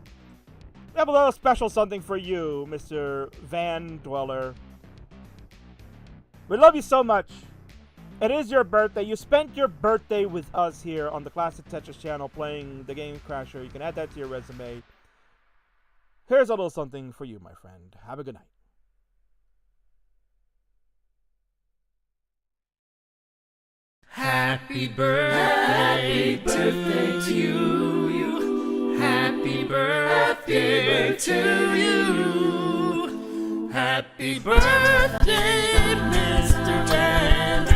We have a little special something for you, Mr. Van Dweller. We love you so much. It is your birthday. You spent your birthday with us here on the Classic Tetris channel playing the Game Crasher. You can add that to your resume. Here's a little something for you, my friend. Have a good night. Happy birthday to you. Happy birthday to you. Happy birthday, Mr. Vandy.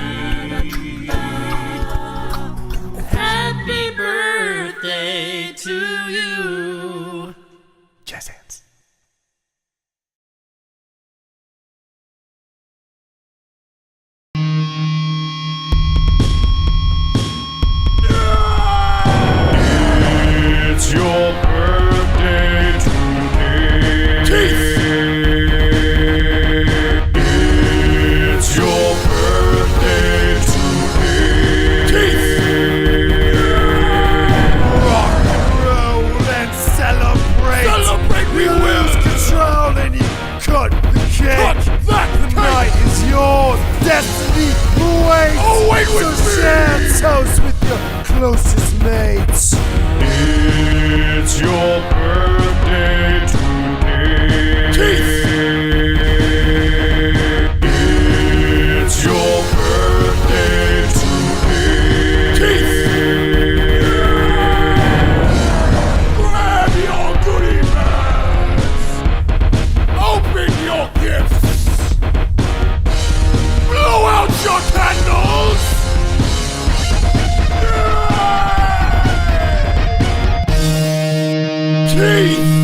Happy birthday to you. Jazz hands. It's your birthday today. It's your birthday today. Rock and roll and celebrate. We lose control and you cut the cake. The night is yours. Destiny awaits. So share toast with your closest mates. It's your birthday today. It's your birthday today. Grab your goodie bags. Open your gifts. Peace!